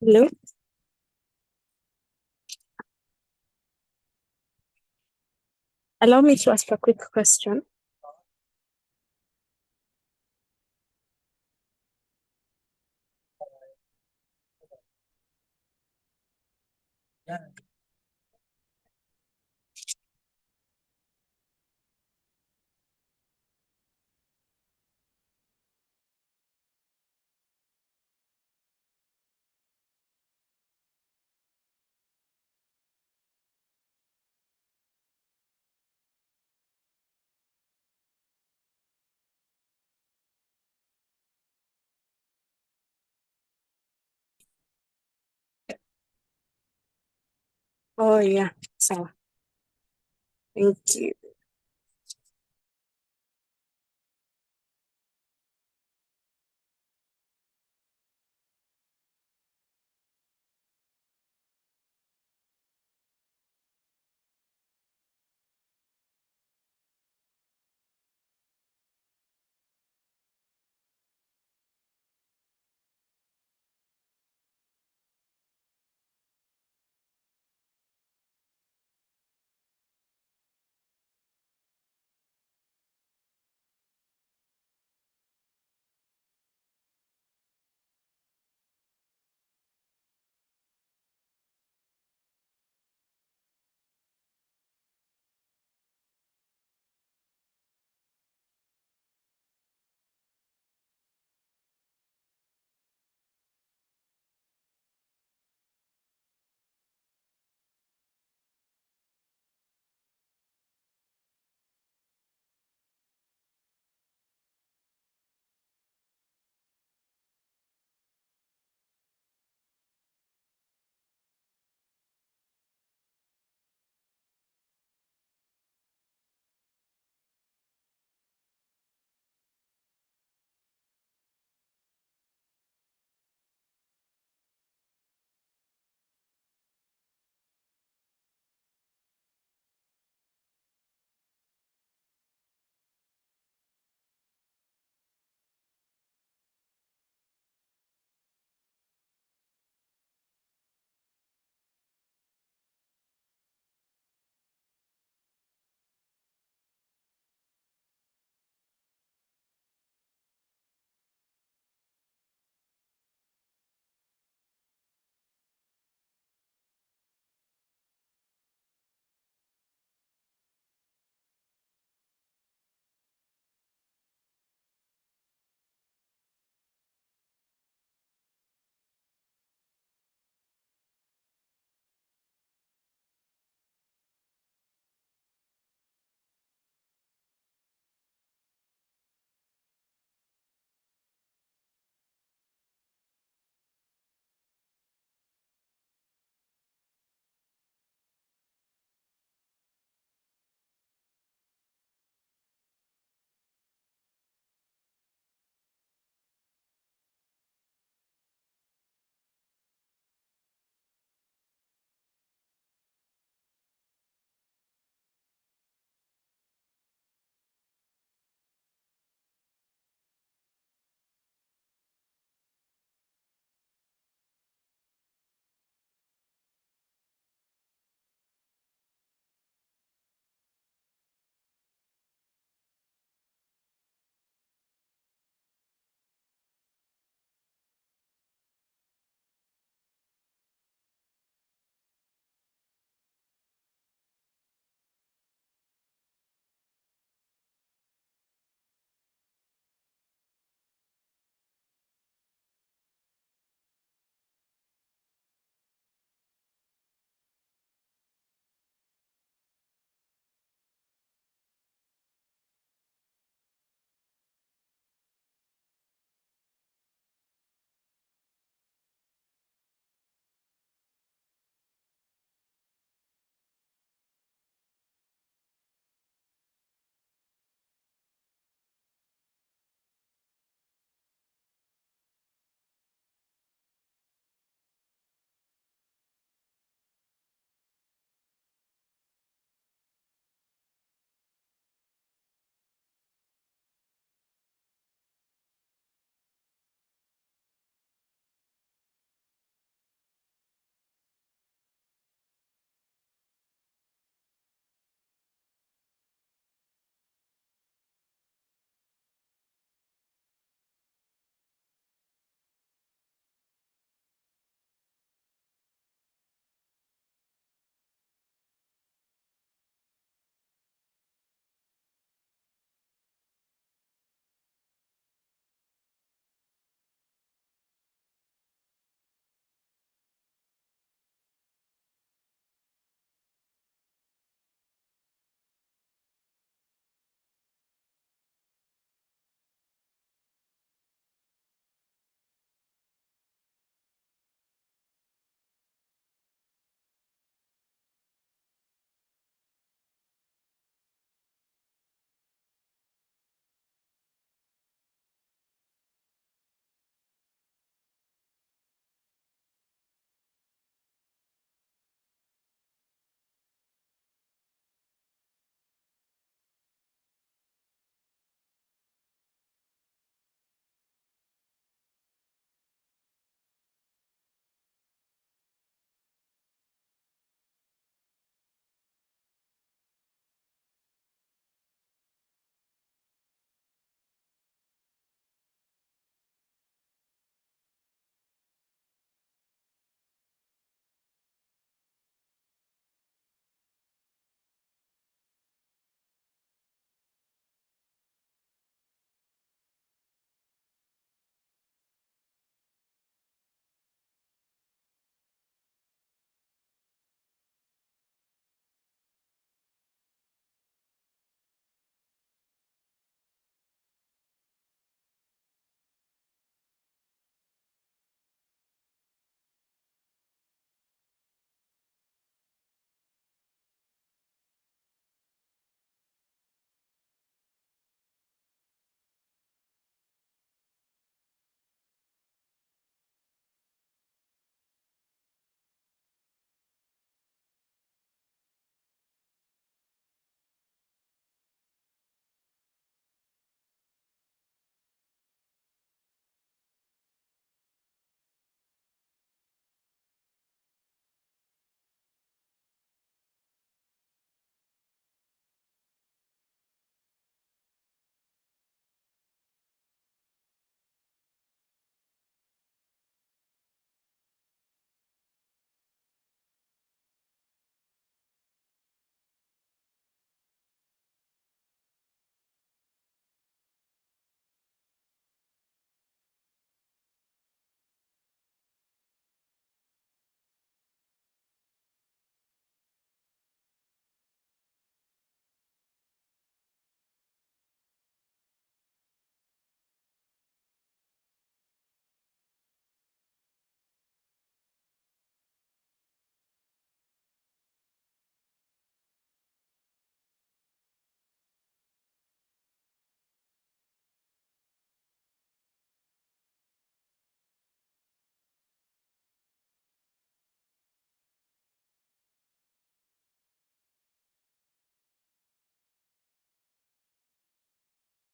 Hello. Allow me to ask a quick question. Oh yeah, so thank you.